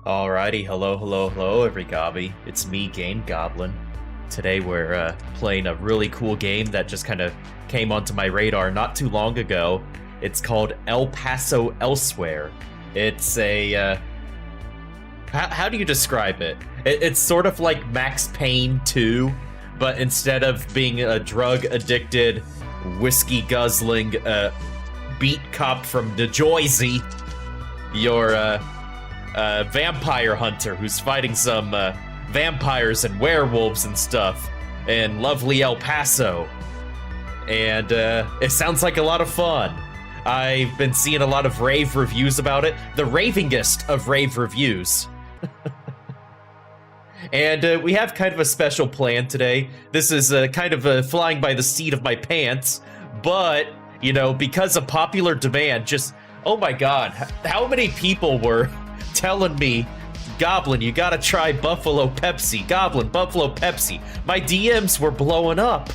Alrighty, hello, everybody. It's me, Game Goblin. Today we're playing a really cool game that just kind of came onto my radar not too long ago. It's called El Paso Elsewhere. It's a, how do you describe it? It's sort of like Max Payne 2, but instead of being a drug-addicted, whiskey-guzzling, beat cop from New Jersey, you're, vampire hunter who's fighting some vampires and werewolves and stuff in lovely El Paso. And it sounds like a lot of fun. I've been seeing a lot of rave reviews about it. The ravingest of rave reviews. And we have kind of a special plan today. This is kind of flying by the seat of my pants. But, you know, because of popular demand, just, oh my god, how many people were telling me, Goblin, you gotta try Buffalo Pepsi. Goblin, Buffalo Pepsi. My DMs were blowing up.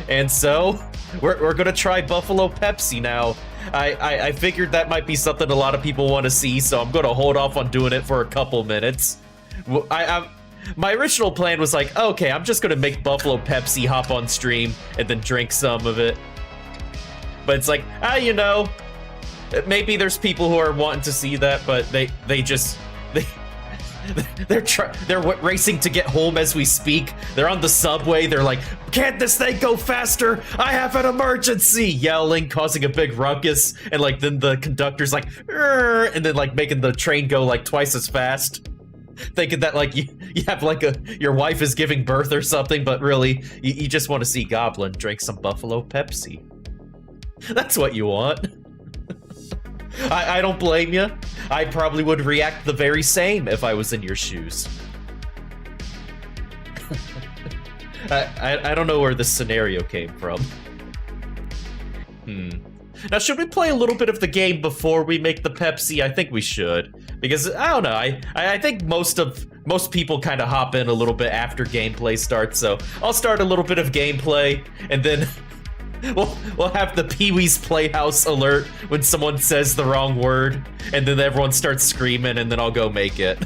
And so, we're gonna try Buffalo Pepsi now. I figured that might be something a lot of people want to see, so I'm gonna hold off on doing it for a couple minutes. My original plan was like, okay, I'm just gonna make Buffalo Pepsi, hop on stream, and then drink some of it. But it's like, you know, maybe there's people who are wanting to see that, but they're racing to get home as we speak. They're on the subway. They're like, "Can't this thing go faster? I have an emergency!" Yelling, causing a big ruckus, and like then the conductor's like, "Rrr," and then like making the train go like twice as fast. Thinking that like you have like your wife is giving birth or something, but really you just want to see Goblin drink some Buffalo Pepsi. That's what you want. I don't blame you. I probably would react the very same if I was in your shoes. I don't know where this scenario came from. Now, should we play a little bit of the game before we make the Pepsi? I think we should. Because, I don't know, I think most people kind of hop in a little bit after gameplay starts, so I'll start a little bit of gameplay, and then We'll have the Pee-wee's Playhouse alert when someone says the wrong word, and then everyone starts screaming, and then I'll go make it.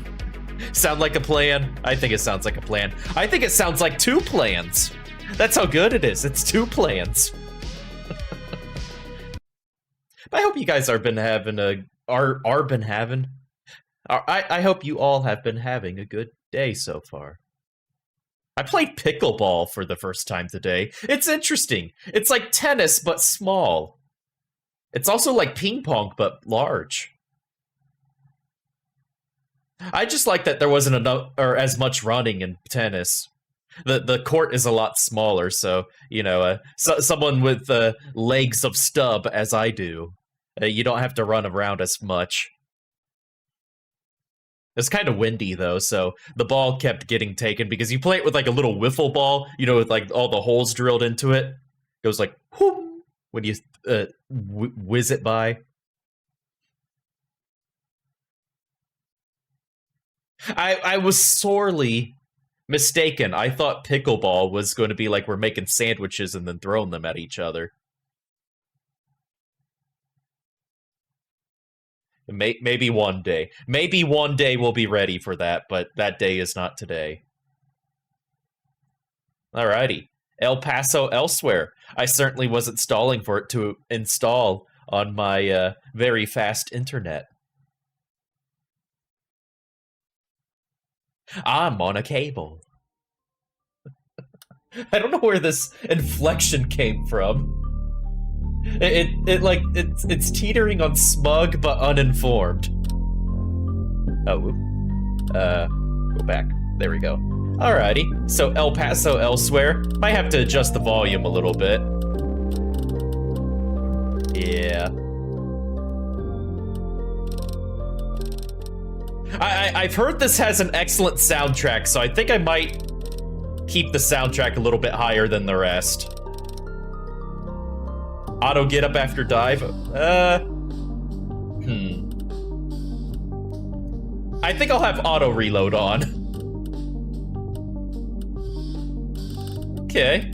Sound like a plan? I think it sounds like a plan. I think it sounds like two plans. That's how good it is. It's two plans. I hope you guys I hope you all have been having a good day so far. I played pickleball for the first time today. It's interesting. It's like tennis, but small. It's also like ping pong, but large. I just like that there wasn't enough or as much running in tennis. The court is a lot smaller, so you know, someone with legs of stub as I do, you don't have to run around as much. It's kind of windy, though, so the ball kept getting taken because you play it with, like, a little wiffle ball, you know, with, like, all the holes drilled into it. It goes like, whoop, when you whiz it by. I was sorely mistaken. I thought pickleball was going to be like we're making sandwiches and then throwing them at each other. Maybe one day. Maybe one day we'll be ready for that, but that day is not today. Alrighty. El Paso Elsewhere. I certainly wasn't stalling for it to install on my very fast internet. I'm on a cable. I don't know where this inflection came from. It's teetering on smug but uninformed. Oh, go back. There we go. Alrighty, so El Paso Elsewhere. Might have to adjust the volume a little bit. Yeah. I've heard this has an excellent soundtrack, so I think I might keep the soundtrack a little bit higher than the rest. Auto get up after dive? I think I'll have auto reload on. Okay.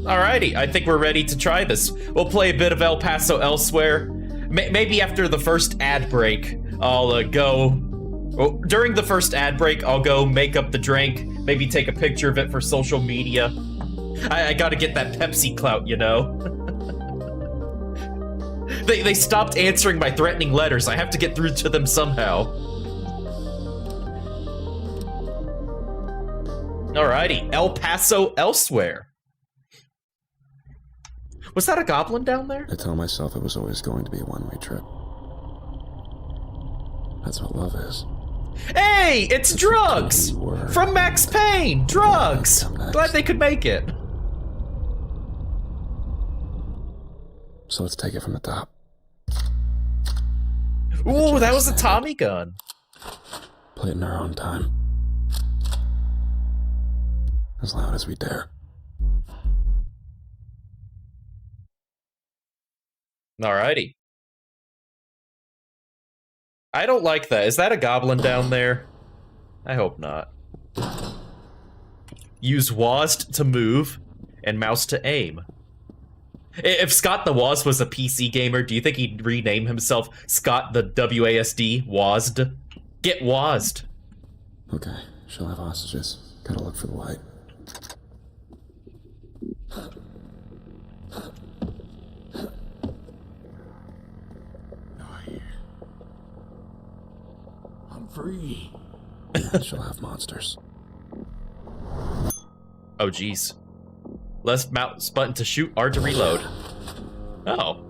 Alrighty, I think we're ready to try this. We'll play a bit of El Paso Elsewhere. Maybe after the first ad break, I'll go... Well, during the first ad break, I'll go make up the drink, maybe take a picture of it for social media. I gotta get that Pepsi clout, you know? They stopped answering my threatening letters. I have to get through to them somehow. Alrighty, El Paso elsewhere. Was that a goblin down there? I tell myself it was always going to be a one-way trip. That's what love is. Hey, it's drugs! From Max Payne! Drugs! Glad they could make it. So let's take it from the top. Ooh, that was a Tommy gun. Play it in our own time. As loud as we dare. Alrighty. I don't like that. Is that a goblin down there? I hope not. Use WASD to move and mouse to aim. If Scott the Waz was a PC gamer, do you think he'd rename himself Scott the WASD WASD? Get WASD. Okay, she'll have hostages. Gotta look for the light. I'm free. She'll have monsters. Oh, jeez. Left mouse button to shoot, R to reload. Oh.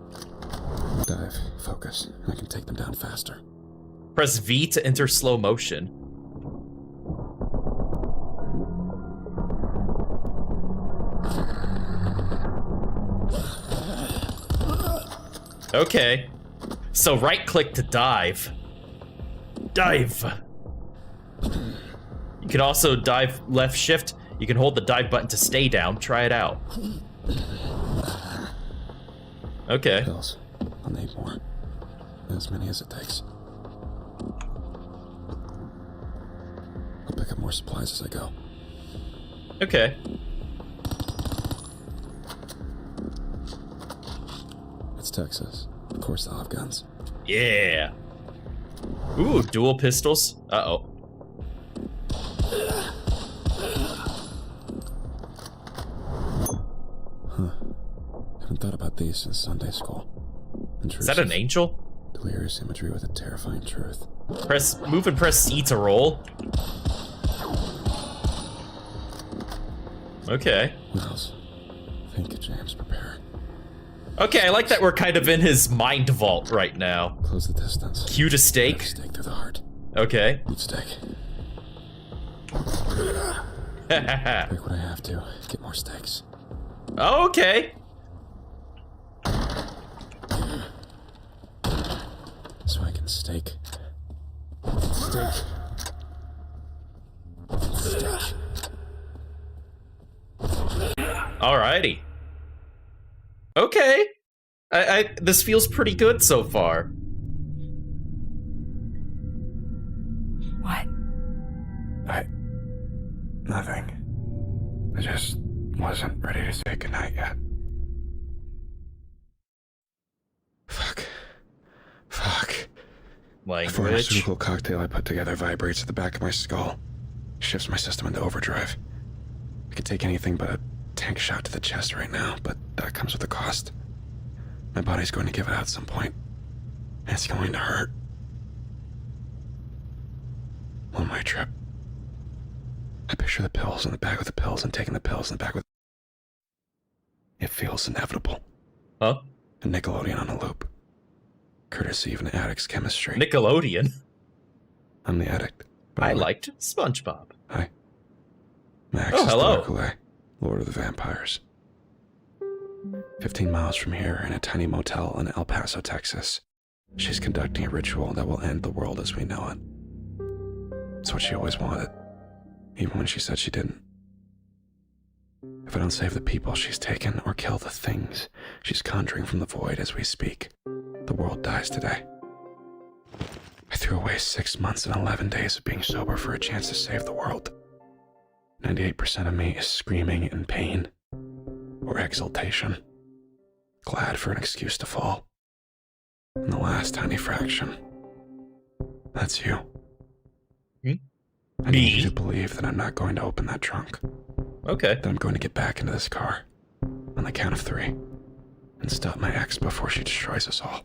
Dive, focus, and I can take them down faster. Press V to enter slow motion. Okay. So right-click to dive. Dive! You can also dive left shift. You can hold the dive button to stay down. Try it out. Okay. Pills. I'll need more. As many as it takes. I'll pick up more supplies as I go. Okay. It's Texas. Of course they'll have guns. Yeah. Ooh, dual pistols. Uh-oh. Huh. Haven't thought about these since Sunday school. Is that an angel? Delirious imagery with a terrifying truth. Move and press C to roll. Okay. What else? Think, James, prepare. Okay, I like that we're kind of in his mind vault right now. Close the distance. Cue to stake. Stake through the heart. Okay. Each stake. Hahaha. Break what I have to. Get more stakes. Okay. So I can stake. Stake. Stake. Alrighty. Okay. This feels pretty good so far. What? Nothing. I just wasn't ready to say goodnight yet. Fuck. The Language. pharmaceutical cocktail I put together vibrates at the back of my skull. Shifts my system into overdrive. I could take anything but a tank shot to the chest right now, but that comes with a cost. My body's going to give it out at some point. And it's going to hurt. One-way trip. I picture the pills in the bag with the pills and taking the pills in the bag with... It feels inevitable. Huh? A Nickelodeon on a loop. Courtesy of an addict's chemistry. Nickelodeon. I'm the addict. I liked SpongeBob. Hi. Max Oh, is hello. Dracula, Lord of the Vampires. 15 miles from here, in a tiny motel in El Paso, Texas, she's conducting a ritual that will end the world as we know it. It's what she always wanted, even when she said she didn't. If I don't save the people she's taken or kill the things she's conjuring from the void as we speak, the world dies today. I threw away 6 months and 11 days of being sober for a chance to save the world. 98% of me is screaming in pain or exultation, glad for an excuse to fall. And the last tiny fraction. That's you. I need you to believe that I'm not going to open that trunk. Okay. That I'm going to get back into this car on the count of 3 and stop my ex before she destroys us all.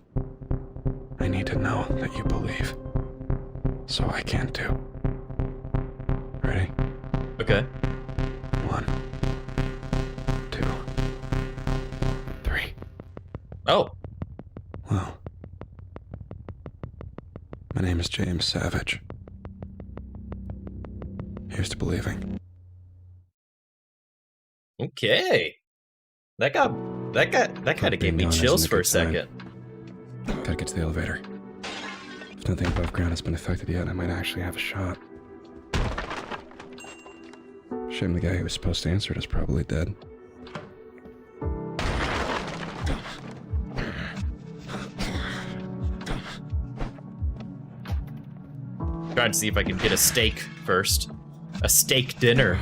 I need to know that you believe. So I can too. Ready? Okay. 1, 2, 3. Oh. Well, my name is James Savage. Here's to believing. Okay. That kind of gave me chills for a second. Gotta get to the elevator. If nothing above ground has been affected yet, I might actually have a shot. Shame the guy who was supposed to answer it is probably dead. Trying to see if I can get a steak first. A steak dinner.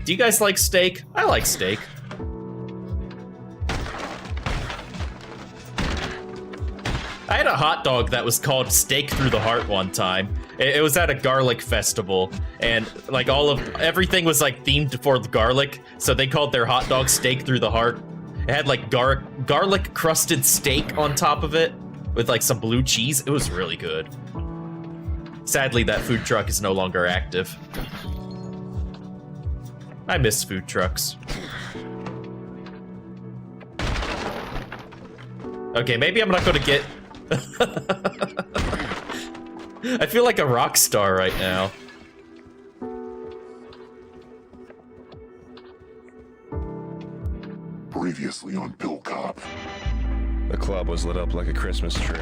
Do you guys like steak? I like steak. I had a hot dog that was called Steak Through the Heart one time. It was at a garlic festival, and like everything was like themed for the garlic, so they called their hot dog Steak Through the Heart. It had like garlic crusted steak on top of it with like some blue cheese. It was really good. Sadly, that food truck is no longer active. I miss food trucks. Okay, maybe I'm not gonna get... I feel like a rock star right now. Previously on Bill Cop. The club was lit up like a Christmas tree.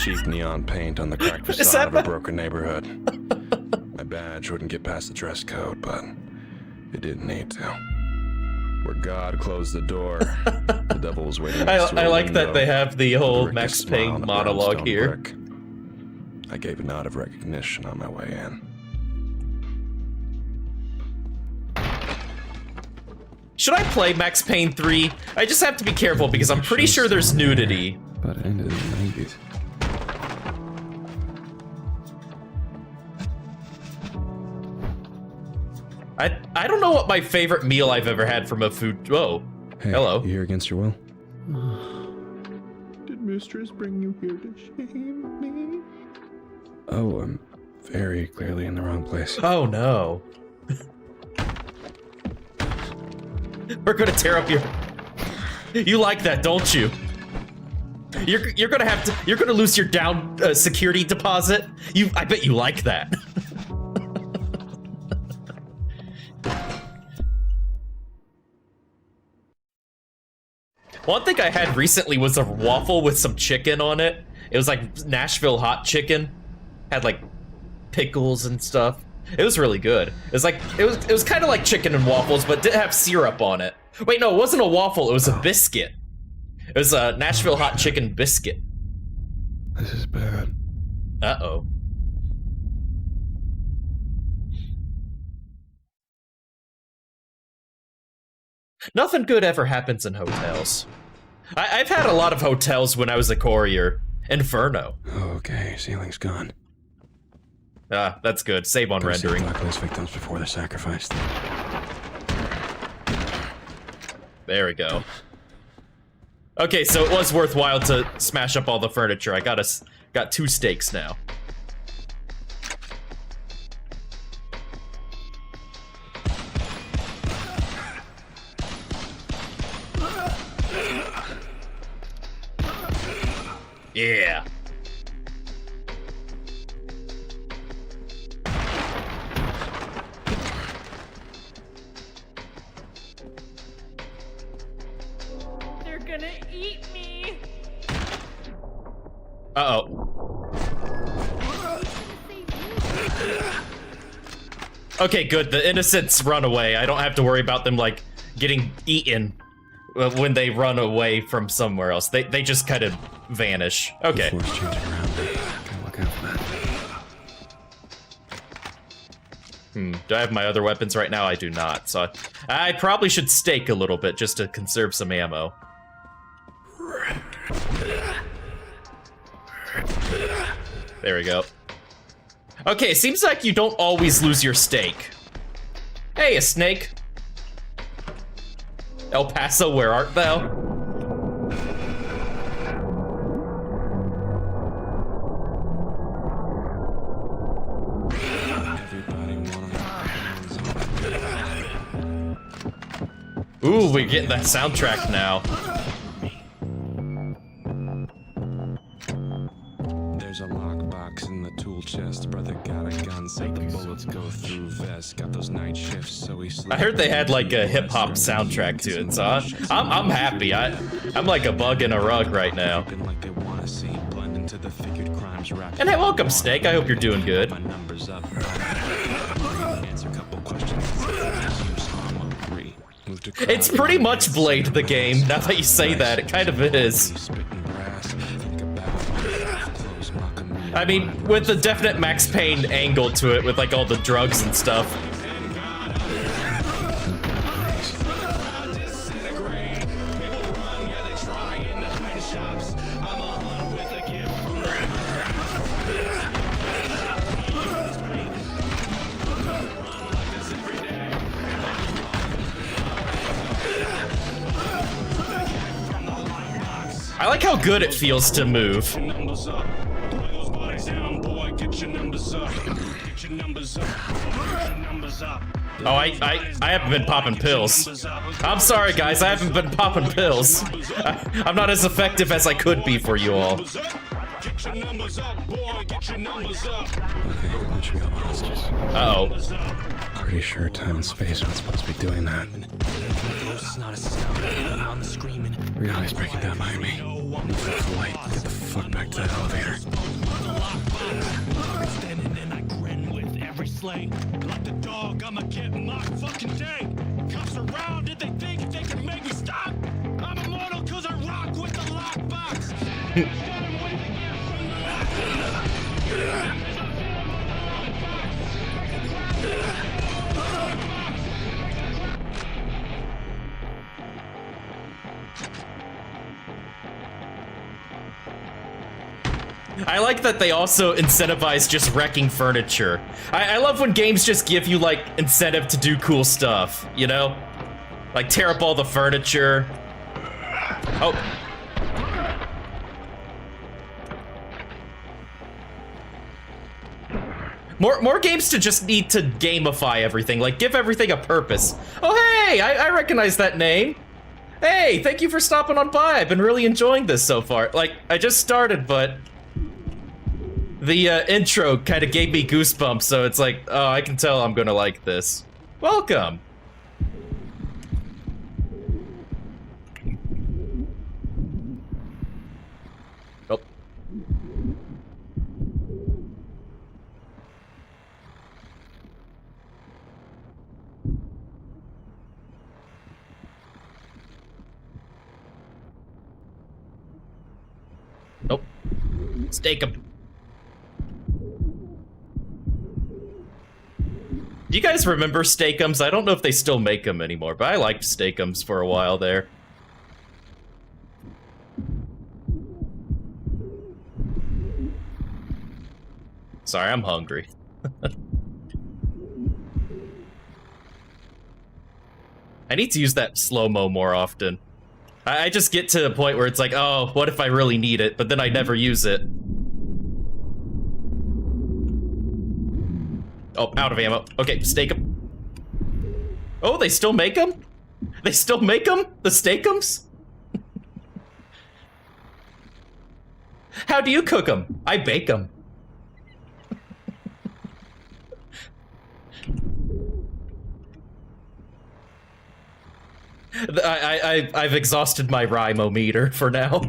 Cheap neon paint on the cracked Is facade that of a broken neighborhood. My badge wouldn't get past the dress code, but it didn't need to. Where God closed the door, the devil was waiting next to I a like window, that they have the whole with a Max smile Payne on a monologue brownstone here. brick. I gave a nod of recognition on my way in. Should I play Max Payne 3? I just have to be careful because I'm pretty sure there's nudity. But it ended in the 90s. I don't know what my favorite meal I've ever had from a food... Whoa. Hey, Hello. You here against your will? Did Mistress bring you here to shame me? Oh, I'm very clearly in the wrong place. Oh no. We're gonna tear up your... You like that, don't you? You're gonna have to... You're gonna lose your down security deposit? I bet you like that. One thing I had recently was a waffle with some chicken on it. It was like Nashville hot chicken. Had like pickles and stuff. It was really good. It was kind of like chicken and waffles, but didn't have syrup on it. Wait, no, it wasn't a waffle, it was a biscuit. It was a Nashville hot chicken biscuit. This is bad. Uh-oh. Nothing good ever happens in hotels. I've had a lot of hotels when I was a courier. Inferno. Okay, ceiling's gone. Ah, that's good. Save on rendering. Talk to those victims before they're sacrificed. There we go. Okay, so it was worthwhile to smash up all the furniture. I got 2 steaks now. Yeah. They're gonna eat me. Uh-oh. Okay, good. The innocents run away. I don't have to worry about them, like, getting eaten when they run away from somewhere else. They just kind of vanish. Okay. The floor's changing around me. Gotta look out for that. Do I have my other weapons right now? I do not. So I probably should stake a little bit just to conserve some ammo. There we go. Okay, it seems like you don't always lose your steak. Hey, a snake. El Paso, where art thou? Ooh, we're getting that soundtrack now. There's a lockbox in the tool chest. Brother got a gun, said the bullets go through vest. Got those night shifts, so he I heard they had like a hip hop soundtrack to it, so I'm happy. I'm like a bug in a rug right now. And hey, welcome, Snake. I hope you're doing good. It's pretty much Blade the game. Now that you say that, it kind of is. I mean, with a definite Max Payne angle to it, with like all the drugs and stuff. I like how good it feels to move. Oh, I haven't been popping pills. I'm sorry, guys, I haven't been popping pills. I'm not as effective as I could be for you all. Uh-oh. Pretty sure time and space aren't supposed to be doing that. Reality's breaking down behind me. Need to flight. Get the fuck back to that elevator. Like the dog, I'ma get my fucking day. Cops around, did they think they can make me stop? I'm immortal cause I rock with the lockbox. I like that they also incentivize just wrecking furniture. I love when games just give you, like, incentive to do cool stuff, you know? Like, tear up all the furniture. Oh. More games to just need to gamify everything, like, give everything a purpose. Oh, hey, I recognize that name. Hey, thank you for stopping on by. I've been really enjoying this so far. Like, I just started, but the intro kind of gave me goosebumps, so it's like, oh, I can tell I'm gonna like this. Welcome. Oh. Nope. Stake him. Do you guys remember Steakums? I don't know if they still make them anymore, but I liked Steakums for a while there. Sorry, I'm hungry. I need to use that slow-mo more often. I just get to a point where it's like, oh, what if I really need it? But then I never use it. Oh, out of ammo. Okay, stake them. Oh, they still make them? They still make them? The Steakums? How do you cook them? I bake them. I've exhausted my rhyme-o-meter for now.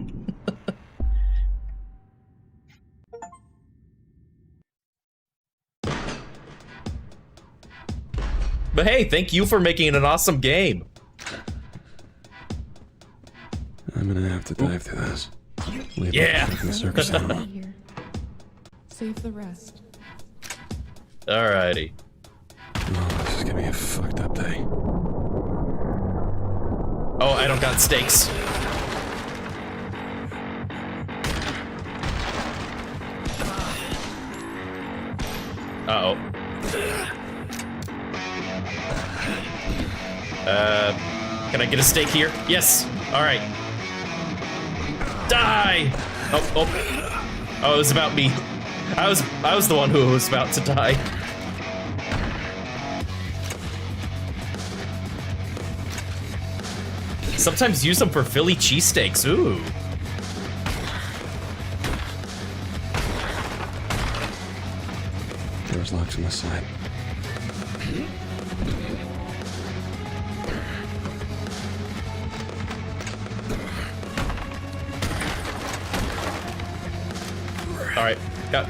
But hey, thank you for making it an awesome game. I'm gonna have to dive through this. Leave Yeah. the circus animal. Here. Save the rest. Alrighty. Oh, this is gonna be a fucked up day. Oh, I don't got stakes. Uh-oh. Can I get a stake here? Yes! Alright. Die! Oh, oh. Oh, it was about me. I was the one who was about to die. Sometimes use them for Philly cheesesteaks. Ooh. Door's locked on the side. All right, got.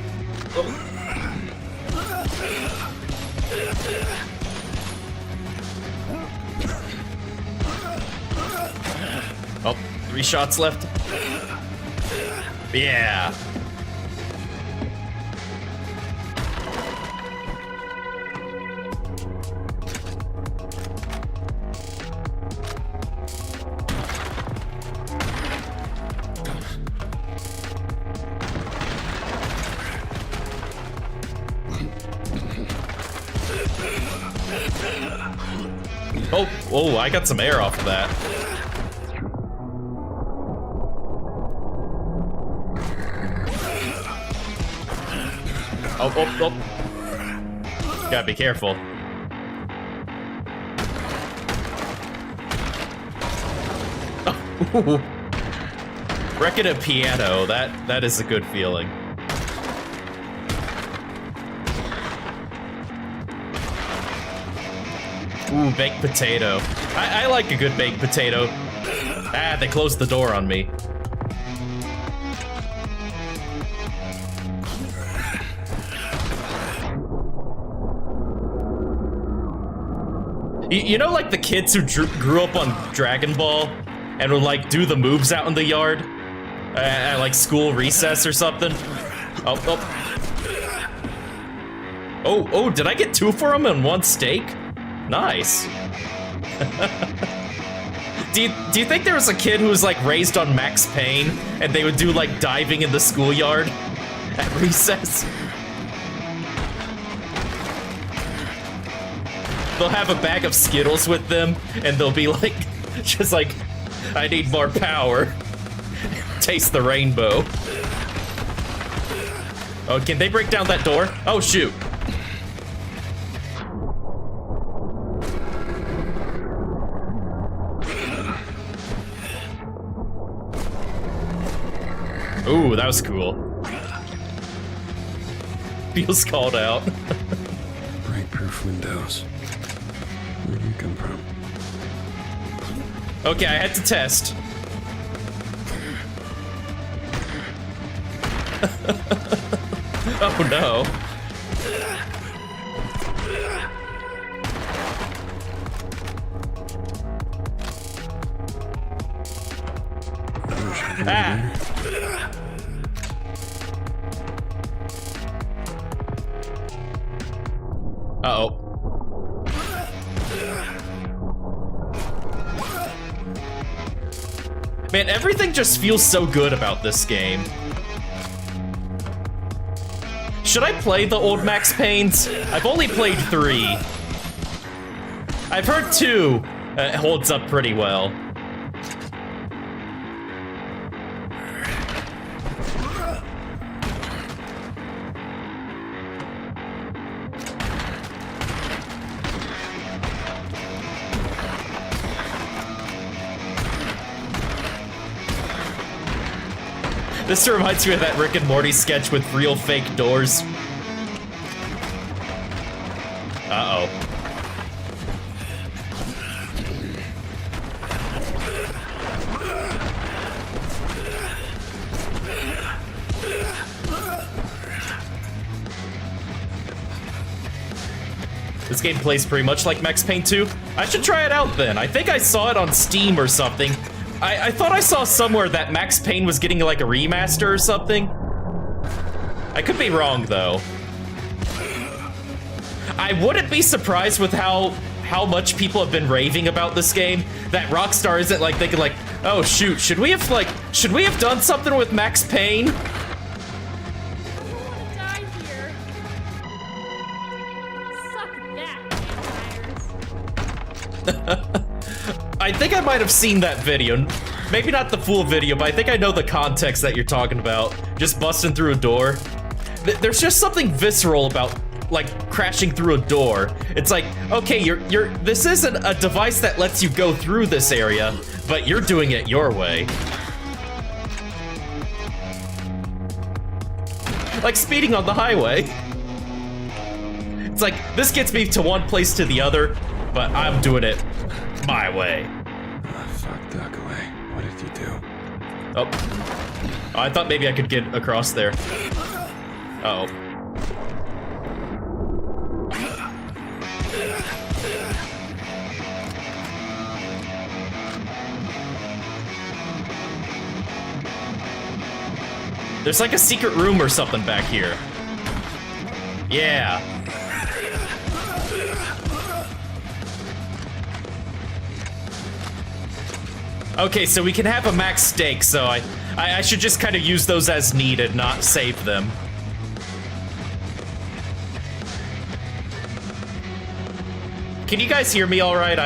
Oh, 3 shots left. Yeah. Oh, whoa, I got some air off of that. Oh, oh, oh. Gotta be careful. Oh, wrecking a piano, that is a good feeling. Ooh, baked potato. I like a good baked potato. Ah, they closed the door on me. You know, like the kids who grew up on Dragon Ball and would like do the moves out in the yard at like school recess or something? Oh, oh. Oh, did I get 2 for them in 1 steak? Nice. Do you think there was a kid who was like raised on Max Payne and they would do like diving in the schoolyard at recess? They'll have a bag of Skittles with them and they'll be like, just like, I need more power. Taste the rainbow. Oh, can they break down that door? Oh, shoot. Ooh, that was cool. Feels called out. Break-proof windows. Where do you come from? Okay, I had to test. Oh no. Ah! Uh-oh. Man, everything just feels so good about this game. Should I play the old Max Paynes? I've only played 3. I've heard 2 holds up pretty well. This reminds me of that Rick and Morty sketch with real fake doors. Uh-oh. This game plays pretty much like Max Payne 2. I should try it out then. I think I saw it on Steam or something. I thought I saw somewhere that Max Payne was getting like a remaster or something. I could be wrong though. I wouldn't be surprised with how much people have been raving about this game, that Rockstar isn't like thinking like, oh shoot, should we have done something with Max Payne? Die here. I think I might have seen that video. Maybe not the full video, but I think I know the context that you're talking about. Just busting through a door. There's just something visceral about, like, crashing through a door. It's like, okay, this isn't a device that lets you go through this area, but you're doing it your way. Like speeding on the highway. It's like, this gets me to one place to the other, but I'm doing it my way. Oh, fuck, Duckaway. What did you do? Oh. I thought maybe I could get across there. Uh-oh. There's like a secret room or something back here. Yeah. Okay, so we can have a max stake, so I should just kind of use those as needed, not save them. Can you guys hear me all right?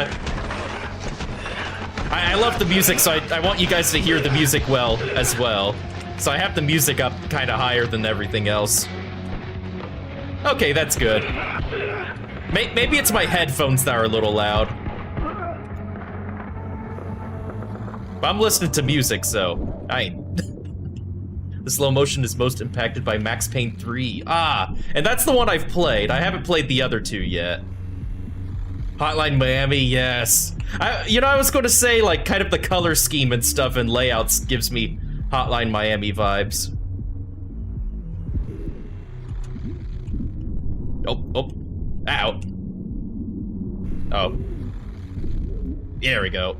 I love the music, so I want you guys to hear the music well as well. So I have the music up kind of higher than everything else. Okay, that's good. Maybe it's my headphones that are a little loud. But I'm listening to music, so the slow motion is most impacted by Max Payne 3. Ah, and that's the one I've played. I haven't played the other two yet. Hotline Miami, yes. I was going to say, like, kind of the color scheme and stuff and layouts gives me Hotline Miami vibes. Oh. Ow. Oh. There we go.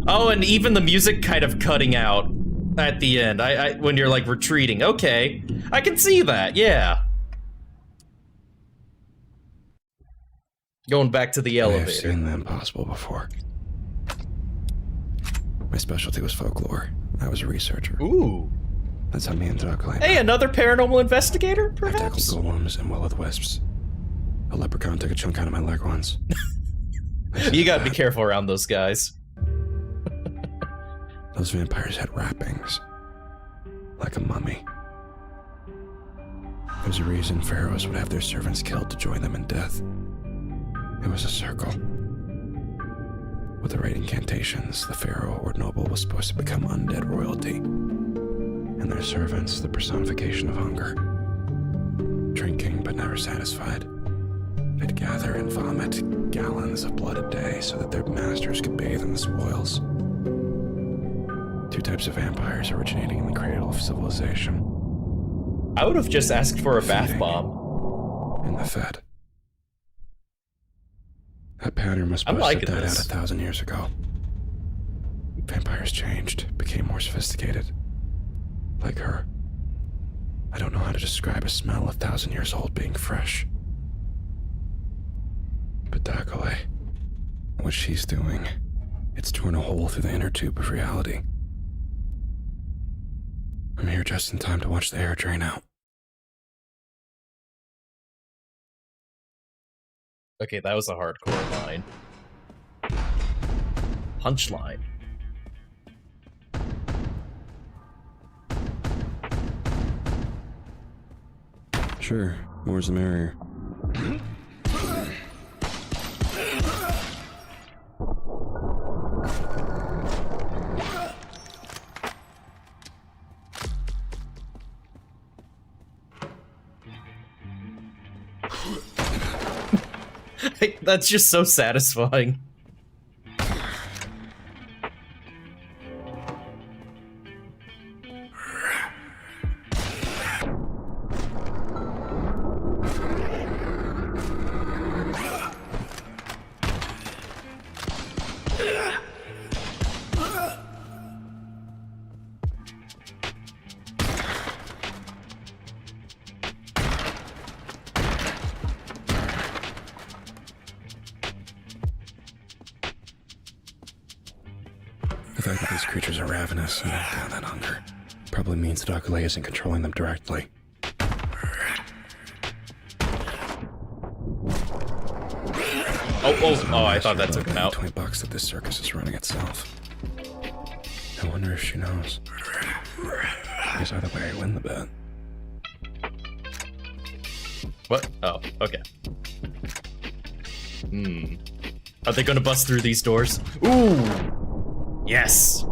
Oh, and even the music kind of cutting out at the end. When you're like retreating. Okay. I can see that, yeah. Going back to the elevator. I've seen the impossible before. My specialty was folklore. I was a researcher. Ooh. That's how me and Duckaway. Hey, another paranormal investigator, I tackled perhaps? golems and will-o'-the-wisps. A leprechaun took a chunk out of my leg once. You gotta be careful around those guys. Those vampires had wrappings. Like a mummy. There's a reason pharaohs would have their servants killed to join them in death. It was a circle. With the right incantations, the pharaoh or noble was supposed to become undead royalty. And their servants, the personification of hunger. Drinking but never satisfied. They'd gather and vomit gallons of blood a day so that their masters could bathe in the spoils. Two types of vampires originating in the cradle of civilization. I would have just asked for a bath bomb. And the fed. That pattern was supposed to die out 1,000 years ago. Vampires changed, became more sophisticated. Like her. I don't know how to describe a smell 1,000 years old being fresh. But Duckaway, what she's doing, it's torn a hole through the inner tube of reality. I'm here just in time to watch the air drain out. Okay, that was a hardcore line. Punchline. Sure, more's the merrier. That's just so satisfying. The fact that these creatures are ravenous and act down that hunger probably means that Duckaway isn't controlling them directly. Oh, I thought that took him out. $20 that this circus is running itself. I wonder if she knows. Because either way, I win the bet. What? Oh, okay. Are they gonna bust through these doors? Ooh! Yes!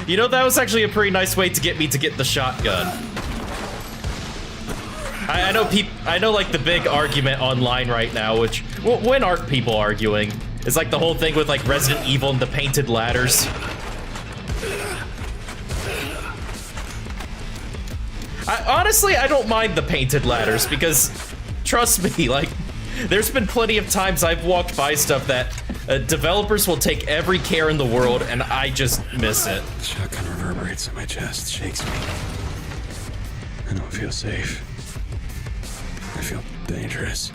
You know, that was actually a pretty nice way to get me to get the shotgun. I know like the big argument online right now, which, when aren't people arguing? It's like the whole thing with like Resident Evil and the painted ladders. Honestly, I don't mind the painted ladders because, trust me, like, there's been plenty of times I've walked by stuff that developers will take every care in the world and I just miss it. The shotgun reverberates in my chest, shakes me. I don't feel safe. I feel dangerous.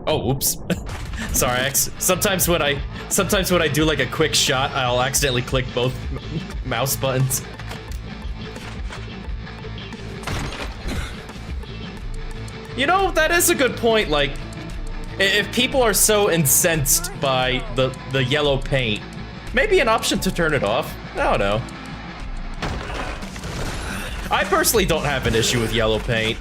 Oh, oops. Sorry, sometimes when I do like a quick shot, I'll accidentally click both mouse buttons. You know, that is a good point. Like, if people are so incensed by the yellow paint, maybe an option to turn it off. I don't know. I personally don't have an issue with yellow paint.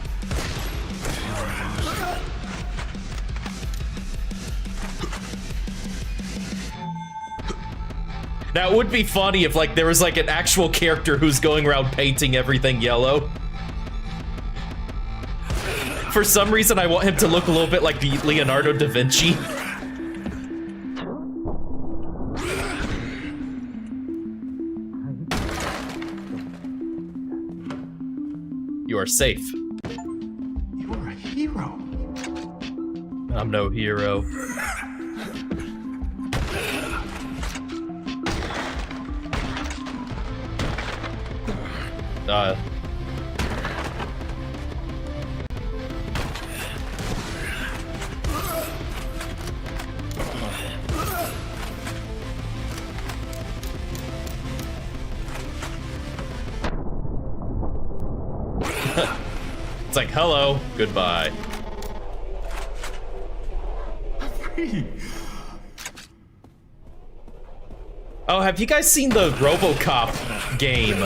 Now, it would be funny if, like, there was, like, an actual character who's going around painting everything yellow. For some reason, I want him to look a little bit like Leonardo da Vinci. You are safe. You are a hero. I'm no hero. It's like, hello, goodbye. Oh, have you guys seen the RoboCop game?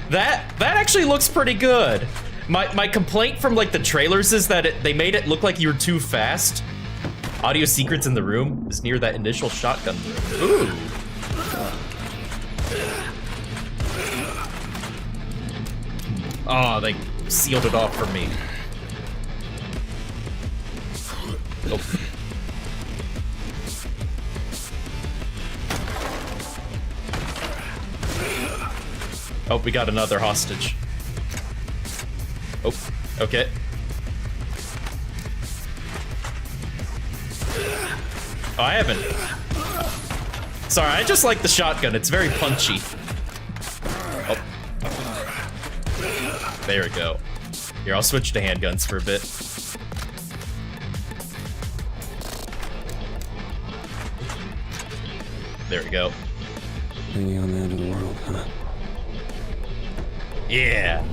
That actually looks pretty good. My complaint from like the trailers is that they made it look like you were too fast. Audio secrets in the room is near that initial shotgun. Ooh. Oh, they sealed it off for me. Nope. Oh, we got another hostage. Oh, okay. Oh, I haven't. Sorry, I just like the shotgun. It's very punchy. Oh. There we go. Here, I'll switch to handguns for a bit. There we go. Hanging on the edge of the world, huh? Yeah.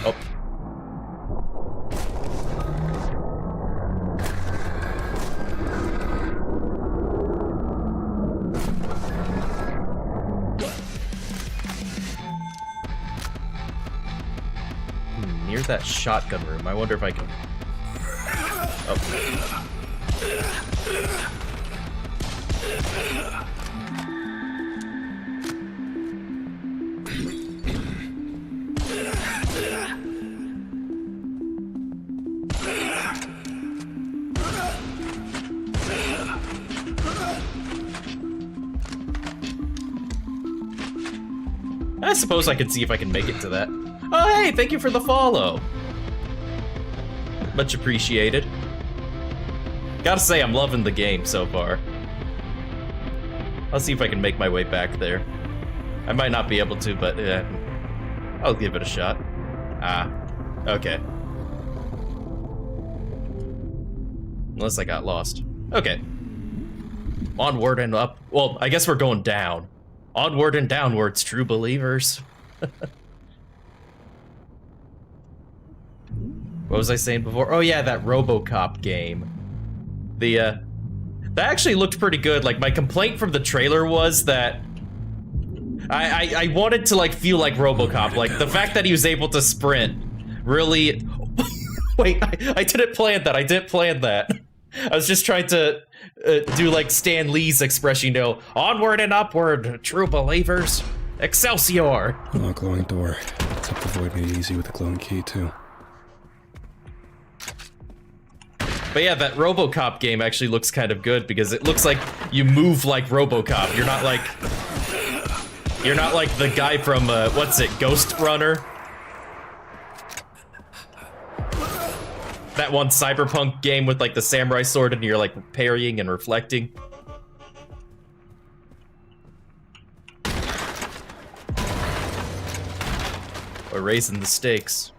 Oh. Near that shotgun room. I wonder if I can... Oh. I suppose I could see if I can make it to that. Oh, hey, thank you for the follow. Much appreciated. Gotta say, I'm loving the game so far. I'll see if I can make my way back there. I might not be able to, but I'll give it a shot. Ah, okay. Unless I got lost. Okay. Onward and up. Well, I guess we're going down. Onward and downwards, true believers. What was I saying before? Oh yeah, that RoboCop game. That actually looked pretty good. Like, my complaint from the trailer was that I wanted to, like, feel like RoboCop. Like, the fact that he was able to sprint really... Wait, I didn't plan that. I didn't plan that. I was just trying to do, like, Stan Lee's expression, you know, onward and upward, true believers. Excelsior! Oh, glowing door. Except the void made it easy with the glowing key, too. But yeah, that RoboCop game actually looks kind of good because it looks like you move like RoboCop. You're not like the guy from what's it, Ghost Runner? That one cyberpunk game with like the samurai sword and you're like parrying and reflecting. Or raising the stakes.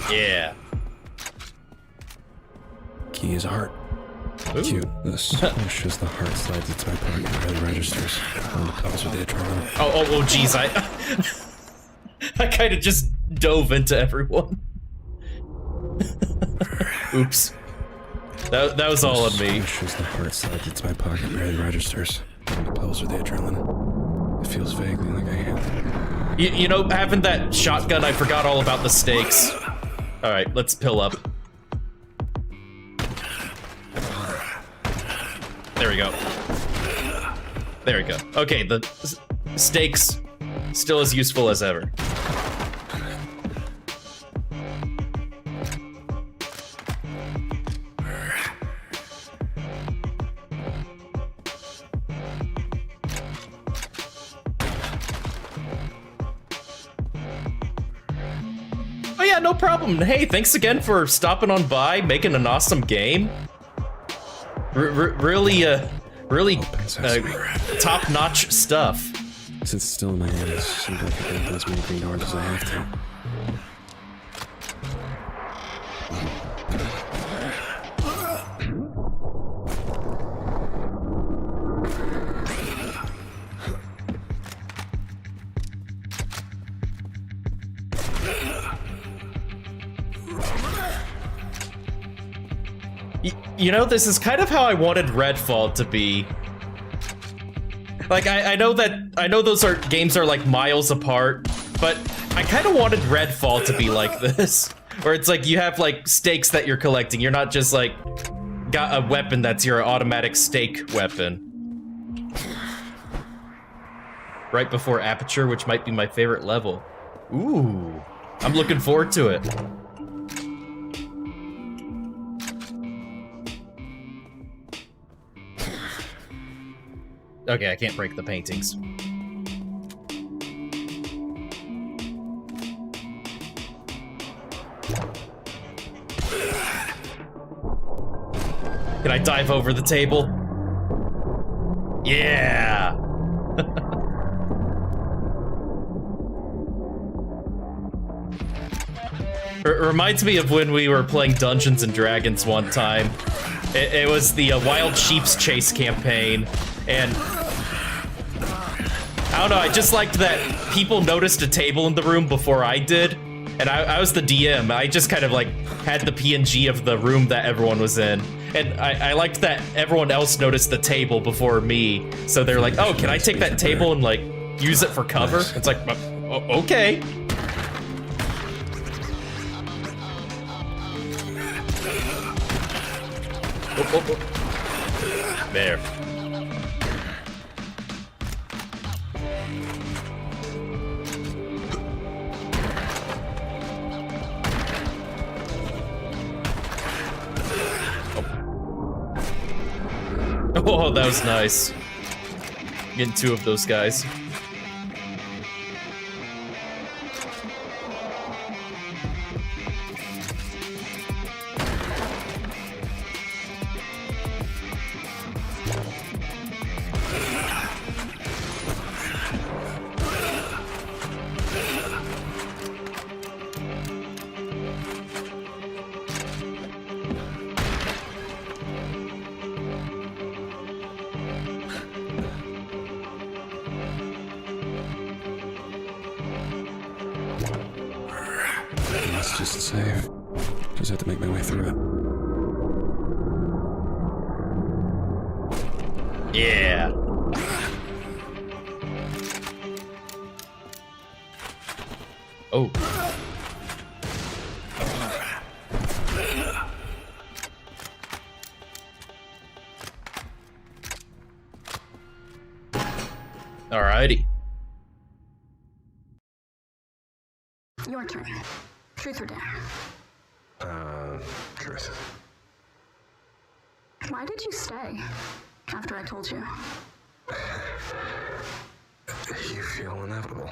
Yeah. Key is a heart. Ooh. Cute. This pushes the heart slides into my pocket and registers. On the pedals with the adrenaline. Oh, geez, I kind of just dove into everyone. Oops. That was all on me. Pushes the heart slides into my pocket barely registers. On the pedals with the adrenaline. It feels vaguely like I hit. You know, having that shotgun, I forgot all about the stakes. All right, let's pill up. There we go. There we go. Okay, the stakes still as useful as ever. Oh yeah, no problem. Hey, thanks again for stopping on by, making an awesome game. Really top-notch stuff. Since it's still in my hands, seems like I can open as many green doors as I have to. You know, this is kind of how I wanted Redfall to be. Like, I know those games are like miles apart, but I kind of wanted Redfall to be like this. Where it's like you have like stakes that you're collecting. You're not just like got a weapon that's your automatic stake weapon. Right before Aperture, which might be my favorite level. Ooh, I'm looking forward to it. Okay, I can't break the paintings. Can I dive over the table? Yeah! It reminds me of when we were playing Dungeons and Dragons one time. It was the Wild Sheep's Chase campaign, and I don't know, I just liked that people noticed a table in the room before I did, and I was the DM. I just kind of like had the PNG of the room that everyone was in, and I liked that everyone else noticed the table before me, so they're like, oh, can I take that table and like use it for cover? It's like, okay. Oh. There. Oh, that was nice. Getting two of those guys. It's just safe. Just have to make my way through it. Yeah. Oh. Alrighty. Your turn. Truth or dare? Truth. Why did you stay after I told you? You feel inevitable.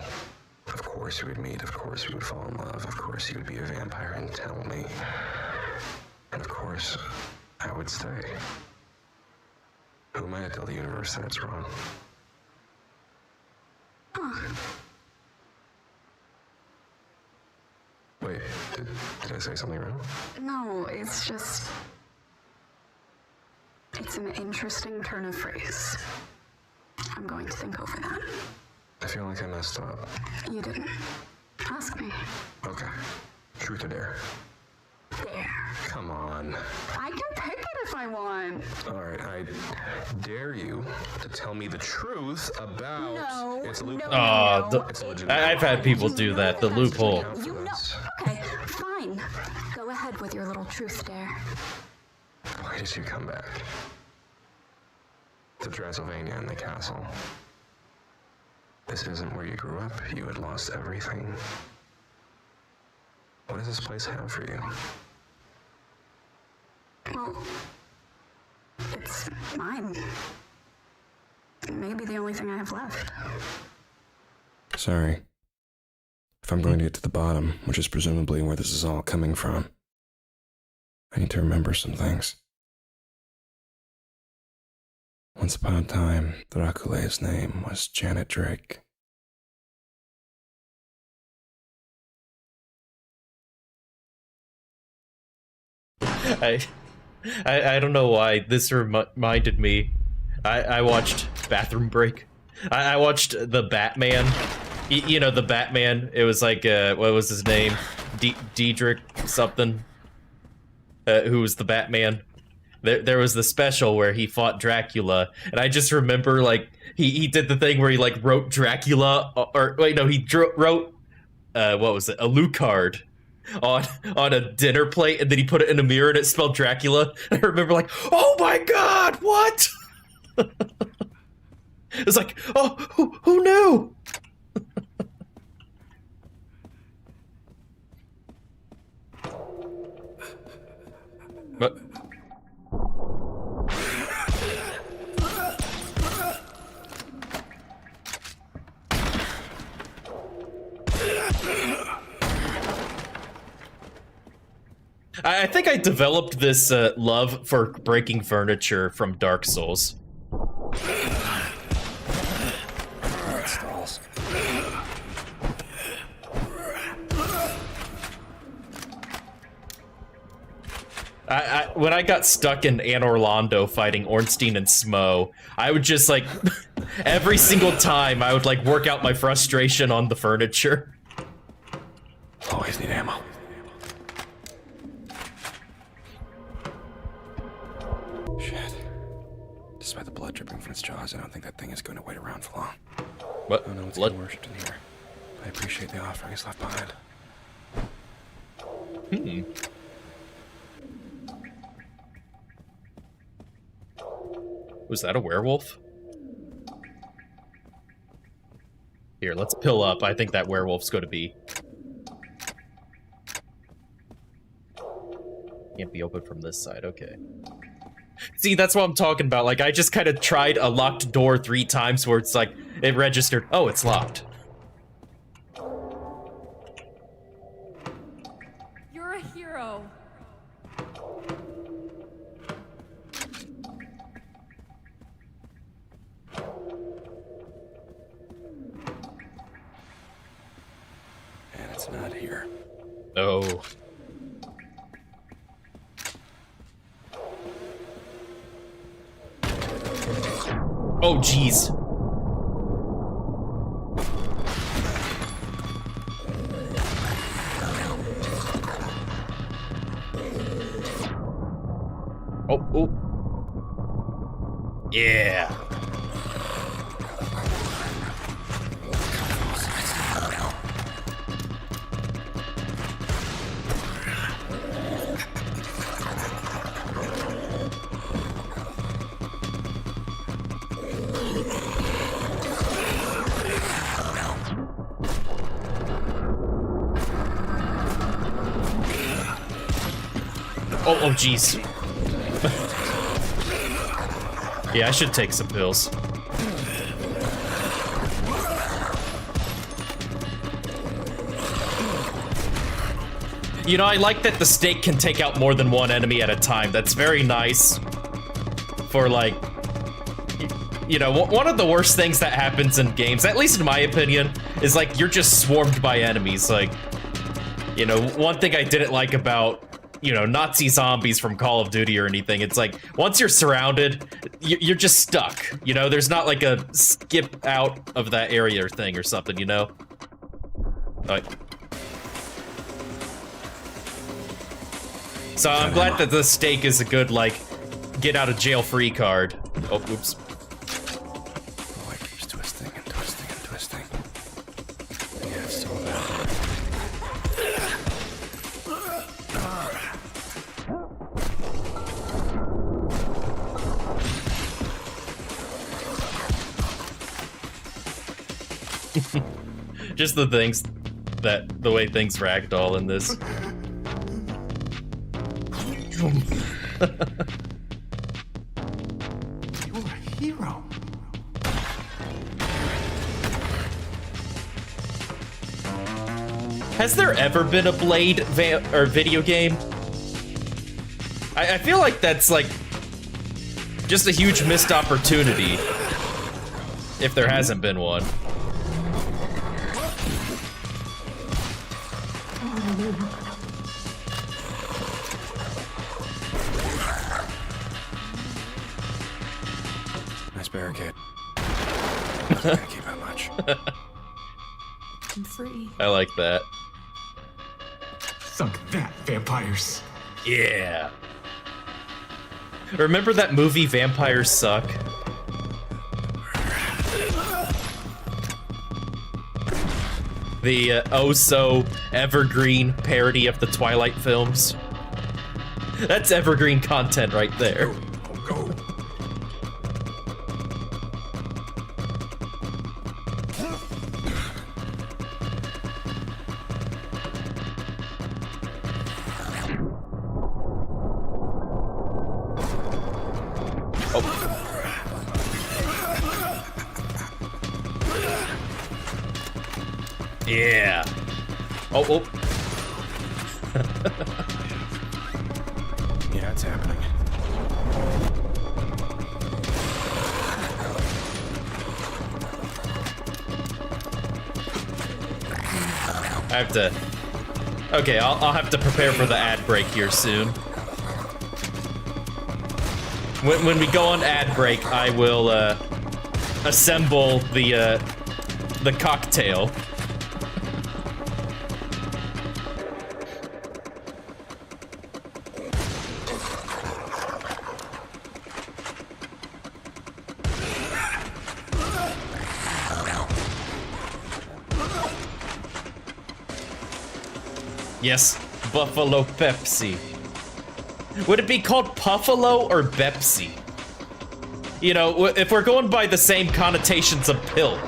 Of course we would meet, of course we would fall in love, of course you would be a vampire and tell me. And of course, I would stay. Who am I to tell the universe that it's wrong? Wait, did I say something wrong? No, it's just... It's an interesting turn of phrase. I'm going to think over that. I feel like I messed up. You didn't. Ask me. Okay. Truth or dare? Dare. Come on. I can pick it if I want. Alright, I dare you to tell me the truth about No. its loophole. It's a legitimate I've had people do that, the loophole. You know. Okay, fine. Go ahead with your little truth dare. Why did you come back? To Transylvania and the castle. This isn't where you grew up. You had lost everything. What does this place have for you? Well, it's mine. Maybe the only thing I have left. Sorry. If I'm going to get to the bottom, which is presumably where this is all coming from, I need to remember some things. Once upon a time, Dracula's name was Janet Drake. I don't know why this reminded me. I watched Bathroom Break. I watched the Batman. You know, the Batman. It was like, what was his name? Diedrich something. Who was the Batman? There was the special where he fought Dracula, and I just remember, like, he did the thing where he, like, wrote Dracula, or wait, no, he wrote, what was it, Alucard on a dinner plate, and then he put it in a mirror and it spelled Dracula. And I remember, like, oh my god, what? It's like, oh, who knew? But I think I developed this love for breaking furniture from Dark Souls. Stalls. When I got stuck in Anne Orlando fighting Ornstein and Smo, I would just, like, every single time I would, like, work out my frustration on the furniture. Always need ammo. Shit. Despite the blood dripping from its jaws, I don't think that thing is going to wait around for long. What? I know it's Blood? getting worshipped in here. I appreciate the offerings left behind. Was that a werewolf? Here, let's pill up. I think that werewolf's going to be. Can't be open from this side, okay. See, that's what I'm talking about. Like, I just kind of tried a locked door 3 times where it's like, it registered, oh, it's locked. You're a hero. And it's not here. Oh. Oh, jeez. Oh, oh. Yeah. Oh, jeez. Yeah, I should take some pills. You know, I like that the stake can take out more than one enemy at a time. That's very nice for, like, you know, one of the worst things that happens in games, at least in my opinion, is, like, you're just swarmed by enemies. Like, you know, one thing I didn't like about, you know, Nazi zombies from Call of Duty or anything, it's like, once you're surrounded, you're just stuck. You know, there's not like a skip out of that area or thing or something, you know? Like, so I'm glad that the stake is a good, like, get out of jail free card. Oh, oops. Oh, it keeps twisting and twisting and twisting. Yeah, it's so bad. Just the things the way things ragdoll in this. You're a hero. Has there ever been a Blade video game? I feel like that's like just a huge missed opportunity if there hasn't been one. Nice barricade. Can't keep that much. I'm free. I like that. Suck that, vampires. Yeah. Remember that movie Vampires Suck? The oh-so evergreen parody of the Twilight films. That's evergreen content right there. Go. Yeah. Oh, oh. Yeah, it's happening. I have to... Okay, I'll have to prepare for the ad break here soon. When we go on ad break, I will, assemble the cocktail. Yes, Buffalo Pepsi. Would it be called Puffalo or Pepsi? You know, if we're going by the same connotations of pilk.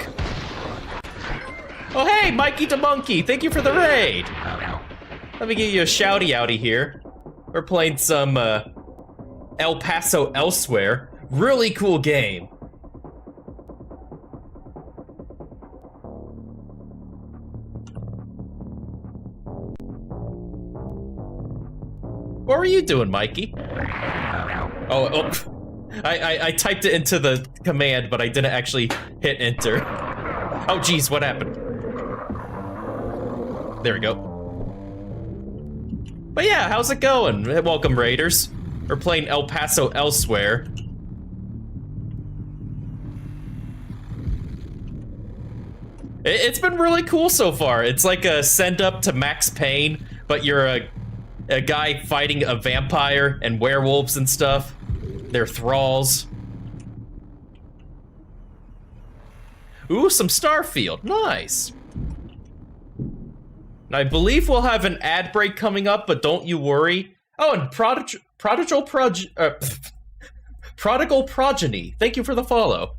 Oh hey, Mikey the Monkey, thank you for the raid. Let me give you a shouty outy here. We're playing some El Paso Elsewhere. Really cool game. What were you doing, Mikey? Oh, I typed it into the command, but I didn't actually hit enter. Oh, geez, what happened? There we go. But yeah, how's it going? Welcome, Raiders. We're playing El Paso Elsewhere. It's been really cool so far. It's like a send up to Max Payne, but you're a guy fighting a vampire and werewolves and stuff. their thralls. Ooh, some Starfield. Nice. I believe we'll have an ad break coming up, but don't you worry. Oh, and Prodigal Progeny. Thank you for the follow.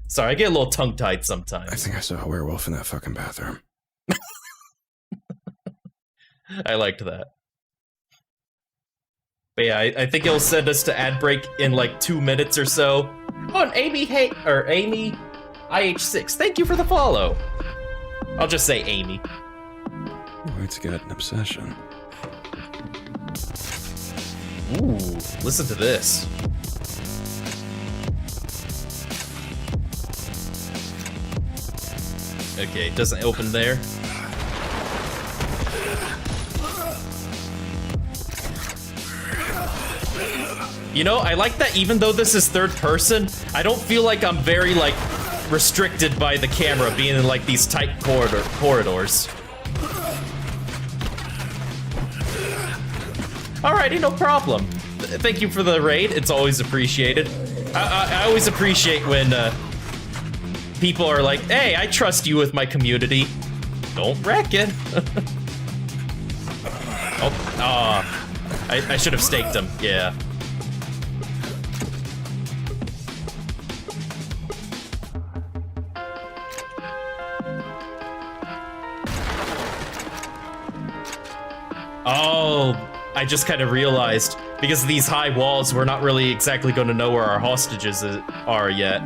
Sorry, I get a little tongue-tied sometimes. I think I saw a werewolf in that fucking bathroom. I liked that. But yeah, I think it'll send us to ad break in like 2 minutes or so. Oh, and Amy IH6, thank you for the follow. I'll just say Amy. Way to get an obsession. Ooh, listen to this. Okay, it doesn't open there. You know, I like that even though this is third person, I don't feel like I'm very, like, restricted by the camera being in, like, these tight corridors. Alrighty, no problem. Thank you for the raid, it's always appreciated. I always appreciate when, people are like, hey, I trust you with my community. Don't wreck it. I should have staked him, yeah. Oh, I just kind of realized, because of these high walls, we're not really exactly going to know where our hostages are yet.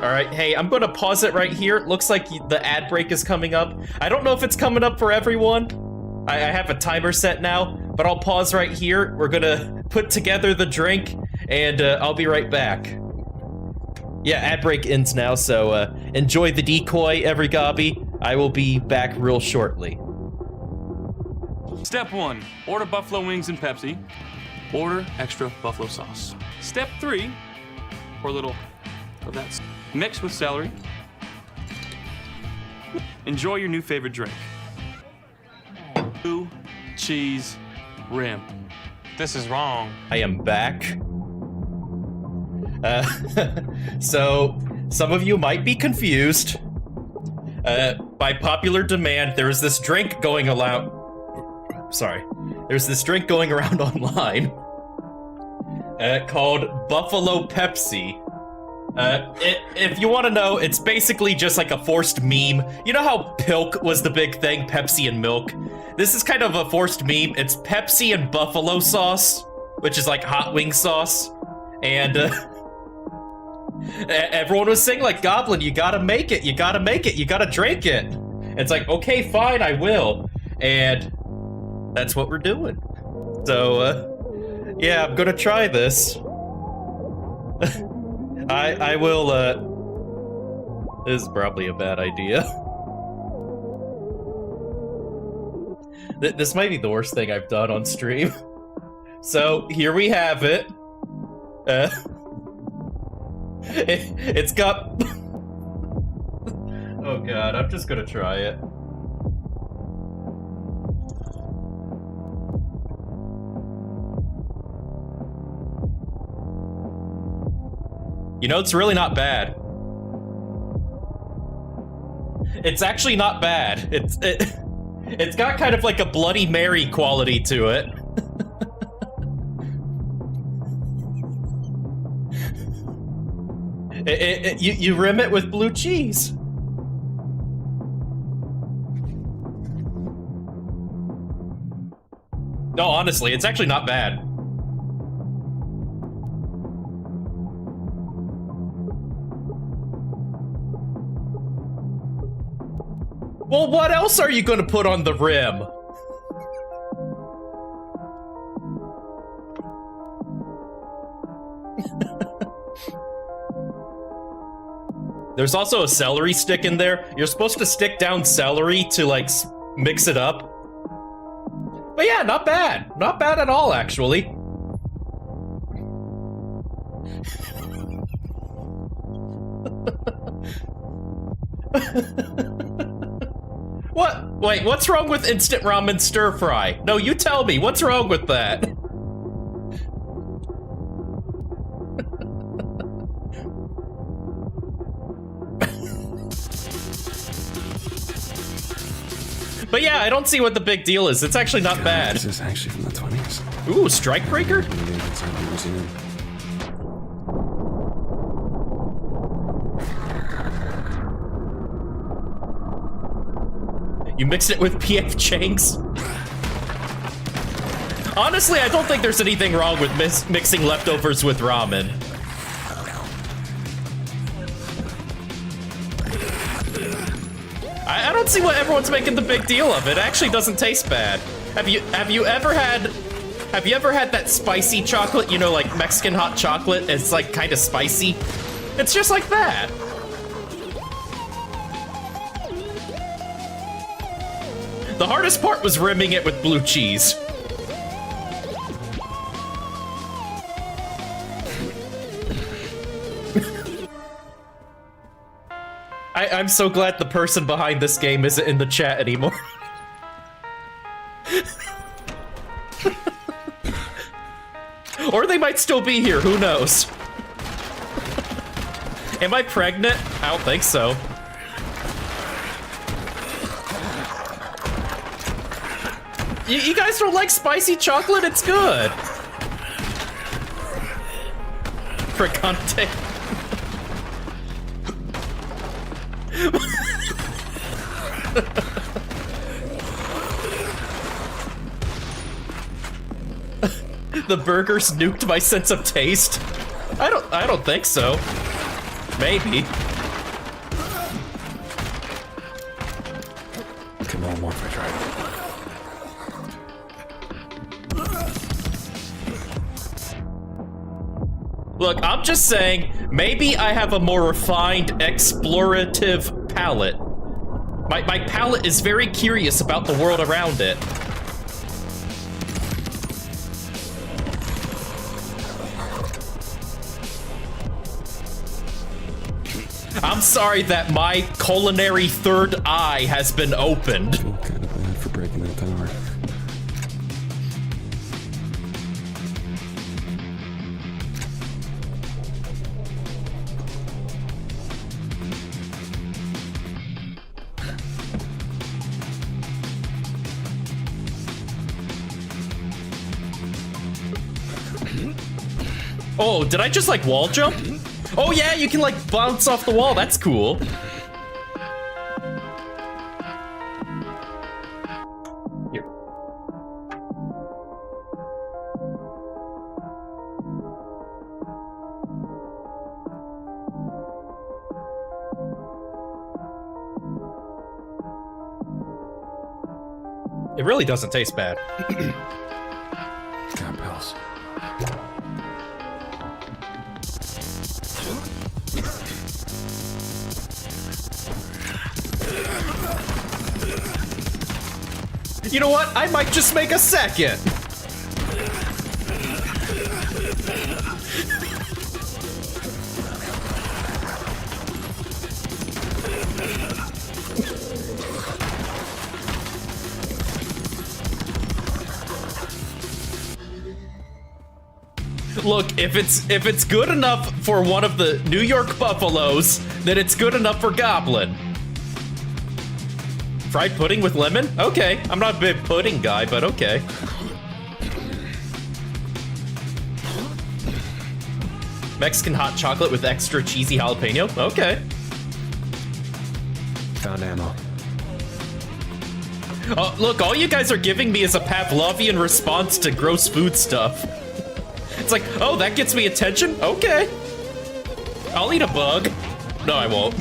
Alright, hey, I'm going to pause it right here. It looks like the ad break is coming up. I don't know if it's coming up for everyone. I have a timer set now, but I'll pause right here. We're going to put together the drink, and I'll be right back. Yeah, ad break ends now, so enjoy the decoy, every gobby. I will be back real shortly. Step 1, order buffalo wings and Pepsi. Order extra buffalo sauce. Step 3, pour a little of that. Mix with celery. Enjoy your new favorite drink. Blue cheese rim. This is wrong. I am back. So, some of you might be confused. By popular demand, there's this drink going around. Sorry. There's this drink going around online called Buffalo Pepsi. If you want to know, it's basically just like a forced meme. You know how Pilk was the big thing, Pepsi and milk? This is kind of a forced meme. It's Pepsi and buffalo sauce, which is like hot wing sauce. And everyone was saying like, Goblin, you gotta make it, you gotta make it, you gotta drink it. It's like, okay, fine, I will. And that's what we're doing. So, yeah, I'm gonna try this. I will, this is probably a bad idea. This might be the worst thing I've done on stream. So, here we have it. It's got... Oh god, I'm just gonna try it. You know, it's really not bad. It's actually not bad. It's got kind of like a Bloody Mary quality to it. You rim it with blue cheese. No, honestly, it's actually not bad. Well, what else are you gonna put on the rim? There's also a celery stick in there. You're supposed to stick down celery to, like, mix it up. But yeah, not bad. Not bad at all, actually. What? Wait, what's wrong with instant ramen stir fry? No, you tell me, what's wrong with that? But yeah, I don't see what the big deal is. It's actually not bad. This is actually from the 20s. Ooh, Strikebreaker? You mixed it with PF Chang's? Honestly, I don't think there's anything wrong with mixing leftovers with ramen. I don't see what everyone's making the big deal of. It actually doesn't taste bad. Have you ever had that spicy chocolate? You know, like Mexican hot chocolate. It's like kind of spicy. It's just like that. The hardest part was rimming it with blue cheese. I'm so glad the person behind this game isn't in the chat anymore. Or they might still be here, who knows? Am I pregnant? I don't think so. You guys don't like spicy chocolate? It's good. For content. The burgers nuked my sense of taste. I don't think so. Maybe. Come on, more if I try. Look, I'm just saying, maybe I have a more refined, explorative palate. My palate is very curious about the world around it. I'm sorry that my culinary third eye has been opened. I feel kind of bad for breaking that tower. Oh, did I just like wall jump? Oh yeah, you can like bounce off the wall, that's cool. Here. It really doesn't taste bad. Got pills. You know what? I might just make a second. Look, if it's good enough for one of the New York Buffaloes, then it's good enough for Goblin. Fried pudding with lemon? Okay. I'm not a big pudding guy, but okay. Mexican hot chocolate with extra cheesy jalapeno? Okay. Found ammo. Oh, look, all you guys are giving me is a Pavlovian response to gross food stuff. It's like, oh, that gets me attention? Okay. I'll eat a bug. No, I won't.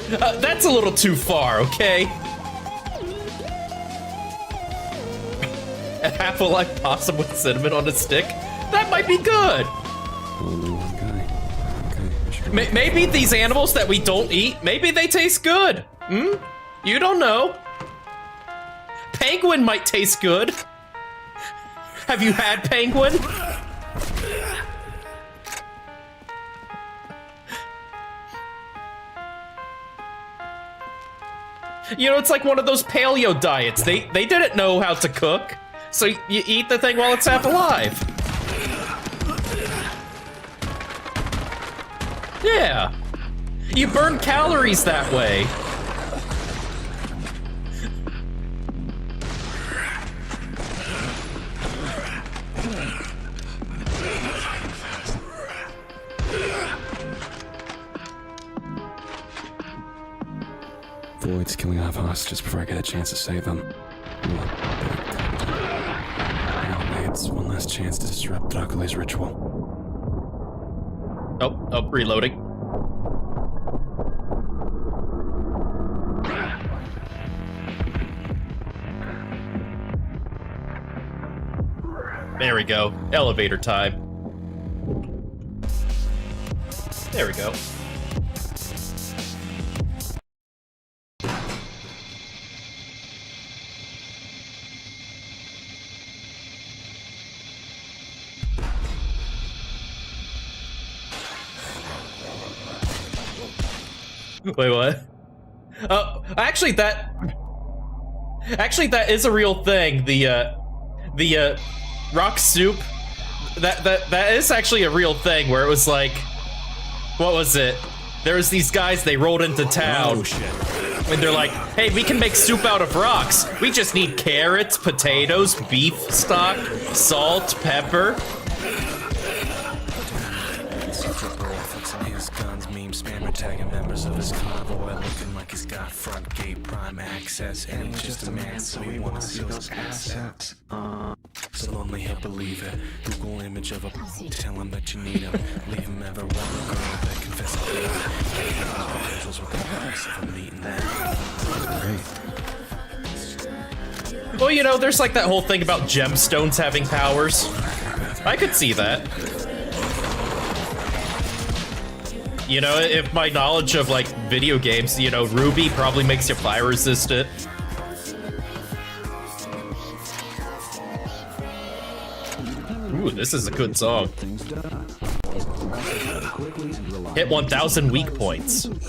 That's a little too far, okay? A half-alive possum with cinnamon on a stick? That might be good! Only one guy. Okay. Maybe these animals that we don't eat, maybe they taste good. Hmm? You don't know. Penguin might taste good. Have you had penguin? You know, it's like one of those paleo diets. They didn't know how to cook, so you eat the thing while it's half alive. Yeah. You burn calories that way. Void's killing off hostages before I get a chance to save them. It's one last chance to disrupt Dracule's ritual. Oh, reloading. There we go. Elevator time. There we go. Wait, what? Oh, actually that is a real thing. The rock soup, that is actually a real thing, where it was like, what was it? There was these guys, they rolled into town. Oh, shit. And they're like, hey, we can make soup out of rocks. We just need carrots, potatoes, beef stock, salt, pepper. Tagging members of his convoy, looking like he's got front gate prime access, and he's just a man, so he wanna see those assets. So lonely he'll believe it. Google image of a tell him that you need him. Leave him ever want a girl that confess to baby. Angels with the price of a meeting that. Great. Well, you know, there's like that whole thing about gemstones having powers. I could see that. You know, if my knowledge of, like, video games, you know, Ruby probably makes you fire resistant. Ooh, this is a good song. Hit 1,000 weak points. Every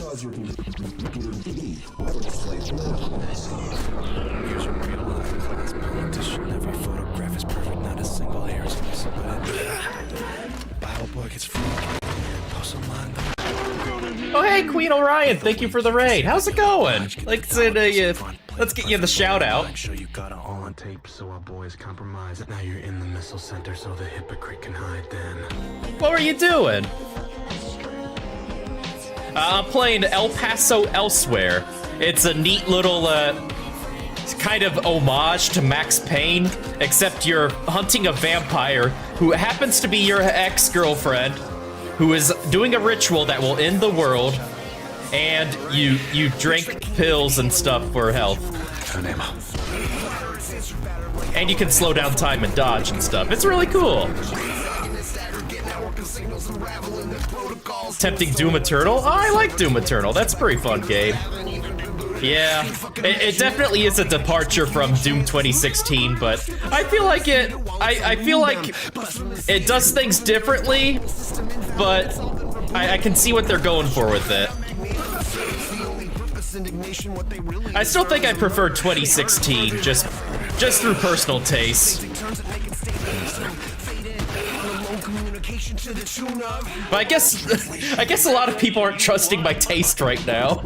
photograph is perfect, not a single hair is missing. Bible boy gets free. Paso manda. Oh, hey, Queen Orion, thank you for the raid. How's it going? Like, let's get you the shout out. Make sure you got it all on tape, so our boys compromise. Now you're in the missile center, so the hypocrite can hide then. What were you doing? I'm playing El Paso Elsewhere. It's a neat little, kind of homage to Max Payne, except you're hunting a vampire who happens to be your ex-girlfriend, who is doing a ritual that will end the world, and you drink pills and stuff for health. And you can slow down time and dodge and stuff. It's really cool. Tempting Doom Eternal? Oh, I like Doom Eternal. That's a pretty fun game. Yeah, it definitely is a departure from Doom 2016, but I feel like I feel like it does things differently, but I can see what they're going for with it. I still think I prefer 2016, just through personal taste. But I guess a lot of people aren't trusting my taste right now.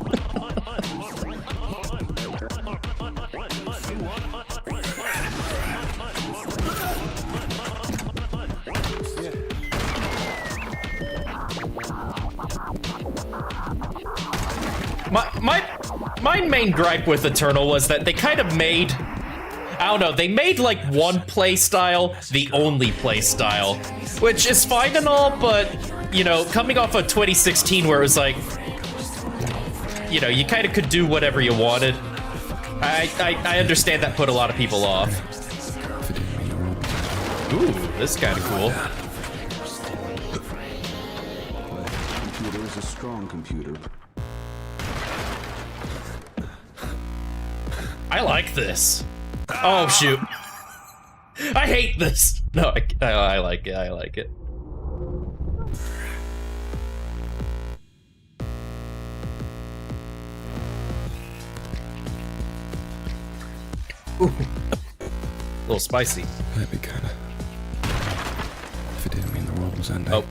My main gripe with Eternal was that they kind of made, I don't know, they made like one play style the only play style, which is fine and all, but, you know, coming off of 2016 where it was like, you know, you kind of could do whatever you wanted. I understand that put a lot of people off. Ooh, this is kind of cool. Computer is a strong computer. I like this. Oh, shoot. I hate this. No, I like it. I like it. Ooh. A little spicy. That'd be kinda... If it didn't mean the world was ending. Oh.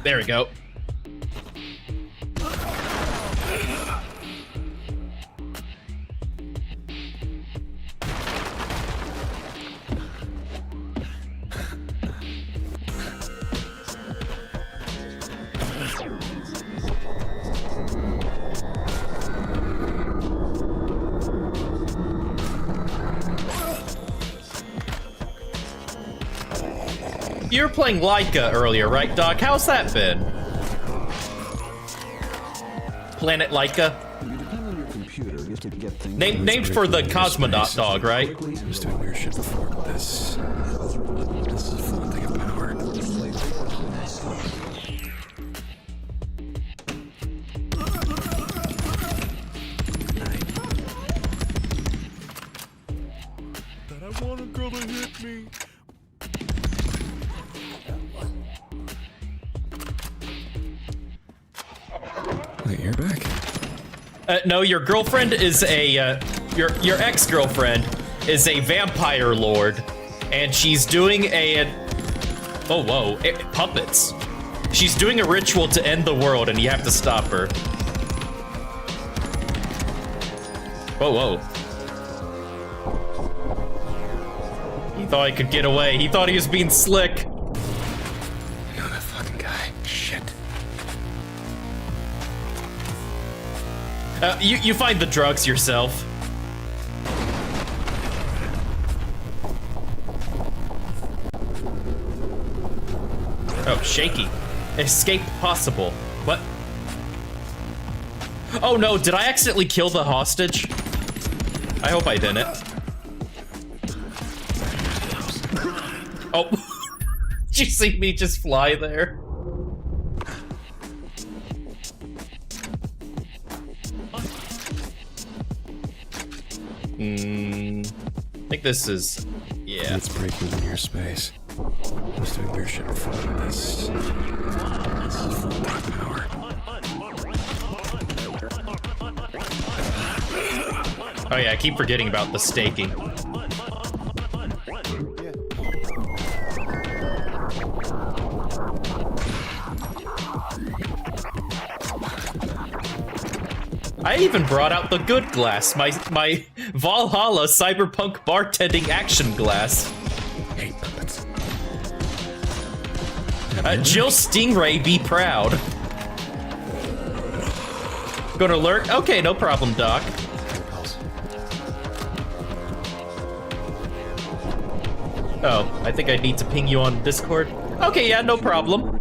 There we go. You were playing Laika earlier, right, Doc? How's that been? Planet Laika? Named for the cosmonaut dog, right? I was doing weird shit before, but this is a fun thing of power. That I want a girl to hit me. Wait, you're back? No, your girlfriend is a, your ex-girlfriend is a vampire lord, and she's doing oh, whoa, puppets. She's doing a ritual to end the world, and you have to stop her. Whoa, whoa. He thought he could get away. He thought he was being slick. I know that fucking guy. Shit. You find the drugs yourself. Oh, shaky. Escape possible. What? Oh no, did I accidentally kill the hostage? I hope I didn't. Oh. Did you see me just fly there? I think this is... yeah. It's breaking into your space. I was doing weird shit before, but this is full power. Oh yeah, I keep forgetting about the staking. I even brought out the good glass, my Valhalla cyberpunk bartending action glass. Hey, puppets. Jill Stingray, be proud. Gonna lurk? Okay, no problem, Doc. Oh, I think I need to ping you on Discord. Okay, yeah, no problem.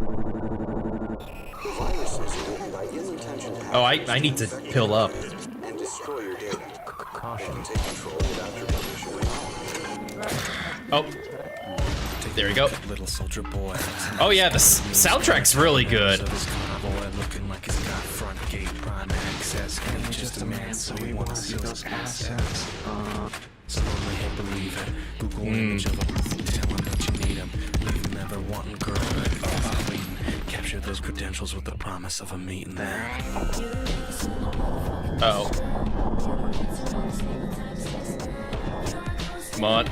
Oh, I need to pill up. Oh. There we go. Little soldier boy. Oh yeah, the soundtrack's really good. Looking like he's got front gate prime access. And he's just a man, so he wants to see those assets. So only he'll believe it. Google image of him, tell him that you need him. Leave him never wanting girl. Capture those credentials with the promise of a meeting there. Uh oh. Come on.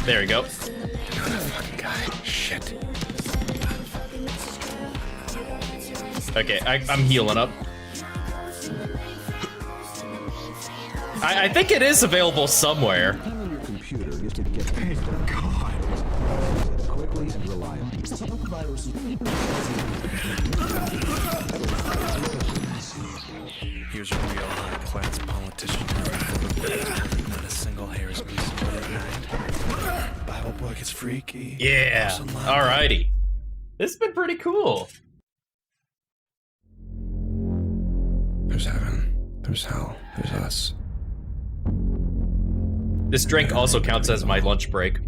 There we go. Another fucking guy. Shit. Okay, I'm healing up. I think it is available somewhere. Thank God. Quickly and reliably. Here's a real high-class politician. Not a single hair is missing at night. Bible boy gets freaky. Yeah. Alrighty. This has been pretty cool. There's heaven. There's hell. There's us. This drink also counts as my lunch break.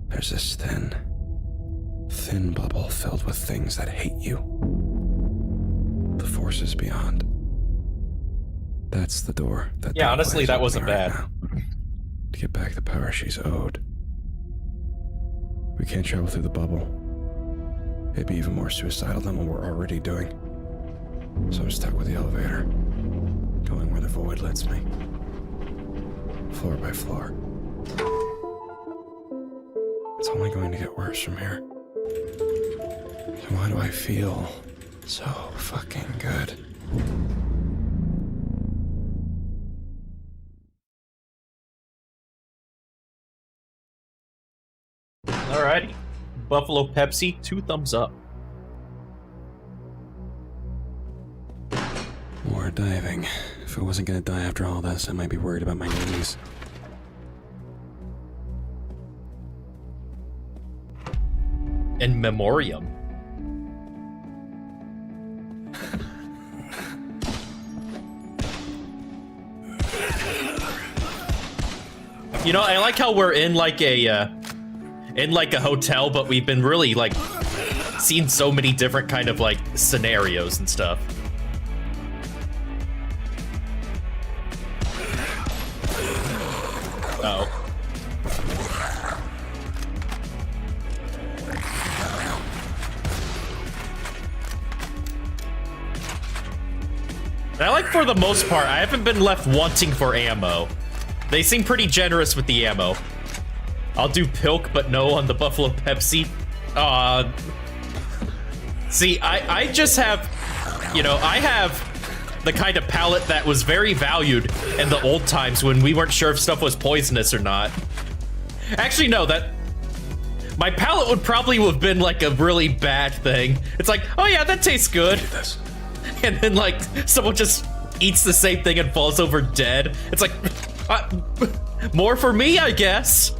There's this thin bubble filled with things that hate you. The forces beyond. That's the door. Yeah, honestly, that wasn't bad. Now. To get back the power she's owed. We can't travel through the bubble. It'd be even more suicidal than what we're already doing. So I'm stuck with the elevator, going where the void lets me. Floor by floor. It's only going to get worse from here. And why do I feel so fucking good? Alrighty. Buffalo Pepsi, 2 thumbs up. More diving. If I wasn't gonna die after all this, I might be worried about my knees. In memoriam. You know, I like how we're in like a hotel, but we've been really like seen so many different kind of like scenarios and stuff. Oh. I like, for the most part, I haven't been left wanting for ammo. They seem pretty generous with the ammo. I'll do Pilk, but no on the Buffalo Pepsi. See, I just have, you know, I have the kind of palate that was very valued in the old times when we weren't sure if stuff was poisonous or not. Actually, no, my palate would probably have been like a really bad thing. It's like, oh yeah, that tastes good. And then like someone just eats the same thing and falls over dead. It's like, more for me, I guess.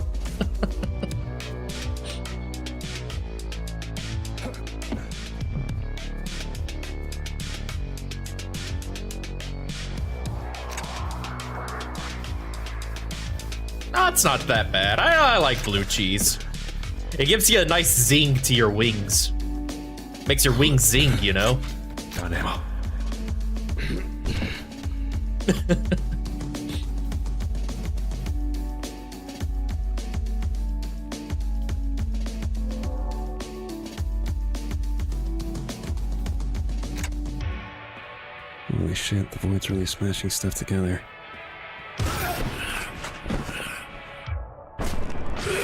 No, it's not that bad. I like blue cheese. It gives you a nice zing to your wings. Makes your wings zing, you know? Got ammo. Holy shit, the void's really smashing stuff together.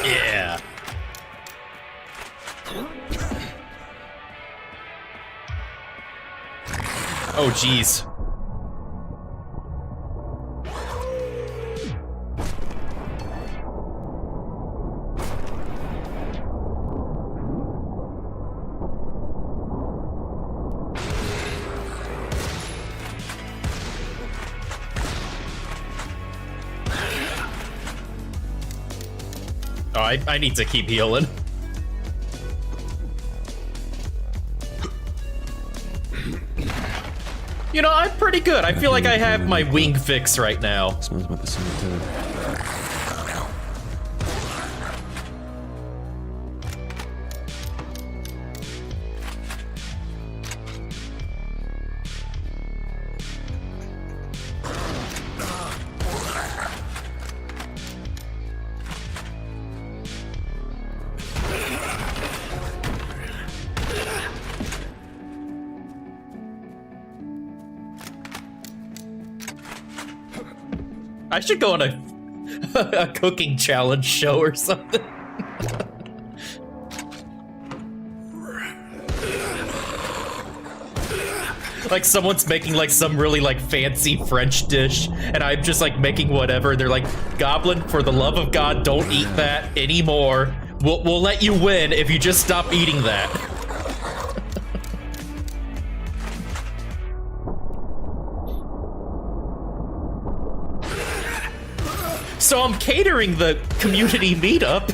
Yeah. Oh, jeez. Oh, I need to keep healing. You know, I'm pretty good. I feel like I have my wing fix right now. Smells about the same too. I should go on a cooking challenge show or something. Like someone's making like some really like fancy French dish and I'm just like making whatever. They're like, Goblin, for the love of God, don't eat that anymore. We'll let you win if you just stop eating that. So I'm catering the community meetup.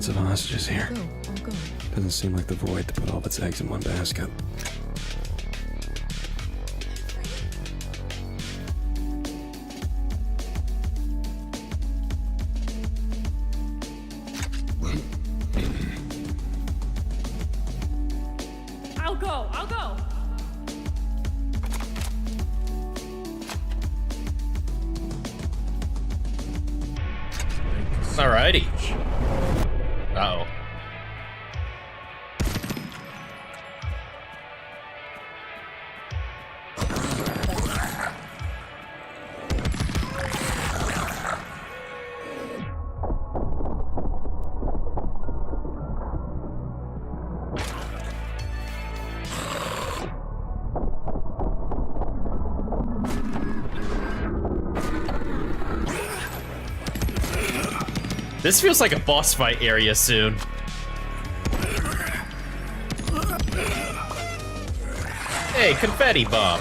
Lots of hostages here. I'll go. Doesn't seem like the void to put all of its eggs in one basket. I'll go. Alrighty. Uh-oh. This feels like a boss fight area soon. Hey, confetti bomb.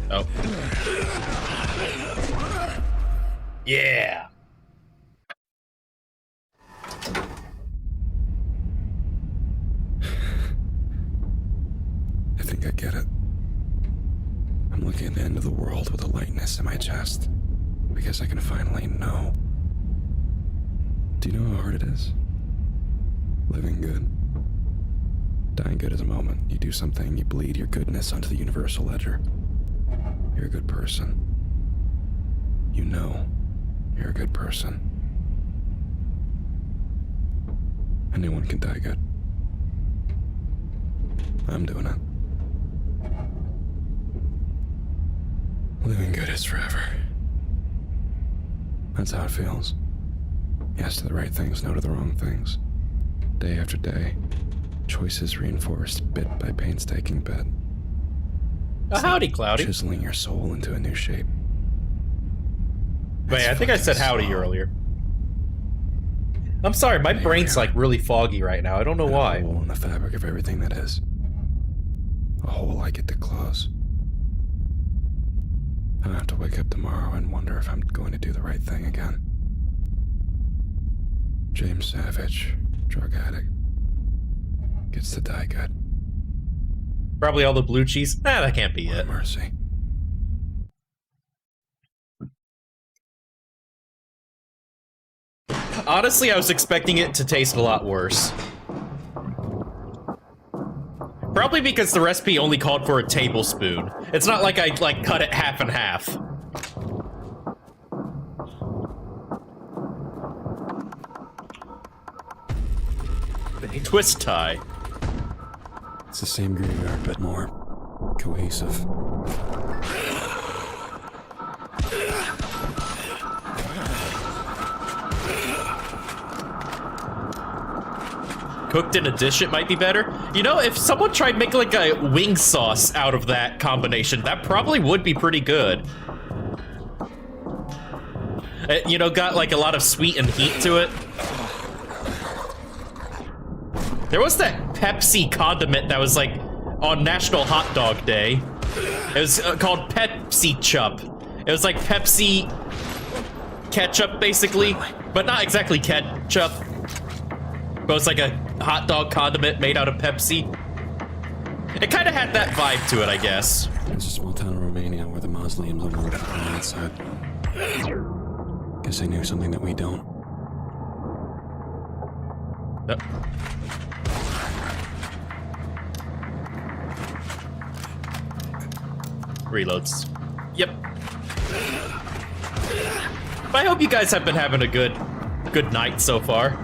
Oh. Yeah. I think I get it. I'm looking at the end of the world with a lightness in my chest. Because I can finally know. Do you know how hard it is? Living good. Dying good is a moment. You do something, you bleed your goodness onto the universal ledger. You're a good person. You know you're a good person. Anyone can die good. I'm doing it. Living good is forever. That's how it feels. Yes to the right things, no to the wrong things. Day after day, choices reinforced bit by painstaking bit. Howdy, Cloudy. Chiseling your soul into a new shape. Wait, I think I said howdy earlier. I'm sorry, my brain's like really foggy right now. I don't know why. A hole in the fabric of everything that is. A hole I get to close. I have to wake up tomorrow and wonder if I'm going to do the right thing again. James Savage, drug addict, gets to die good. Probably all the blue cheese. Nah, that can't be it. Mercy. Honestly, I was expecting it to taste a lot worse. Probably because the recipe only called for a tablespoon. It's not like I, cut it half and half. Twist tie. It's the same graveyard, but more cohesive. Cooked in a dish, it might be better. You know, if someone tried making like a wing sauce out of that combination, that probably would be pretty good. You know, got like a lot of sweet and heat to it. There was that Pepsi condiment that was like on National Hot Dog Day. It was called Pepsi Chup. It was like Pepsi ketchup, basically, but not exactly ketchup. But it's like a hot dog condiment made out of Pepsi. It kind of had that vibe to it, I guess. It's a small town in Romania where the mausoleums are loaded on the outside. Guess they knew something that we don't. Yep. Reloads. Yep. But I hope you guys have been having a good night so far.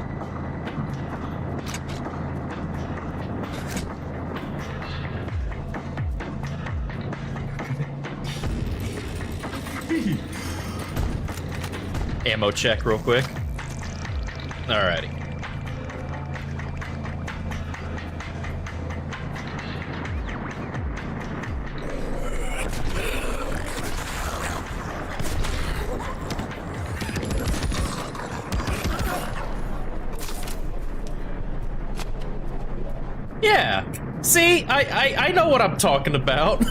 Ammo check real quick. Alrighty. Yeah. See, I know what I'm talking about.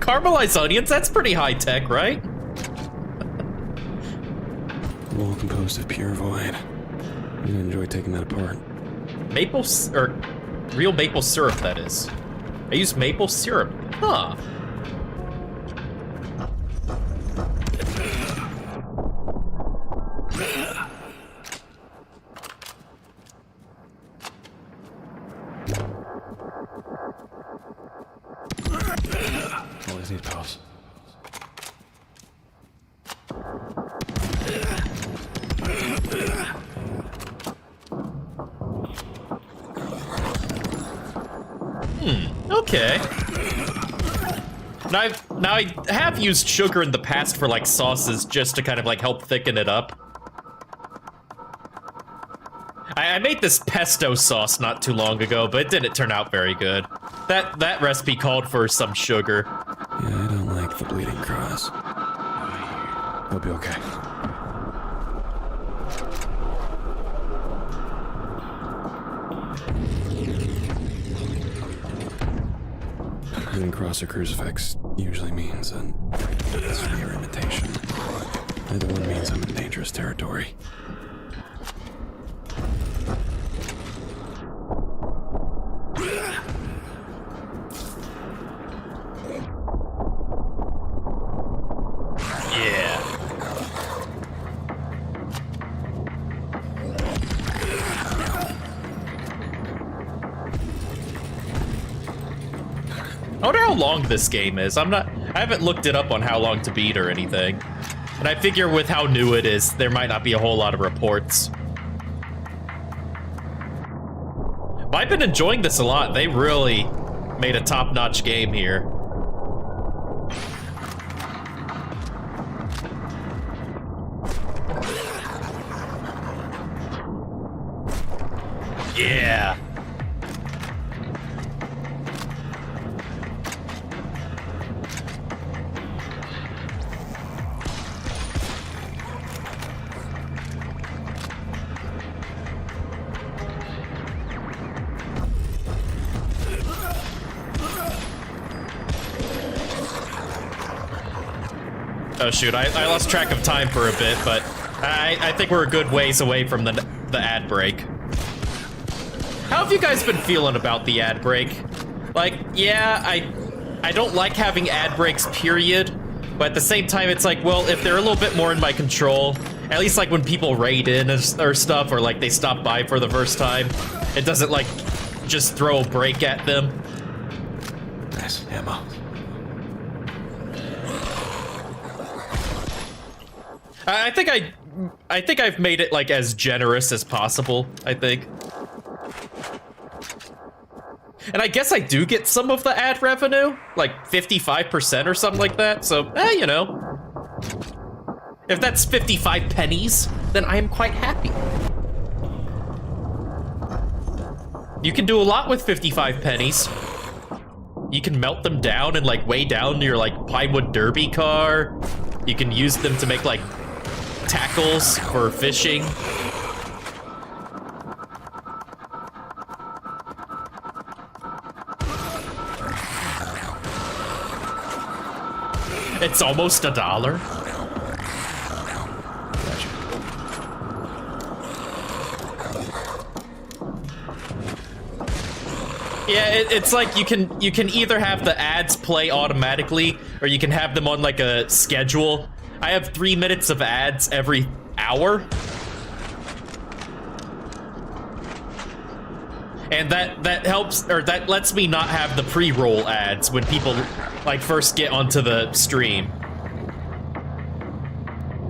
caramelized onions, that's pretty high tech, right? All composed of pure void. I'm gonna enjoy taking that apart. Real maple syrup, that is. I use maple syrup. Huh. Always need pause. Okay. Now I have used sugar in the past for like sauces just to kind of like help thicken it up. I made this pesto sauce not too long ago, but it didn't turn out very good. That recipe called for some sugar. Yeah, I don't like the bleeding cross. He'll be okay. Bleeding cross or crucifix usually means a severe imitation. Either one means I'm in dangerous territory. I wonder how long this game is. I haven't looked it up on how long to beat or anything. And I figure with how new it is, there might not be a whole lot of reports. But I've been enjoying this a lot. They really made a top-notch game here. Yeah. Oh shoot, I lost track of time for a bit, but I think we're a good ways away from the ad break. How have you guys been feeling about the ad break? Like, yeah, I don't like having ad breaks, period, but at the same time, it's like, well, if they're a little bit more in my control, at least like when people raid in or stuff, or like they stop by for the first time, it doesn't like just throw a break at them. Nice ammo. I think I've made it like as generous as possible, I think. And I guess I do get some of the ad revenue, like 55% or something like that, so, you know. If that's 55 pennies, then I am quite happy. You can do a lot with 55 pennies. You can melt them down and like weigh down your like plywood derby car. You can use them to make like tackles for fishing. It's almost $1. Yeah, it's like you can either have the ads play automatically, or you can have them on like a schedule. I have 3 minutes of ads every hour. And that helps, or that lets me not have the pre-roll ads when people like first get onto the stream.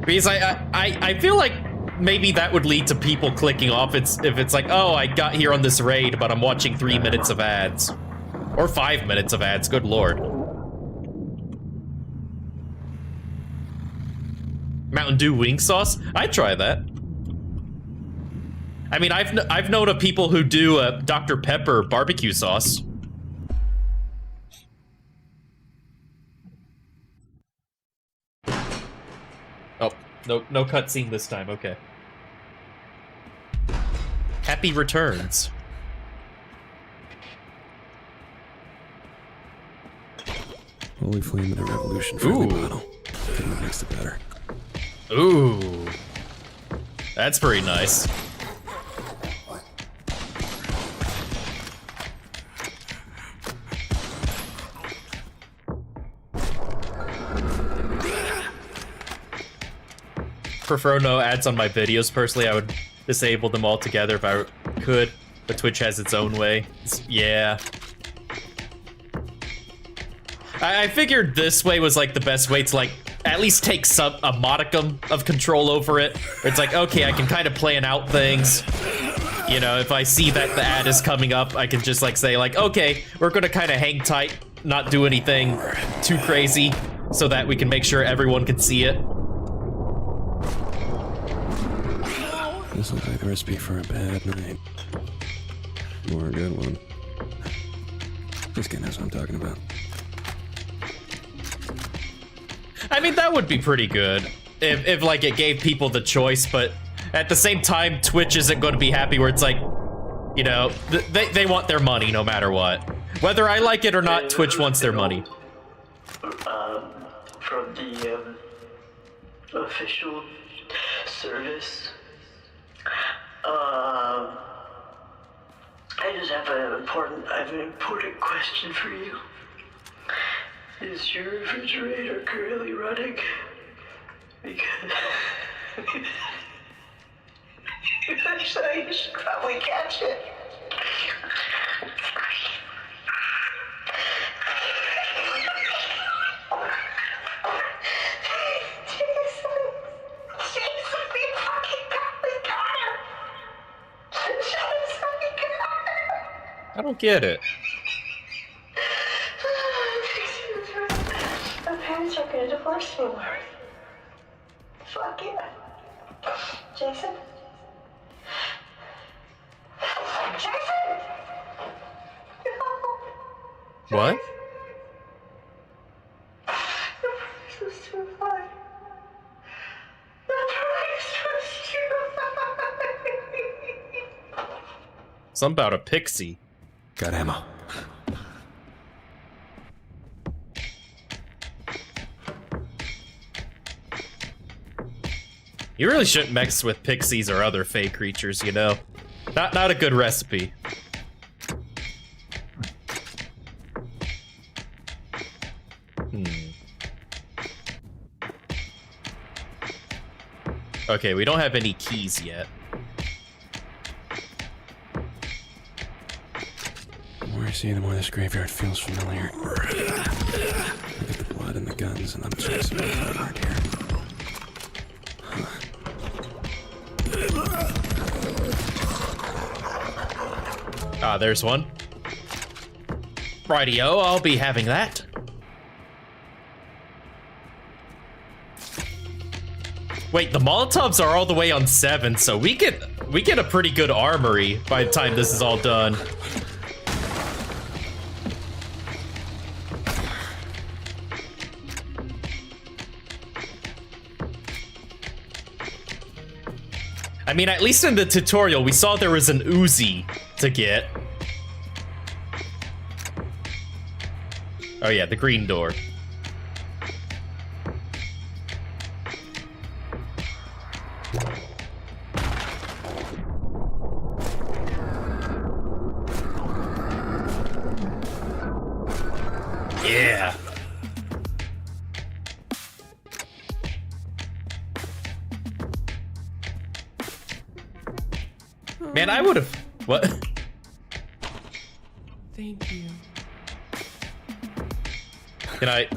Because I feel like maybe that would lead to people clicking off if it's like, oh, I got here on this raid, but I'm watching 3 minutes of ads. Or 5 minutes of ads, good lord. Mountain Dew wing sauce? I'd try that. I mean, I've known of people who do Dr. Pepper barbecue sauce. Oh, no cutscene this time, okay. Happy returns. Holy flame of the revolution friendly Ooh. bottle. Couldn't have mixed it better. Ooh. That's pretty nice. Prefer no ads on my videos. Personally, I would disable them altogether if I could, but Twitch has its own way. Yeah. I figured this way was like the best way to like at least take a modicum of control over it. It's like, okay, I can kind of plan out things. You know, if I see that the ad is coming up, I can just like say like, okay, we're gonna kind of hang tight, not do anything too crazy, so that we can make sure everyone can see it. This looks like the recipe for a bad night. Or a good one. This guy knows what I'm talking about. I mean, that would be pretty good if like it gave people the choice, but at the same time, Twitch isn't going to be happy where it's like, you know, they want their money no matter what. Whether I like it or not, Twitch wants their money. From the official service. I just have an important question for you. Is your refrigerator currently running? Because so you should probably catch it. I don't get it. My parents are gonna divorce me, Mark. Fuck yeah. Jason? Jason? No. What? This was too hard. The price was too high. Something about a pixie. Got ammo. You really shouldn't mix with pixies or other fey creatures, you know? Not a good recipe. Okay, we don't have any keys yet. The more I see, the more this graveyard feels familiar. Look at the blood and the guns, and I'm chasing my heart here. Ah, there's one. Rightio, I'll be having that. Wait, the Molotovs are all the way on 7, so we get a pretty good armory by the time this is all done. I mean, at least in the tutorial, we saw there was an Uzi to get. Oh yeah, the green door. Yeah. Man, I would've... What? Thank you. Can I...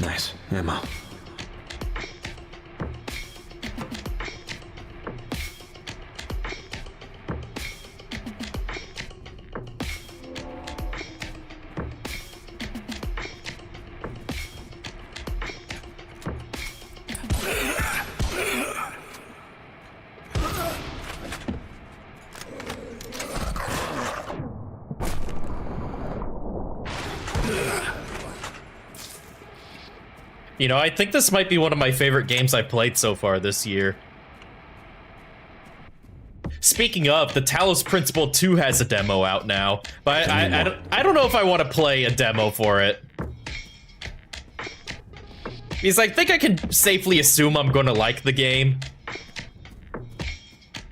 Nice. Ammo. You know, I think this might be one of my favorite games I've played so far this year. speaking of, the Talos Principle 2 has a demo out now, but I don't know if I want to play a demo for it. Because I think I can safely assume I'm going to like the game.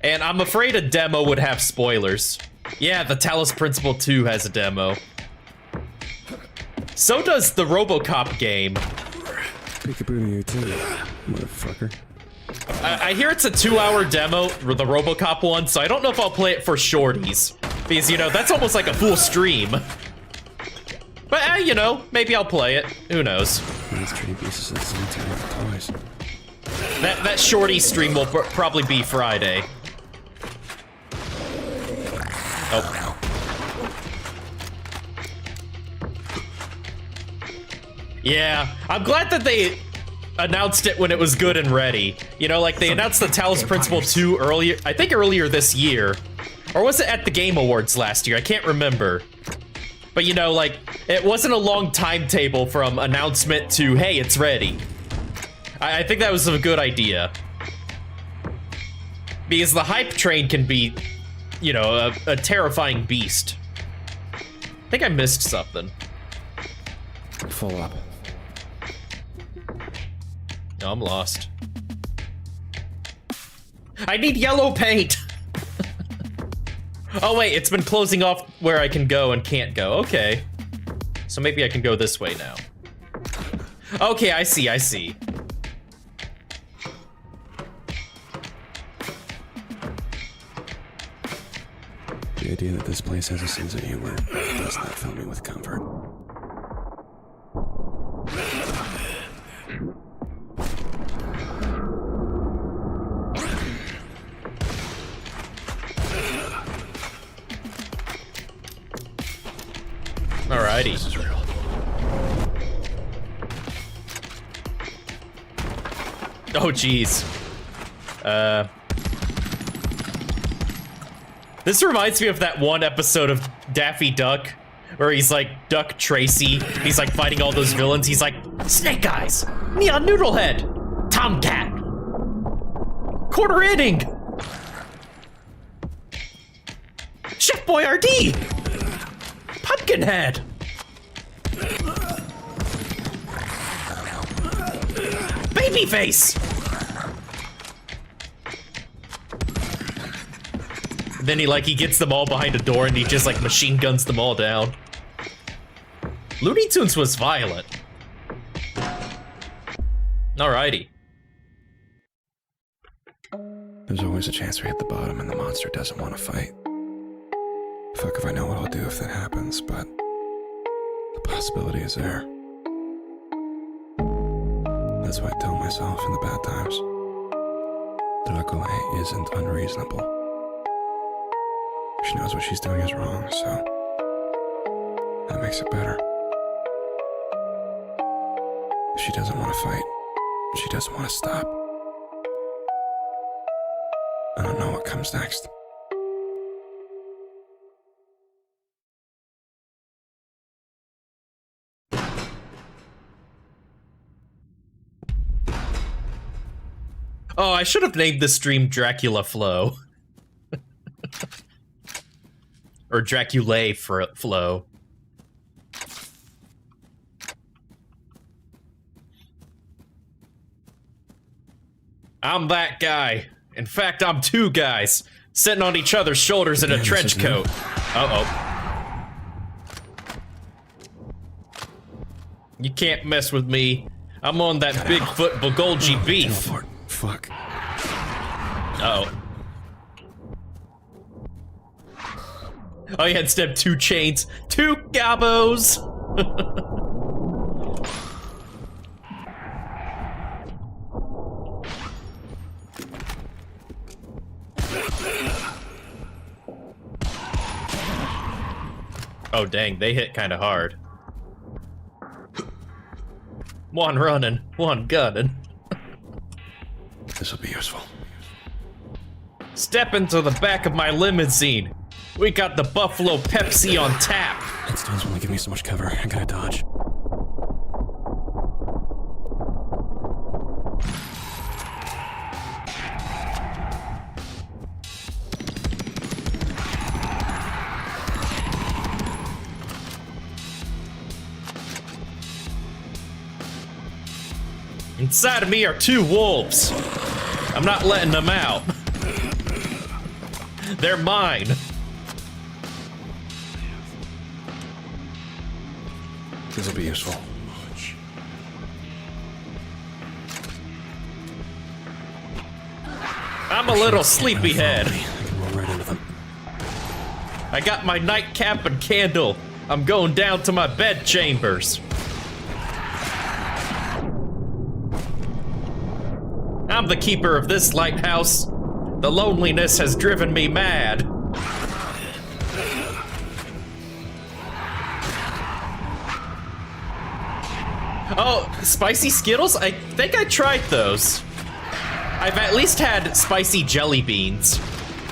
And I'm afraid a demo would have spoilers. Yeah, the Talos Principle 2 has a demo. So does the RoboCop game. Peekaboo to you too, motherfucker. I hear it's a 2-hour demo, the RoboCop one, so I don't know if I'll play it for shorties. Because, you know, that's almost like a full stream. But, you know, maybe I'll play it. Who knows? That shorty stream will probably be Friday. Oh. Yeah, I'm glad that they announced it when it was good and ready. You know, like they announced the Talos Principle 2 earlier, I think earlier this year. Or was it at the Game Awards last year? I can't remember. But you know, like, it wasn't a long timetable from announcement to, hey, it's ready. I think that was a good idea. Because the hype train can be, you know, a terrifying beast. I think I missed something. Full up. No, I'm lost. I need yellow paint! Oh wait, it's been closing off where I can go and can't go. Okay. So maybe I can go this way now. Okay, I see, I see. The idea that this place has a sense of humor does not fill me with comfort. Alrighty. This is real. Oh, jeez. This reminds me of that one episode of Daffy Duck where he's like Duck Tracy. He's like fighting all those villains. He's like, Snake Eyes, Neon Noodlehead, Tomcat, Quarter Inning, Chef Boyardee, Pumpkinhead, Babyface. Then he gets them all behind a door and he just like machine guns them all down. Looney Tunes was violent. Alrighty. There's always a chance we hit the bottom and the monster doesn't want to fight. Fuck if I know what I'll do if that happens, but the possibility is there. That's why I tell myself in the bad times that Akole isn't unreasonable. She knows what she's doing is wrong, so that makes it better. She doesn't want to fight. She doesn't want to stop. I don't know what comes next. Oh, I should have named this stream Dracula Flow. Or Draculae Flow. I'm that guy. In fact, I'm two guys sitting on each other's shoulders in a trench coat. Uh-oh. You can't mess with me. I'm on that Bigfoot Bulgogi beef. Fuck. Uh-oh. Oh yeah, instead of 2 chains, 2 gobos! Oh dang, they hit kinda hard. One running, one gunning. This will be useful. Step into the back of my limousine. We got the Buffalo Pepsi on tap. That stone's only giving me so much cover. I gotta dodge. Inside of me are 2 wolves. I'm not letting them out. They're mine. This will be useful. I'm a little sleepyhead. I can roll right into them. I got my nightcap and candle. I'm going down to my bed chambers. I'm the keeper of this lighthouse. The loneliness has driven me mad. Oh, spicy Skittles? I think I tried those. I've at least had spicy jelly beans.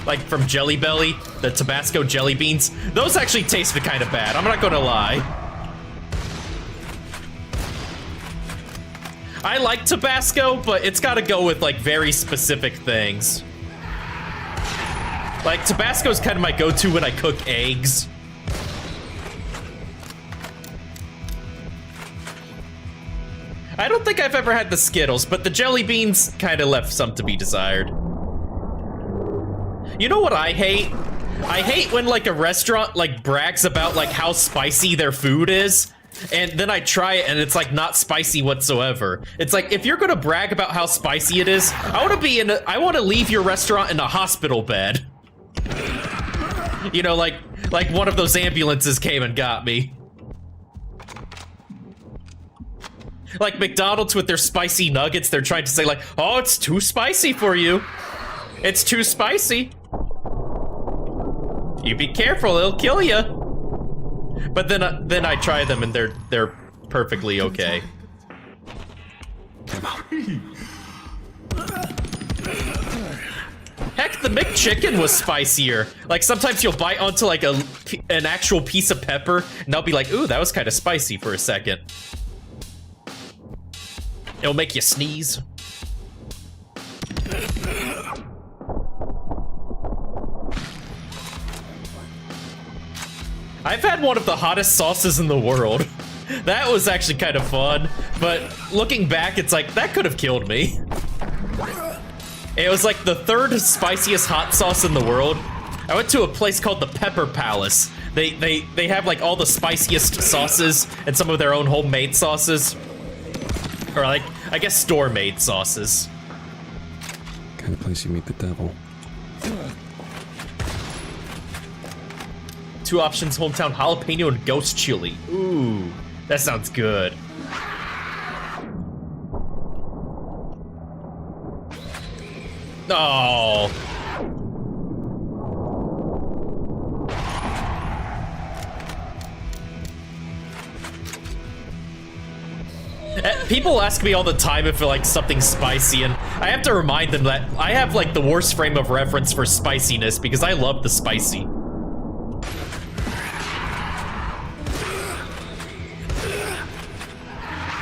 Like from Jelly Belly, the Tabasco jelly beans. Those actually tasted kind of bad, I'm not gonna lie. I like Tabasco, but it's gotta go with like very specific things. Like Tabasco's kind of my go-to when I cook eggs. I don't think I've ever had the Skittles, but the jelly beans kind of left some to be desired. You know what I hate? I hate when like a restaurant like brags about like how spicy their food is, and then I try it and it's like not spicy whatsoever. It's like, if you're gonna brag about how spicy it is, I want to leave your restaurant in a hospital bed. You know, like one of those ambulances came and got me. Like McDonald's with their spicy nuggets, they're trying to say like, oh, it's too spicy for you. It's too spicy. You be careful, it'll kill you. But then I try them and they're perfectly okay. Heck, the McChicken was spicier. Like sometimes you'll bite onto like an actual piece of pepper and they'll be like, ooh, that was kind of spicy for a second. It'll make you sneeze. I've had one of the hottest sauces in the world. That was actually kind of fun, but looking back, it's like, that could have killed me. It was like the 3rd spiciest hot sauce in the world. I went to a place called the Pepper Palace. They have like all the spiciest sauces and some of their own homemade sauces. Or like, I guess store-made sauces. Kind of place you meet the devil. 2 options, hometown jalapeno and ghost chili. Ooh, that sounds good. Oh. People ask me all the time if like something's spicy, and I have to remind them that I have like the worst frame of reference for spiciness because I love the spicy.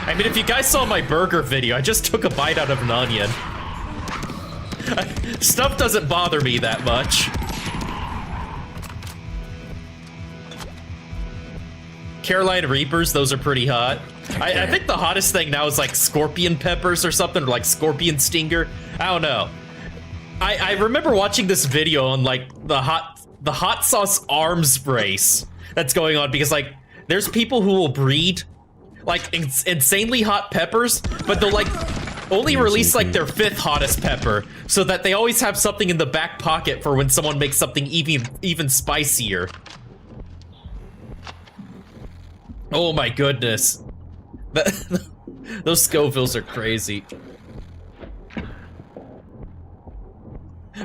I mean, if you guys saw my burger video, I just took a bite out of an onion. Stuff doesn't bother me that much. Carolina Reapers, those are pretty hot. I think the hottest thing now is like scorpion peppers or something, or like scorpion stinger. I don't know. I remember watching this video on like the hot sauce arms race that's going on, because like there's people who will breed like insanely hot peppers, but they'll like only release like their 5th hottest pepper, so that they always have something in the back pocket for when someone makes something even spicier. Oh my goodness. Those Scovilles are crazy.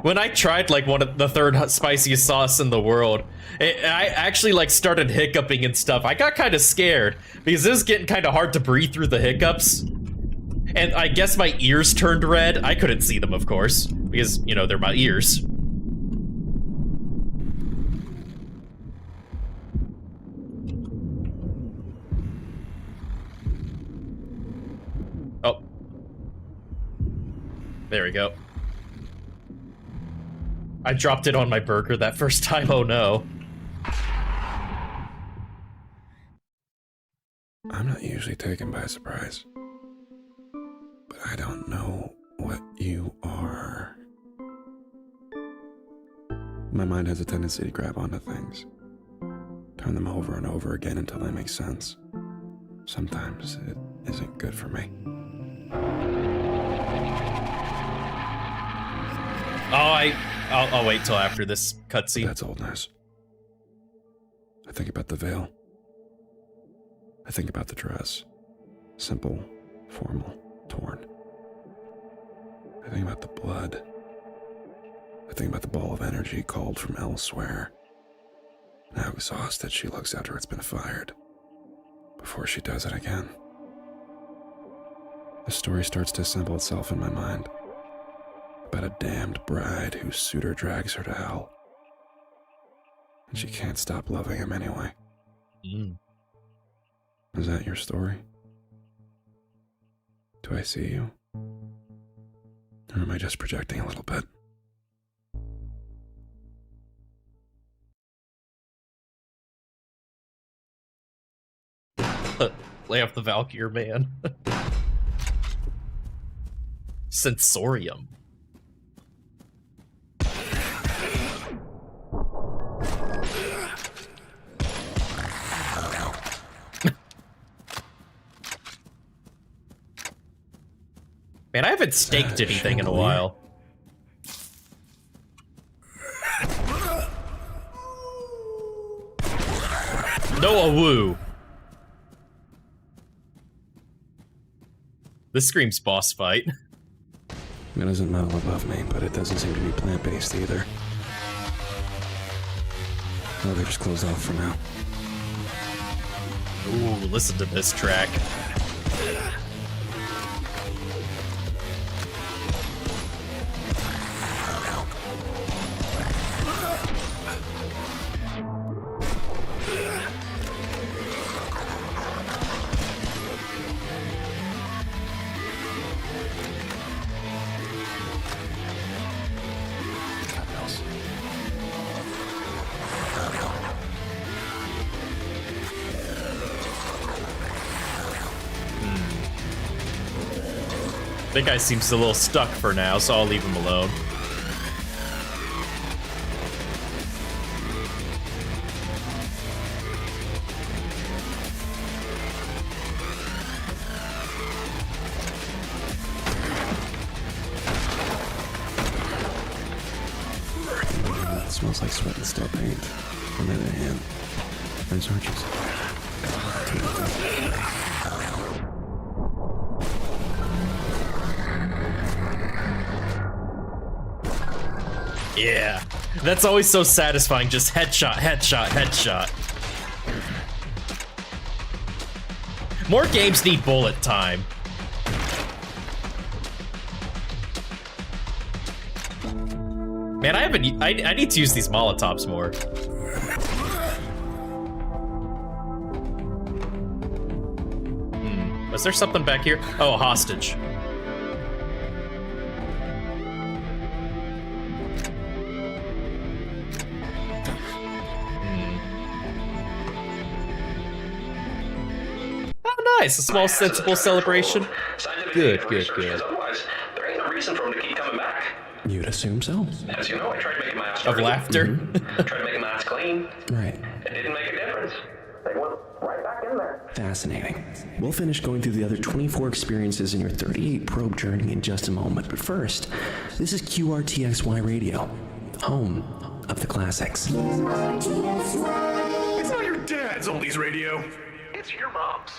When I tried like one of the 3rd spiciest sauce in the world, I actually like started hiccuping and stuff. I got kind of scared because it was getting kind of hard to breathe through the hiccups. And I guess my ears turned red. I couldn't see them, of course, because, you know, they're my ears. Oh. There we go. I dropped it on my burger that first time, oh no. I'm not usually taken by surprise. but I don't know what you are. My mind has a tendency to grab onto things, turn them over and over again until they make sense. Sometimes it isn't good for me. Oh, I'll wait till after this cutscene. That's old news. I think about the veil. I think about the dress. Simple, formal, torn. I think about the blood. I think about the ball of energy called from elsewhere. How exhausted she looks after it's been fired. Before she does it again. The story starts to assemble itself in my mind. About a damned bride whose suitor drags her to hell. And she can't stop loving him anyway. Is that your story? Do I see you? Or am I just projecting a little bit? Lay off the Valkyr, man. Sensorium. Man, I haven't staked anything in a while. No woo. This screams boss fight. It doesn't metal above me, but it doesn't seem to be plant-based either. Oh, they just closed off for now. Ooh, listen to this track. That guy seems a little stuck for now, so I'll leave him alone. It smells like sweat and stale paint. On the other hand, there's arches. Yeah, that's always so satisfying, just headshot, headshot, headshot. More games need bullet time. Man, I need to use these Molotovs more. Was there something back here? Oh, a hostage. Nice, a small sensible celebration. Good, good, good. Otherwise, there ain't no reason for him to keep coming back. You'd assume so. As you know, I tried to make my ass Of laughter. tried to make my ass clean. Right. It didn't make a difference. They went right back in there. Fascinating. We'll finish going through the other 24 experiences in your 38 probe journey in just a moment. But first, this is QRTXY Radio, home of the classics. It's not your dad's oldies radio. It's your mom's.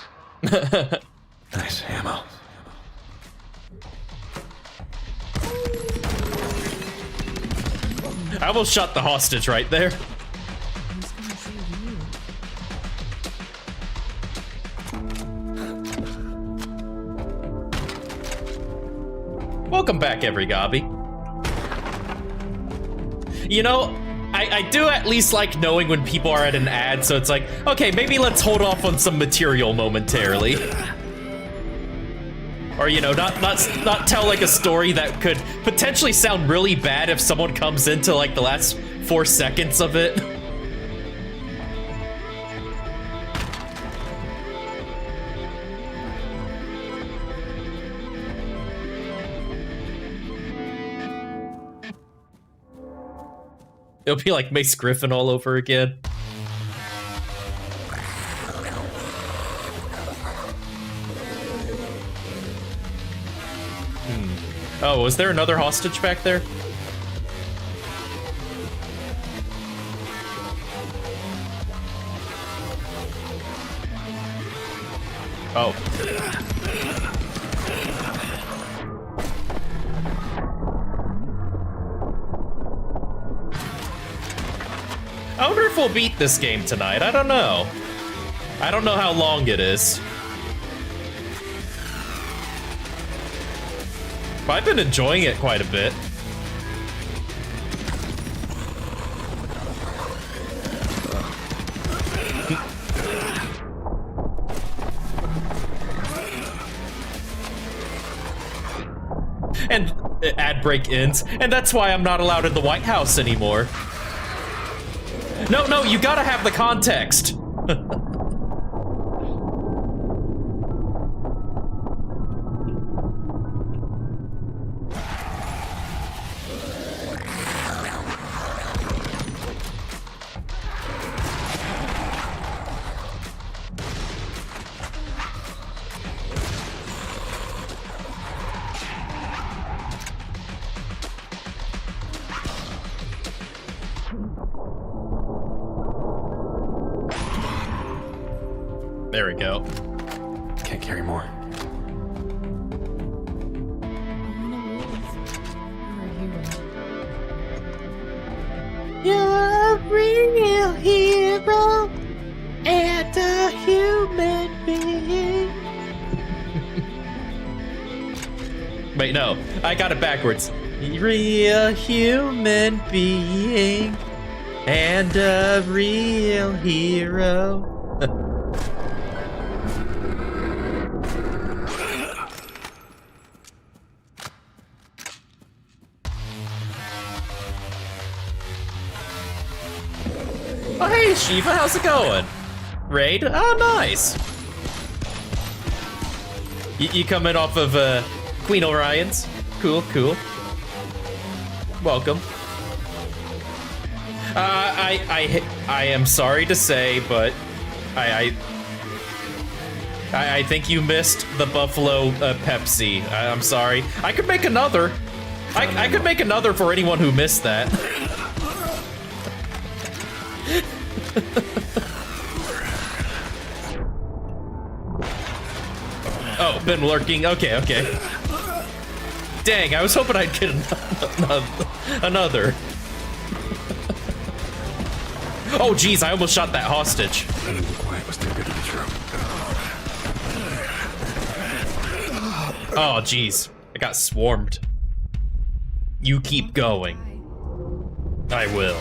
Nice ammo. I almost shot the hostage right there. Welcome back, every Gobby. You know, I do at least like knowing when people are at an ad, so it's like, okay, maybe let's hold off on some material momentarily. Or, you know, not tell like a story that could potentially sound really bad if someone comes into like the last 4 seconds of it. It'll be like Mace Griffin all over again. Oh, was there another hostage back there? Oh. I wonder if we'll beat this game tonight. I don't know. I don't know how long it is. But I've been enjoying it quite a bit. And ad break ends, and that's why I'm not allowed in the White House anymore. No, you gotta have the context. There we go. Can't carry more. You're a real hero and a human being. Wait, no, I got it backwards. Real human being and a real hero. Oh, hey, Shiva, how's it going? Raid? Oh, nice. You coming off of Queen Orion's? Cool. Welcome. I am sorry to say, but I think you missed the Buffalo Pepsi. I'm sorry. I could make another. I could make another for anyone who missed that. Oh, been lurking. Okay. Dang, I was hoping I'd get another. Oh, geez, I almost shot that hostage. Oh, geez, I got swarmed. You keep going. I will.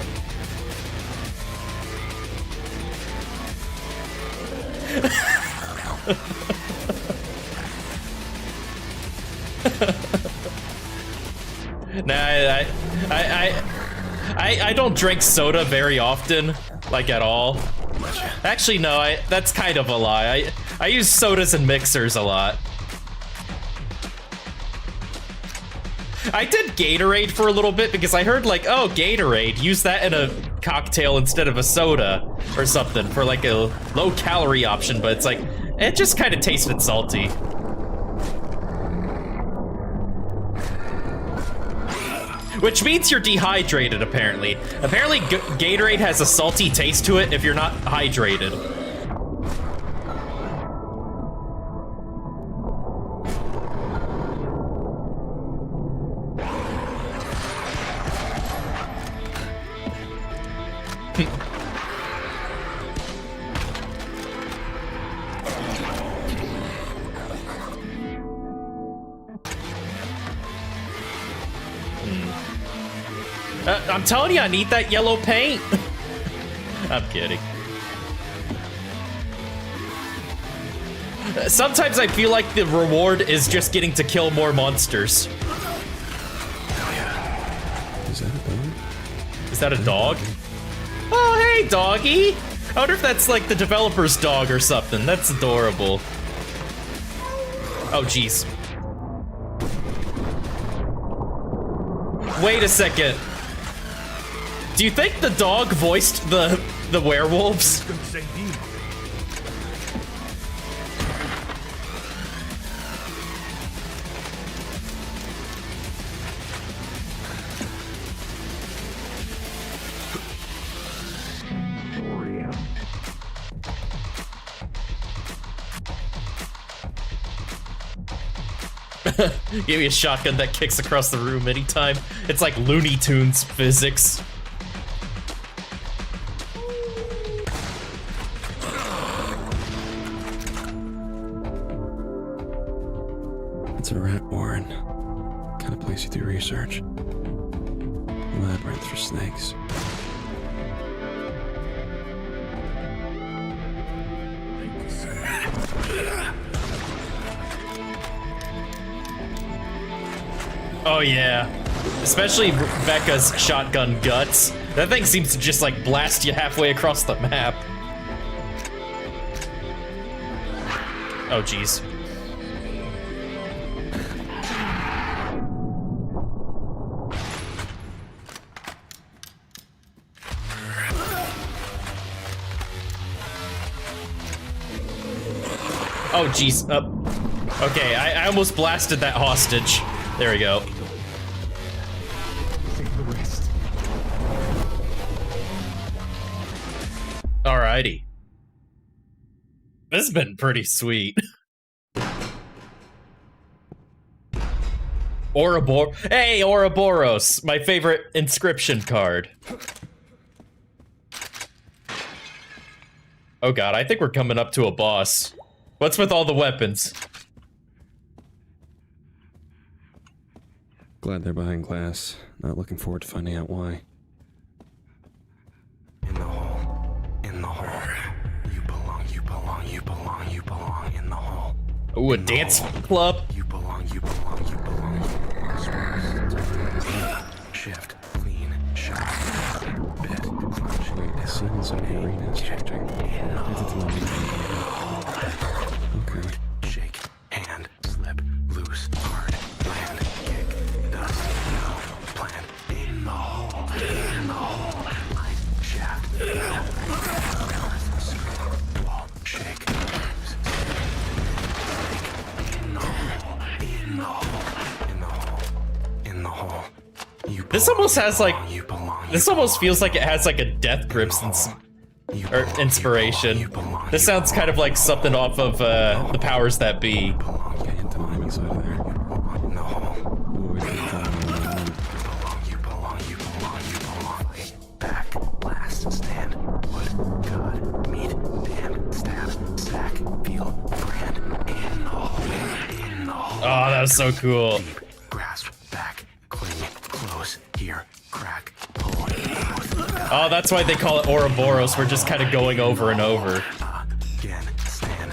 Nah, I don't drink soda very often, like at all. Actually, no, that's kind of a lie. I use sodas and mixers a lot. I did Gatorade for a little bit because I heard like, oh, Gatorade, use that in a cocktail instead of a soda or something for like a low calorie option, but it's like, it just kind of tasted salty. Which means you're dehydrated, apparently. Apparently, Gatorade has a salty taste to it if you're not hydrated. I'm telling you, I need that yellow paint. I'm kidding. Sometimes I feel like the reward is just getting to kill more monsters. Oh yeah. Is that a dog? Is that a dog? Oh, hey, doggy. I wonder if that's like the developer's dog or something. That's adorable. Oh, jeez. Wait a second. Do you think the dog voiced the werewolves? Give me a shotgun that kicks across the room anytime. It's like Looney Tunes physics. It's a rat warren. Kind of place you do research. Labyrinth for snakes. Oh yeah. Especially Becca's shotgun guts. That thing seems to just like blast you halfway across the map. Oh jeez. Oh jeez. Okay, I almost blasted that hostage. There we go. Alrighty. This has been pretty sweet. Hey, Ouroboros, my favorite inscription card. Oh god, I think we're coming up to a boss. What's with all the weapons? Glad they're behind glass. Not looking forward to finding out why. In the hole. In the hole. You belong, you belong, you belong, you belong in the hole. Ooh, a dance club? You belong, you belong, you belong. Shift, clean, shot, bit, clutch. Wait, I've seen some arenas changing. Okay. Shake, hand, slip, loose, hard, land, kick, dust, no, plan, in the hole, light, shaft, wall, shake, in the hole, in the hole, in the hole, in the hole. This almost has like, this almost feels like it has like a Death Grips or inspiration. This sounds kind of like something off of The Powers That Be. Back, blast, stand, wood, god, meat, damn, stab, stack, feel, brand, in the hole, in the hole. Oh, that was so cool. Deep, grasp, back, cling, close, here, crack, pull, mouth. Oh, that's why they call it Ouroboros. We're just kind of going over and over. Again, stand,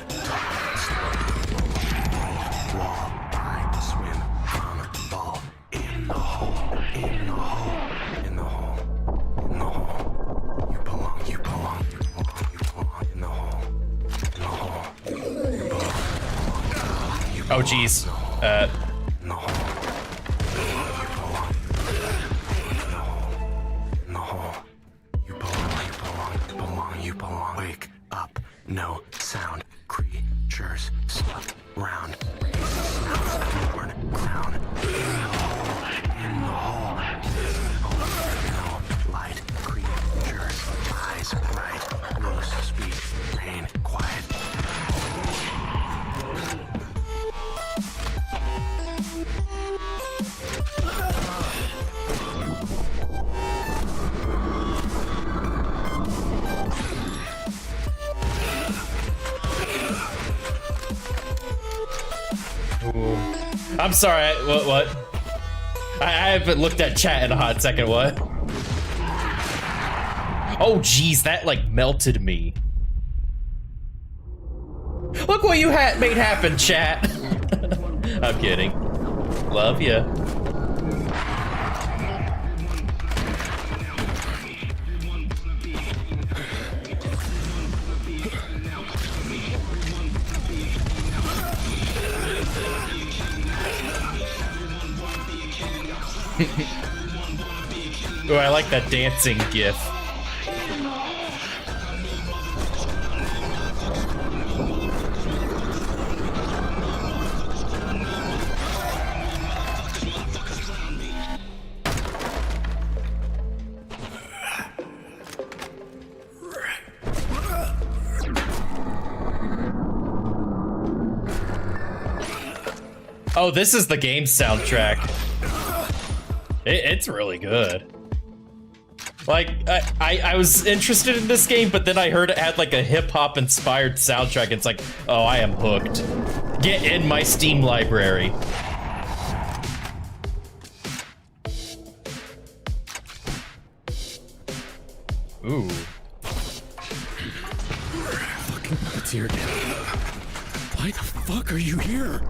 wall, ride, swim, hum, ball, in the hole, in the hole, in the hole, in the hole. You belong, you belong, you belong, you belong, in the hole, in the hole. You belong, you belong, Oh, jeez. in the hole. You belong, in the hole. You belong, you belong, you belong, you belong. Wake up, no sound, creatures, stuff, round, born, crown, in the hole, in the hole, no light, creatures, eyes, bright, loose, speed, rain, quiet. Ooh. I'm sorry, what? I haven't looked at chat in a hot second, what? Oh jeez, that like melted me. Look what you made happen, chat. I'm kidding. Love ya. Oh, I like that dancing gif. Oh, this is the game soundtrack. It's really good. Like, I was interested in this game, but then I heard it had like a hip-hop inspired soundtrack. It's like, oh, I am hooked. Get in my Steam library. Ooh. Fucking puppeteer. Why the fuck are you here?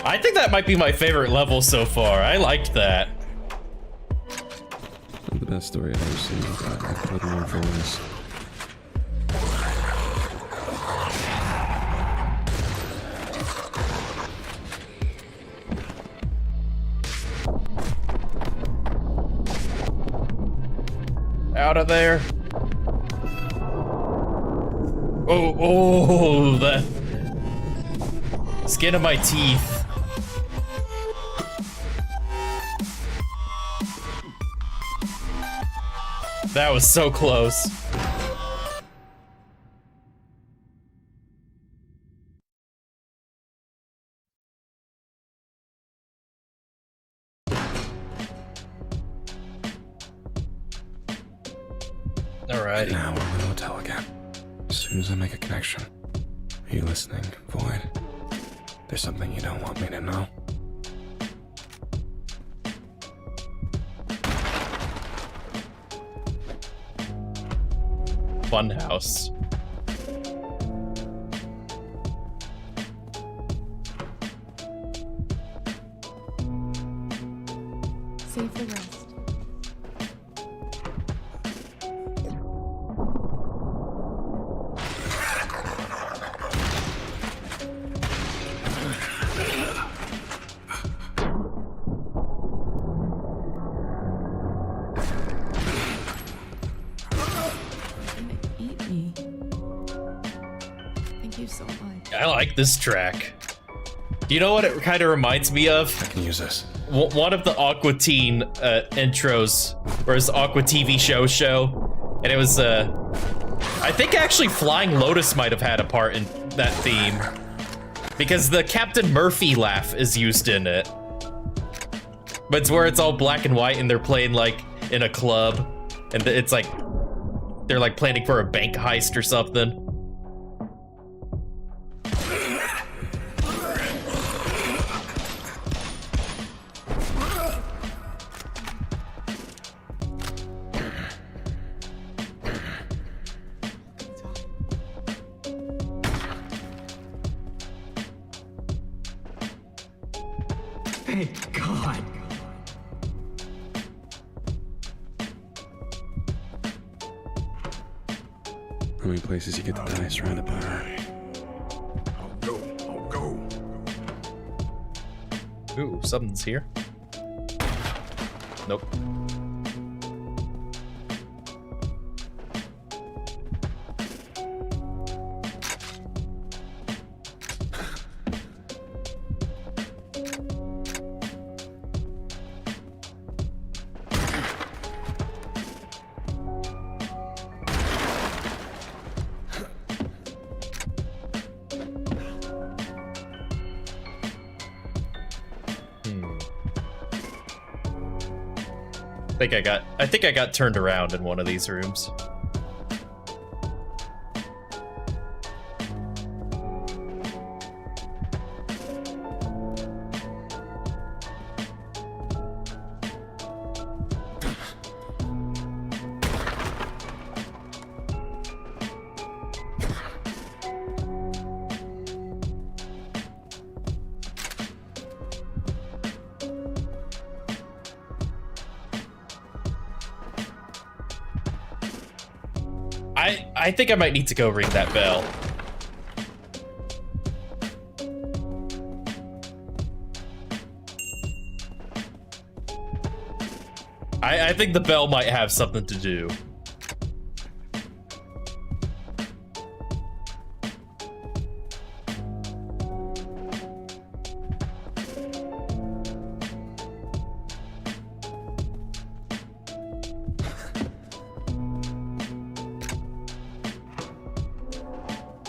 I think that might be my favorite level so far. I liked that. The best story I've ever seen. I put one for this. Out of there. Oh, the skin of my teeth. That was so close. Alright. Now we're in the hotel again. As soon as I make a connection. Are you listening, Void? There's something you don't want me to know. Funhouse. Save the rest. I like this track. Do you know what it kind of reminds me of? I can use this. One of the Aqua Teen intros, or his Aqua TV show, and it was I think actually Flying Lotus might have had a part in that theme, because the Captain Murphy laugh is used in it. But it's where it's all black and white and they're playing like in a club, and it's like they're like planning for a bank heist or something. Thank God. How many places you get to die surrounded by her? I'll go. Ooh, something's here. Nope. I think I got turned around in one of these rooms. I think I might need to go ring that bell. I think the bell might have something to do.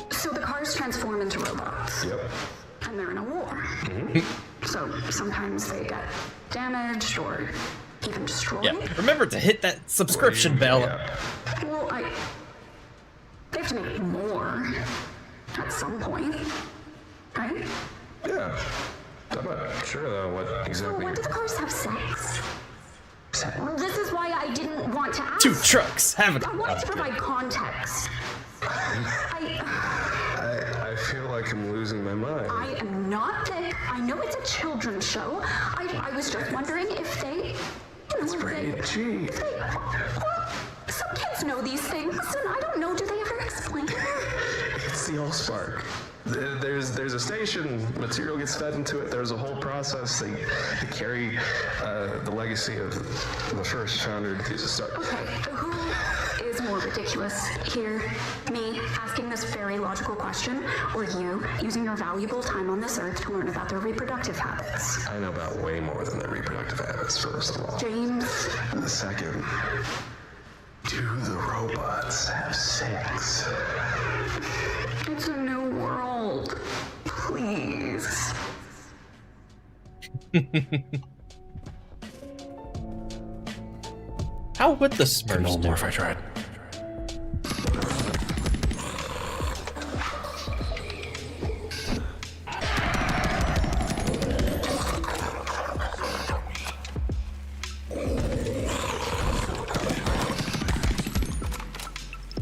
So the cars transform into robots. Yep. And they're in a war. So sometimes they get damaged or even destroyed. Yeah, remember to hit that subscription bell. Well, they have to make more at some point, right? Yeah. I'm not sure though what So exactly. when do the cars have sex? This is why I didn't want to ask. 2 trucks having. I wanted to provide context. I feel like I'm losing my mind. I am not thick. I know it's a children's show. I was just wondering if they... It's pretty itchy. Some kids know these things, and I don't know, do they ever explain? It's the Allspark. There's a station, material gets fed into it, there's a whole process. They carry the legacy of the first founder to start. Okay, who is more ridiculous here? Me asking this very logical question, or you using your valuable time on this earth to learn about their reproductive habits? I know about way more than their reproductive habits, first of all. James? And the second, do the robots have sex? It's a new world. Please. How would the Smurfs no more if I tried.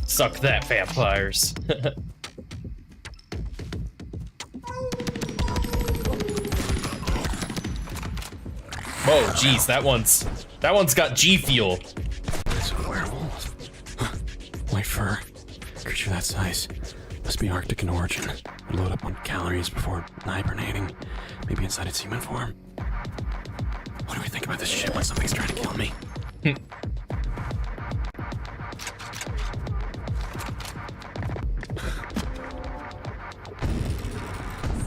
Suck that, vampires. Whoa, jeez, that one's got G fuel. It's a werewolf. White fur. Creature that size. Must be Arctic in origin. Load up on calories before hibernating. Maybe inside its human form. What do we think about this shit when something's trying to kill me?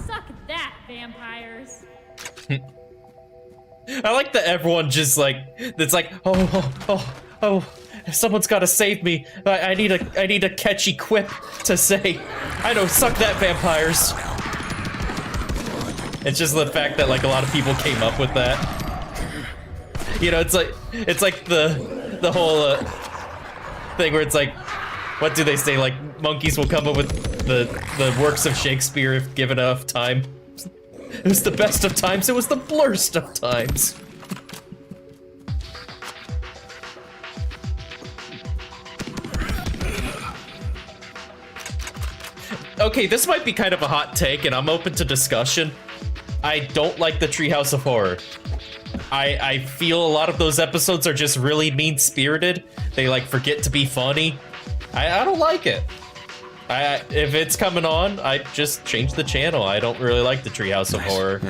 Suck that, vampires. I like that everyone just like, it's like, oh, someone's gotta save me. I need a catchy quip to say. I know, suck that, vampires. It's just the fact that like a lot of people came up with that. You know, it's like the whole thing where it's like, what do they say? Like monkeys will come up with the works of Shakespeare if given enough time. It was the best of times, it was the blurst of times. Okay, this might be kind of a hot take, and I'm open to discussion. I don't like the Treehouse of Horror. I feel a lot of those episodes are just really mean-spirited. They like forget to be funny. I don't like it. If it's coming on, I just change the channel. I don't really like the Treehouse of Horror.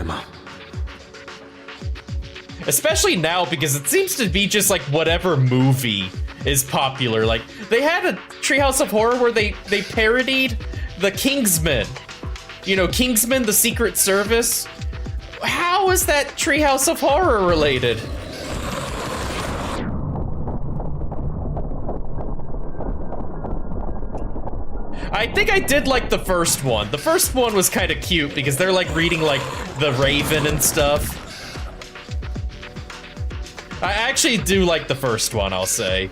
Especially now, because it seems to be just like whatever movie is popular. Like, they had a Treehouse of Horror where they parodied the Kingsman. You know, Kingsman, the Secret Service. How is that Treehouse of Horror related? I think I did like the first one. The first one was kind of cute because they're like reading like The Raven and stuff. I actually do like the first one, I'll say.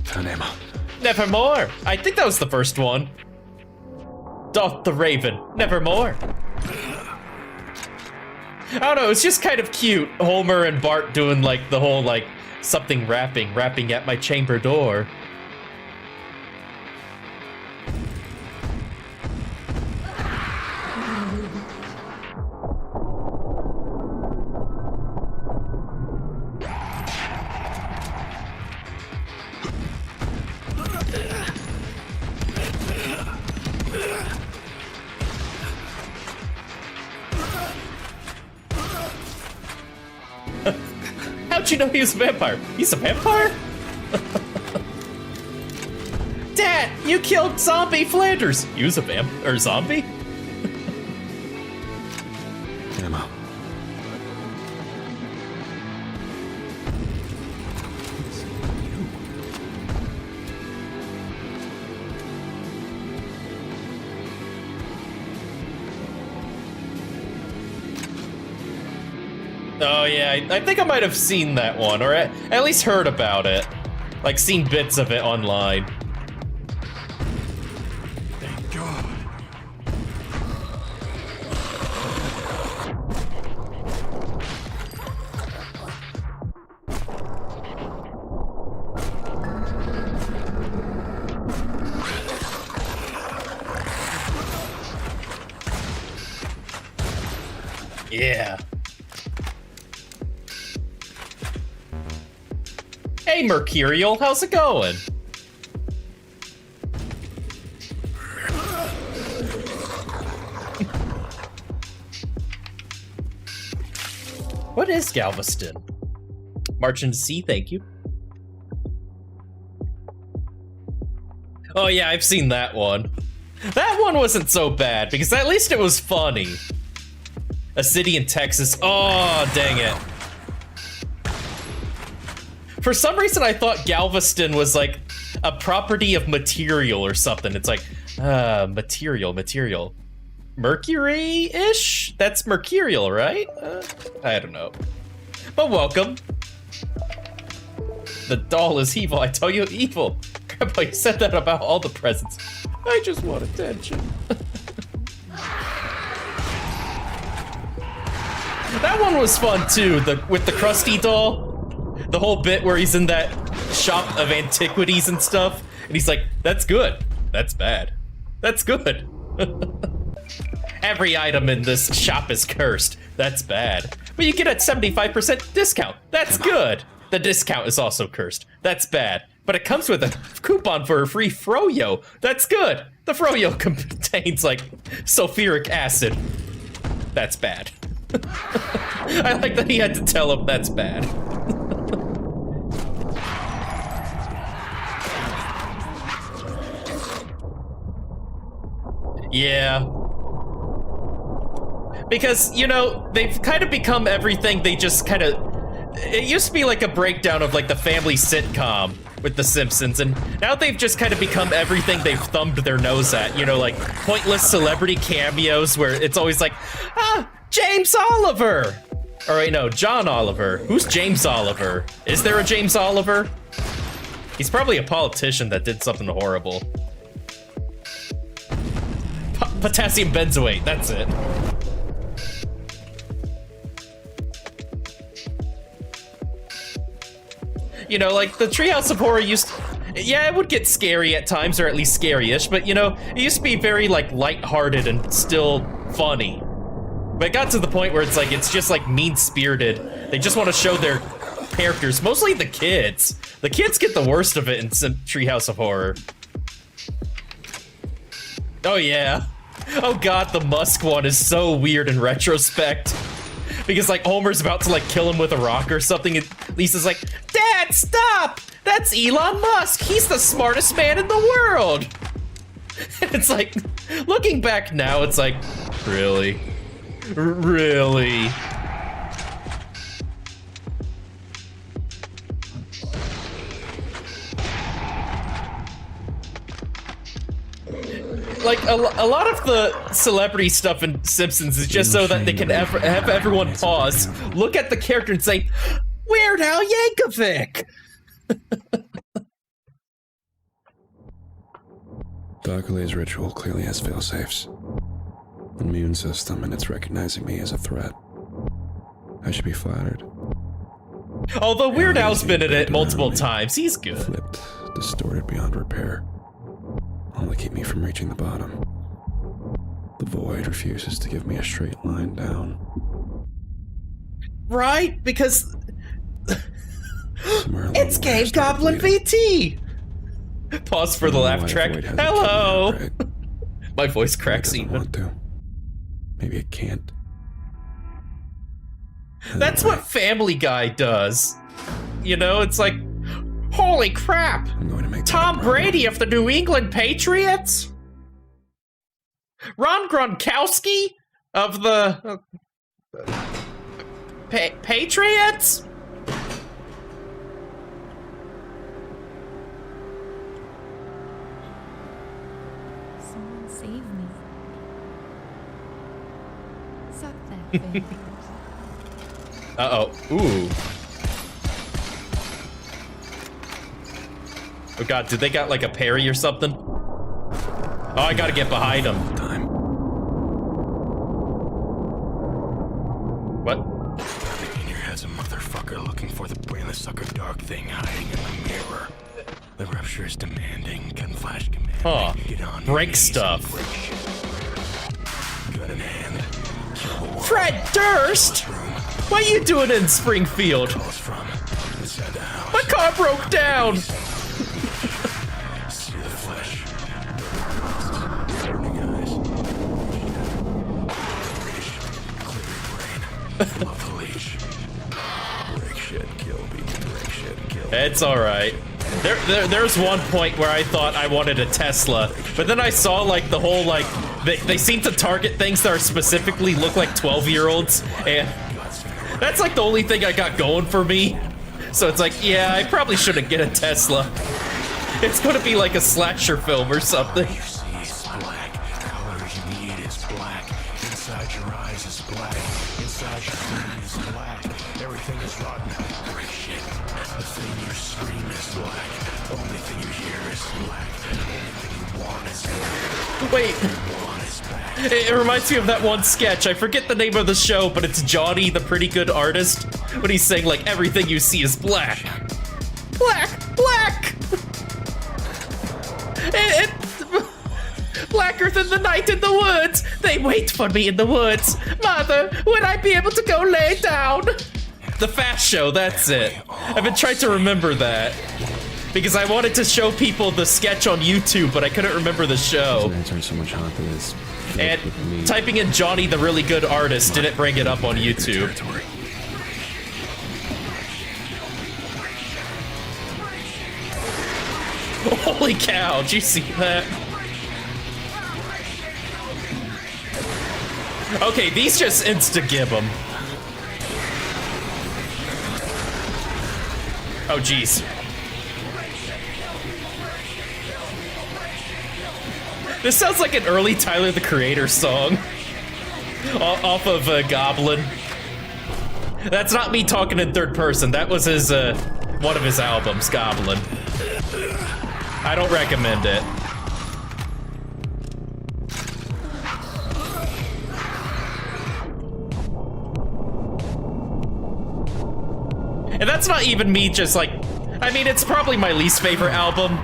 Tanema. Nevermore. I think that was the first one. Doth the Raven, nevermore. I don't know, it's just kind of cute. Homer and Bart doing like the whole like something rapping at my chamber door. you know he was a vampire? He's a vampire? Dad, you killed Zombie Flanders. He was a vampire or zombie? Ammo. Oh yeah, I think I might have seen that one, or at least heard about it. Like, seen bits of it online. Thank God. Yeah. Hey, Mercurial, how's it going? What is Galveston? March into sea, thank you. Oh yeah, I've seen that one. That one wasn't so bad, because at least it was funny. A city in Texas. Oh, dang it. For some reason, I thought Galveston was like a property of material or something. It's like, material. Mercury-ish? That's mercurial, right? I don't know. But welcome. The doll is evil. I tell you, evil. Grandpa, you said that about all the presents. I just want attention. That one was fun too, with the Krusty doll. The whole bit where he's in that shop of antiquities and stuff, and he's like, that's good, that's bad, that's good. Every item in this shop is cursed, that's bad. But you get a 75% discount, that's good. The discount is also cursed, that's bad. But it comes with a coupon for a free froyo, that's good. The froyo contains like sulfuric acid, that's bad. I like that he had to tell him that's bad. Yeah. Because, you know, they've kind of become everything they just kind of... It used to be like a breakdown of like the family sitcom with The Simpsons, and now they've just kind of become everything they've thumbed their nose at. You know, like pointless celebrity cameos where it's always like, James Oliver! Or wait, no, John Oliver. Who's James Oliver? Is there a James Oliver? He's probably a politician that did something horrible. Potassium benzoate, that's it. You know, like the Treehouse of Horror used to, yeah, it would get scary at times, or at least scary-ish, but you know, it used to be very like lighthearted and still funny. But it got to the point where it's like, it's just like mean-spirited. They just want to show their characters, mostly the kids. The kids get the worst of it in Treehouse of Horror. Oh yeah. Oh god, the Musk one is so weird in retrospect. Because like Homer's about to like kill him with a rock or something, and Lisa's like, Dad, stop! That's Elon Musk! He's the smartest man in the world! And it's like, looking back now, it's like, really? Really? Like, a lot of the celebrity stuff in Simpsons is just so that they can have everyone pause, look at the character and say, Weird Al Yankovic! Darkleigh's ritual clearly has failsafes. An immune system, and it's recognizing me as a threat. I should be flattered. Although Weird Al's been in it multiple times, he's good. Flipped, distorted beyond repair. All to keep me from reaching the bottom. The void refuses to give me a straight line down. Right? Because... it's Game Goblin VT! Pause for the laugh track. Hello! Right. My voice cracks even. Want to. Maybe it can't. That's what Family Guy does. You know, it's like, holy crap! I'm going to make Tom Brady of the New England Patriots? Ron Gronkowski of the Patriots? Someone save me. Suck that, vampires. Uh-oh. Ooh. Oh god, did they got like a parry or something? Oh, I gotta get behind them. Time. What? In your head's a motherfucker looking for the brainless sucker dark thing hiding in the mirror. The rupture is demanding, can flash command. Huh. Get on Break stuff. Gun in hand. Fred Durst? What are you doing in Springfield? From inside the house. My car broke down! See the flesh. Burning eyes. Clear your brain. Love the leash. Break shit, kill me. Break shit, kill me. It's alright. There's one point where I thought I wanted a Tesla, but then I saw like the whole like they seem to target things that are specifically look like 12-year-olds, and that's like the only thing I got going for me. So it's like, yeah, I probably shouldn't get a Tesla. It's gonna be like a slasher film or something. You see is black. Color you need is black. Inside your eyes is black. Inside your brain is black. Everything is rotten. Break shit. The thing you scream is black. The only thing you hear is black. The only thing you want is black. Wait. It reminds me of that one sketch. I forget the name of the show, but it's Johnny, the Pretty Good Artist, when he's saying like everything you see is black. Black, black. Blacker than the night in the woods. They wait for me in the woods. Mother, would I be able to go lay down? The Fast Show, that's it. I've been trying to remember that because I wanted to show people the sketch on YouTube, but I couldn't remember the show. So much confidence. And typing in Johnny the Really Good Artist didn't bring it up on YouTube. Holy cow, did you see that? Okay, these just insta-gib them. Oh, jeez. This sounds like an early Tyler the Creator song. Off of Goblin. That's not me talking in third person. That was his, one of his albums, Goblin. I don't recommend it. And that's not even me just like, I mean, it's probably my least favorite album,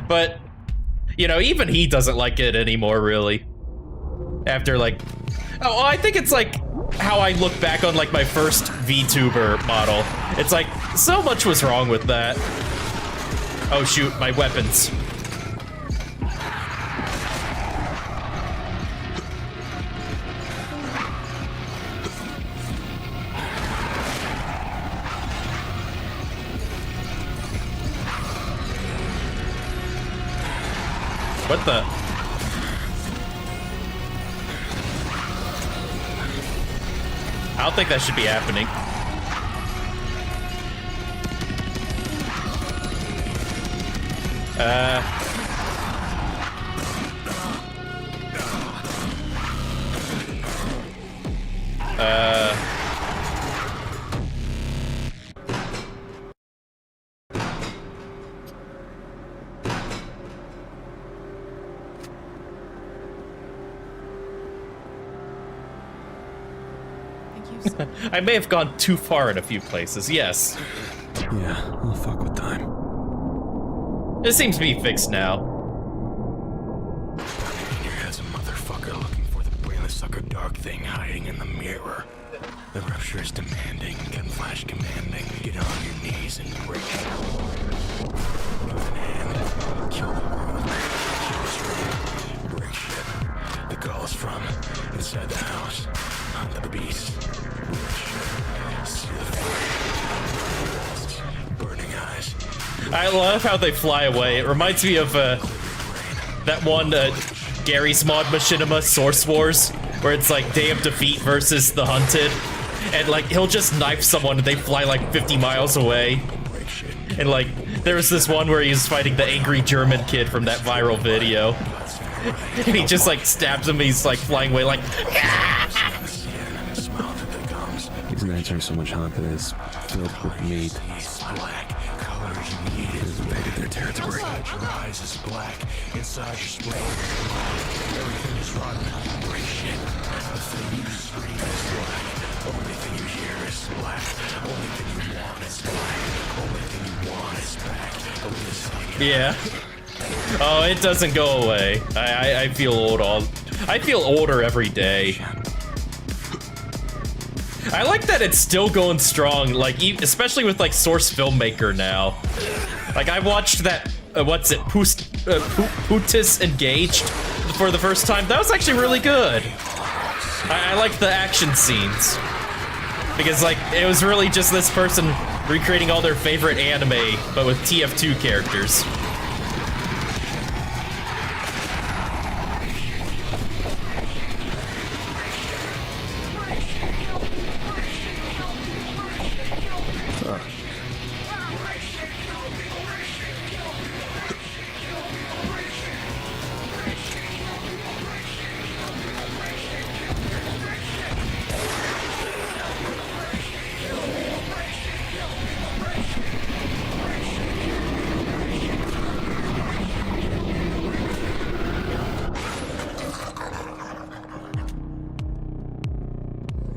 but, you know, even he doesn't like it anymore, really. After like, oh, I think it's like how I look back on like my first VTuber model. It's like, so much was wrong with that. Oh shoot, my weapons. What the? I don't think that should be happening. I may have gone too far in a few places, yes. Yeah, I'll fuck with time. It seems to be fixed now. In your head's a motherfucker looking for the brainless sucker dark thing hiding in the mirror. The rupture is demanding, can flash commanding. Get on your knees and break it. Move in hand, kill the world. Kill this room, break shit. The call is from inside the house. Hunt the beast. Break shit. See the fire. I love how they fly away. It reminds me of that one Gary's Mod Machinima Source Wars, where it's like Day of Defeat versus the Hunted, and like he'll just knife someone and they fly like 50 miles away. And like there was this one where he was fighting the angry German kid from that viral video, and he just like stabs him. He's like flying away like. These nights are so much haunted as filled with meat. It has invaded their territory. Inside your eyes is black. Inside your spleen is black. Everything is rotten. Break shit. The thing you scream is black. Only thing you hear is black. Only thing you want is black. Only thing you want is back. Yeah. Oh, it doesn't go away. I feel old I feel older every day. I like that it's still going strong, like especially with like Source Filmmaker now. Like I watched that, what's it, Putis Engaged for the first time. That was actually really good. I like the action scenes because like it was really just this person recreating all their favorite anime, but with TF2 characters.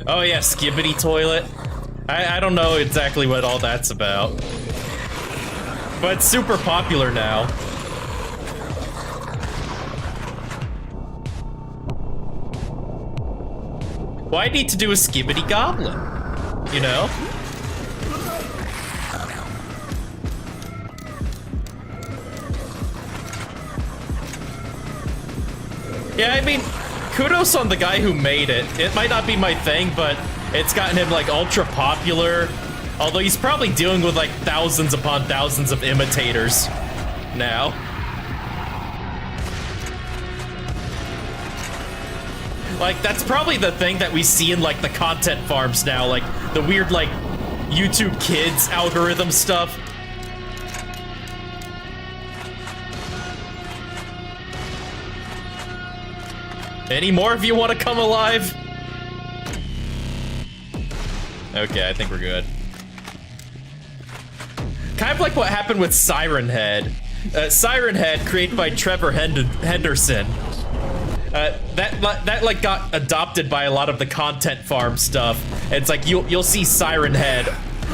Oh yeah, Skibbity Toilet. I don't know exactly what all that's about. But it's super popular now. Why need to do a Skibbity Goblin? You know? Yeah, I mean, kudos on the guy who made it. It might not be my thing, but it's gotten him like ultra popular. Although he's probably dealing with like thousands upon thousands of imitators now. Like that's probably the thing that we see in like the content farms now, like the weird like YouTube Kids algorithm stuff. Any more of you want to come alive? Okay, I think we're good. Kind of like what happened with Siren Head. Siren Head, created by Trevor Henderson. That like got adopted by a lot of the content farm stuff. It's like you'll see Siren Head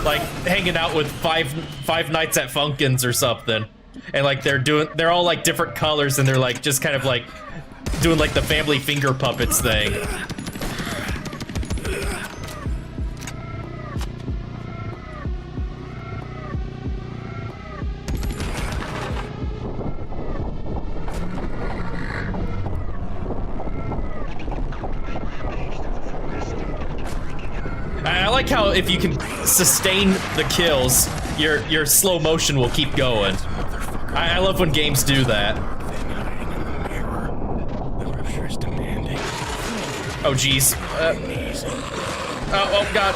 like hanging out with Five Nights at Funkins or something, and like they're all like different colors and they're like just kind of like doing like the family finger puppets thing. I like how if you can sustain the kills, your slow motion will keep going. I love when games do that. Oh jeez. Oh god.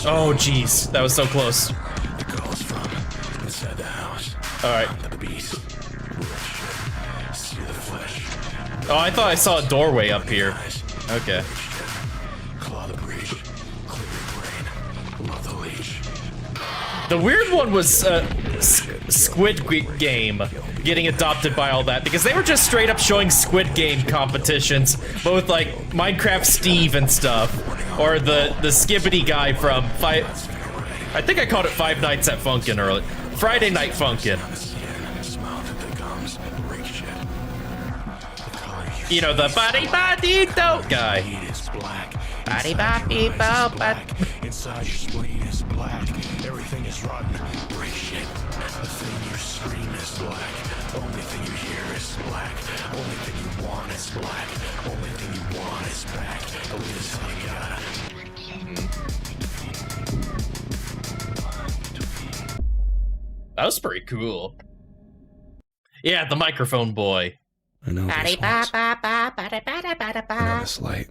Oh jeez, that was so close. All right. Oh, I thought I saw a doorway up here. Okay. The weird one was Squid Game getting adopted by all that, because they were just straight up showing Squid Game competitions, but with like Minecraft Steve and stuff, or the Skibbity guy from I think I called it Five Nights at Funkin' earlier. Friday Night Funkin'. You know, the body-body-do guy. Body-body-do. Inside your spleen is black. Everything is rotten. Break shit. The thing you scream is black. Only thing you hear is black. Only thing you want is black. Only thing you want is back. Only this thing you gotta. That was pretty cool. Yeah, the microphone boy. I know this walls. I know this light.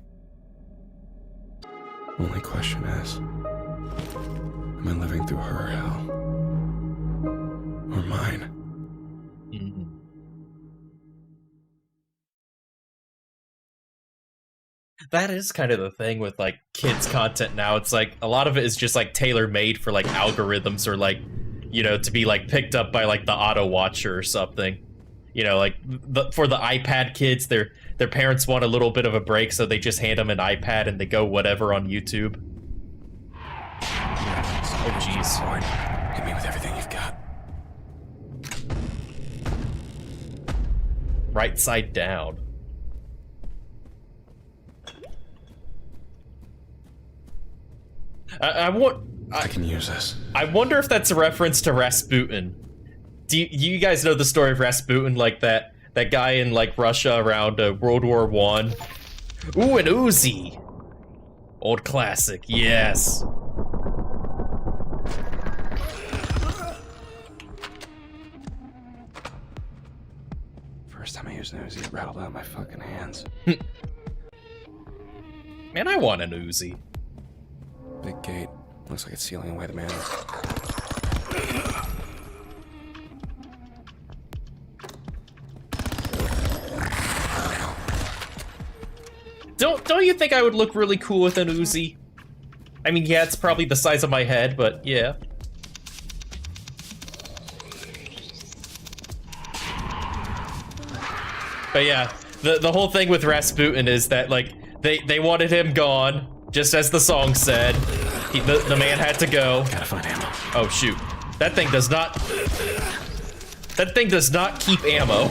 Only question is, am I living through her hell? Or mine? That is kind of the thing with like kids content now. It's like a lot of it is just like tailor-made for like algorithms or like, you know, to be like picked up by like the auto watcher or something. You know, like for the iPad kids, their parents want a little bit of a break, so they just hand them an iPad and they go whatever on YouTube. Oh jeez. Lord, hit me with everything you've got. Right side down. I can use this. I wonder if that's a reference to Rasputin. Do you guys know the story of Rasputin, like that guy in like Russia around World War I? Ooh, an Uzi. Old classic, yes. First time I used an Uzi, it rattled out my fucking hands. Man, I want an Uzi. Big gate. Looks like it's sealing away the man. Don't you think I would look really cool with an Uzi? I mean, yeah, it's probably the size of my head, but yeah. But yeah, the whole thing with Rasputin is that like they wanted him gone, just as the song said. The man had to go. Gotta find ammo. Oh shoot. That thing does not keep ammo.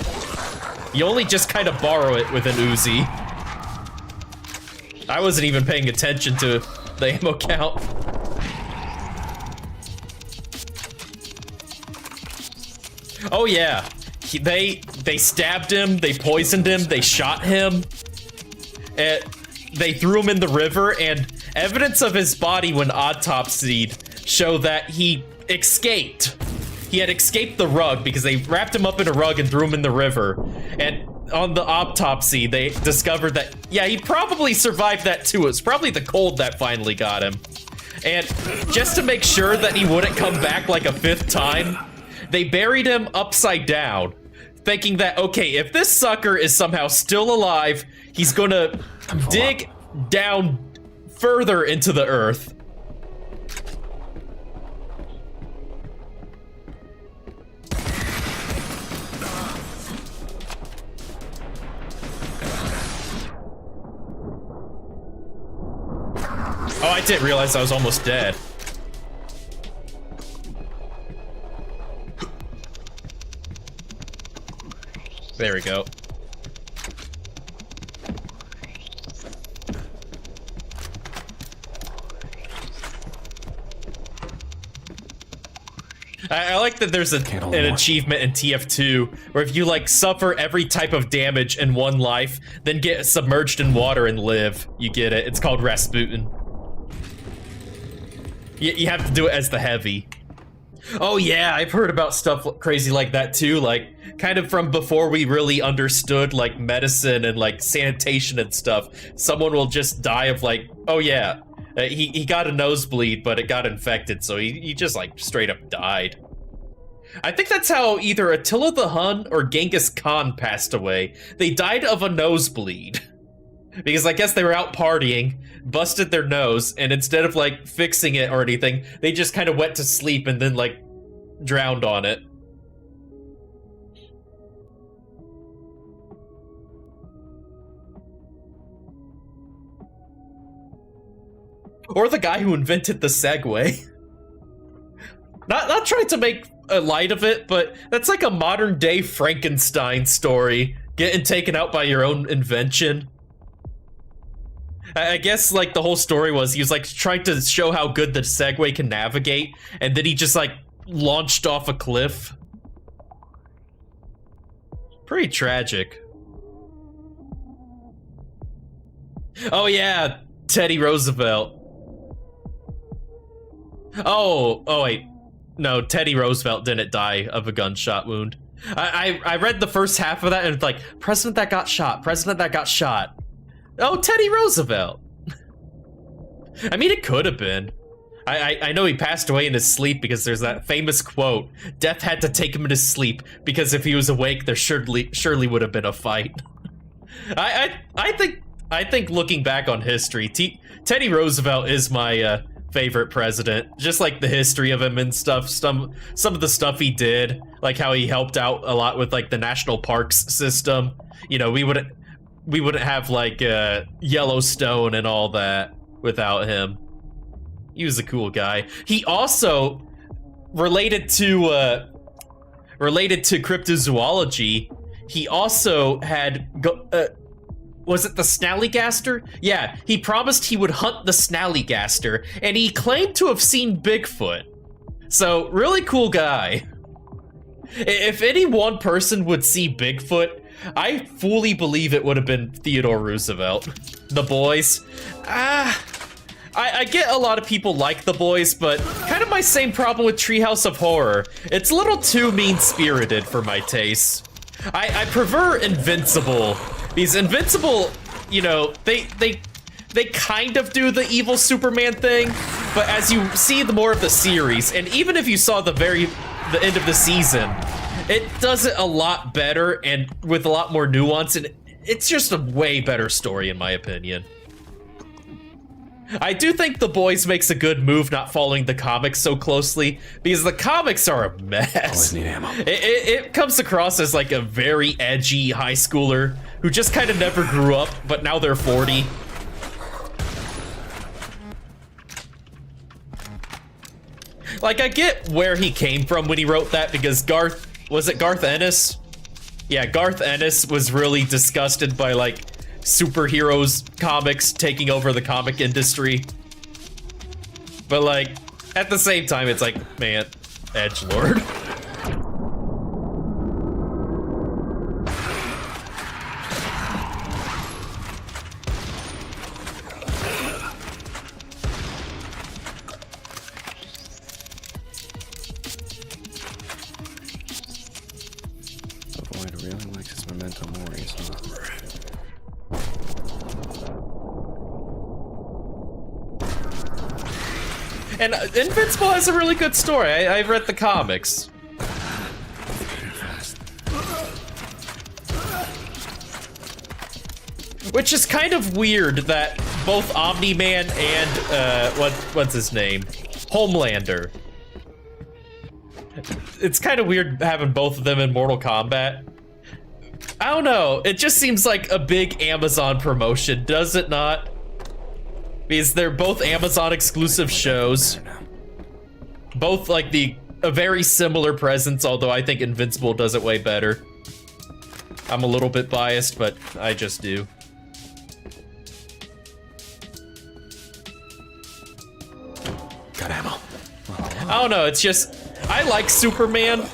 You only just kind of borrow it with an Uzi. I wasn't even paying attention to the ammo count. Oh yeah. They stabbed him, they poisoned him, they shot him. They threw him in the river, and evidence of his body when autopsied show that he escaped. He had escaped the rug because they wrapped him up in a rug and threw him in the river. And on the autopsy, they discovered that, yeah, he probably survived that too. It was probably the cold that finally got him. And just to make sure that he wouldn't come back like a fifth time, they buried him upside down, thinking that, okay, if this sucker is somehow still alive, he's gonna dig down further into the earth. Oh, I didn't realize I was almost dead. There we go. I like that there's an achievement in TF2 where if you like suffer every type of damage in one life, then get submerged in water and live, you get it. It's called Rasputin. You have to do it as the heavy. Oh yeah, I've heard about stuff crazy like that too, like kind of from before we really understood like medicine and like sanitation and stuff. Someone will just die of like, oh yeah, he got a nosebleed, but it got infected, so he just like straight up died. I think that's how either Attila the Hun or Genghis Khan passed away. They died of a nosebleed. Because I guess they were out partying, busted their nose, and instead of like fixing it or anything, they just kind of went to sleep and then like drowned on it. Or the guy who invented the Segway. Not trying to make a light of it, but that's like a modern day Frankenstein story. Getting taken out by your own invention. I guess like the whole story was he was like trying to show how good the Segway can navigate, and then he just like launched off a cliff. Pretty tragic. Oh yeah, Teddy Roosevelt. Oh wait. No, Teddy Roosevelt didn't die of a gunshot wound. I read the first half of that and it's like, president that got shot, president that got shot. Oh, Teddy Roosevelt. I mean, it could have been. I know he passed away in his sleep because there's that famous quote, death had to take him in his sleep because if he was awake, there surely would have been a fight. I think looking back on history, Teddy Roosevelt is my favorite president. Just like the history of him and stuff, some of the stuff he did, like how he helped out a lot with like the national parks system. You know, we wouldn't have like Yellowstone and all that without him. He was a cool guy. He also related to cryptozoology. He also had was it the snallygaster? Yeah, he promised he would hunt the snallygaster, and he claimed to have seen Bigfoot. So, really cool guy. If any one person would see Bigfoot, I fully believe it would have been Theodore Roosevelt. The Boys. I get a lot of people like The Boys, but kind of my same problem with Treehouse of Horror. It's a little too mean-spirited for my taste. I prefer Invincible. Because Invincible, you know, they kind of do the evil Superman thing, but as you see the more of the series, and even if you saw the end of the season, it does it a lot better and with a lot more nuance, and it's just a way better story in my opinion. I do think The Boys makes a good move not following the comics so closely, because the comics are a mess. Always need ammo. It comes across as like a very edgy high schooler who just kind of never grew up, but now they're 40. Like, I get where he came from when he wrote that, because Garth Ennis? Yeah, Garth Ennis was really disgusted by, like, superheroes comics taking over the comic industry. But, like, at the same time, it's like, man, edgelord. Avoid really likes his memento moris, huh? And Invincible has a really good story. I've read the comics. Which is kind of weird that both Omni-Man and, what's his name? Homelander. It's kind of weird having both of them in Mortal Kombat. I don't know, it just seems like a big Amazon promotion, does it not? Because they're both Amazon exclusive shows. Both like a very similar presence, although I think Invincible does it way better. I'm a little bit biased, but I just do. Got ammo. I don't know, it's just, I like Superman,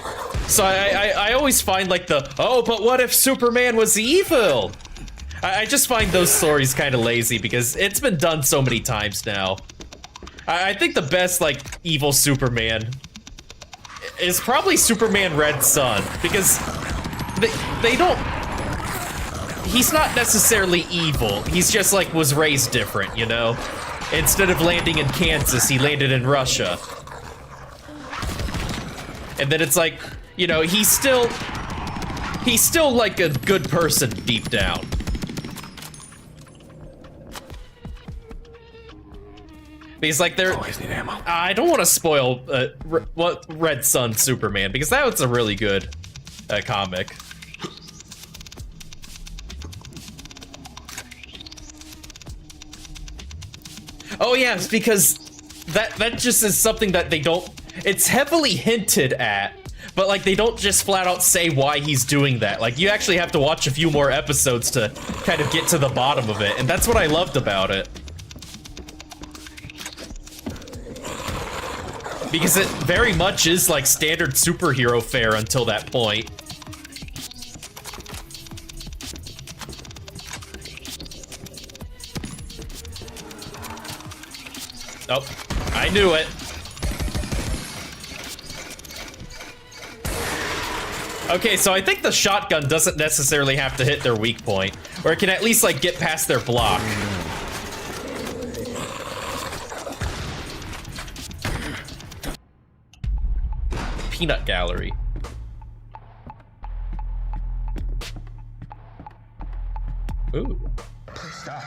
so I always find like oh, but what if Superman was evil? I just find those stories kind of lazy because it's been done so many times now. I think the best, like, evil Superman is probably Superman Red Son, because they don't... He's not necessarily evil, he's just, like, was raised different, you know? Instead of landing in Kansas, he landed in Russia. And then it's like, you know, he's still like a good person deep down. Because like always need ammo. I don't want to spoil what Red Son Superman, because that was a really good comic. Oh yeah, it's because that just is something that they don't. It's heavily hinted at, but like they don't just flat out say why he's doing that. Like you actually have to watch a few more episodes to kind of get to the bottom of it, and that's what I loved about it. Because it very much is like standard superhero fare until that point. Oh, I knew it. Okay, so I think the shotgun doesn't necessarily have to hit their weak point, or it can at least like get past their block. Peanut gallery. Ooh. Please stop.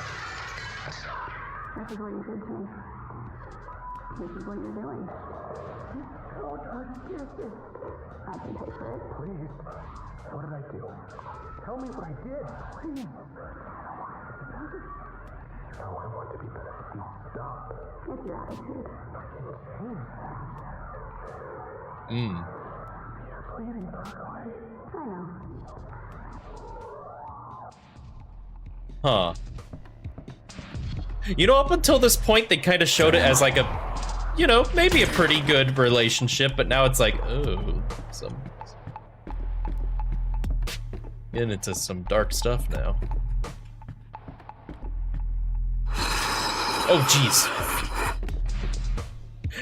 This is what you did to me. This is what you're doing. Don't touch this. I can pay for it. Please. What did I do? Tell me what I did. Please. No, I want to be better. Stop. It's your attitude. You're bleeding, Berkeley. I know. Huh. You know, up until this point, they kind of showed it as like a, you know, maybe a pretty good relationship, but now it's like, oh, getting into some dark stuff now. Oh, jeez.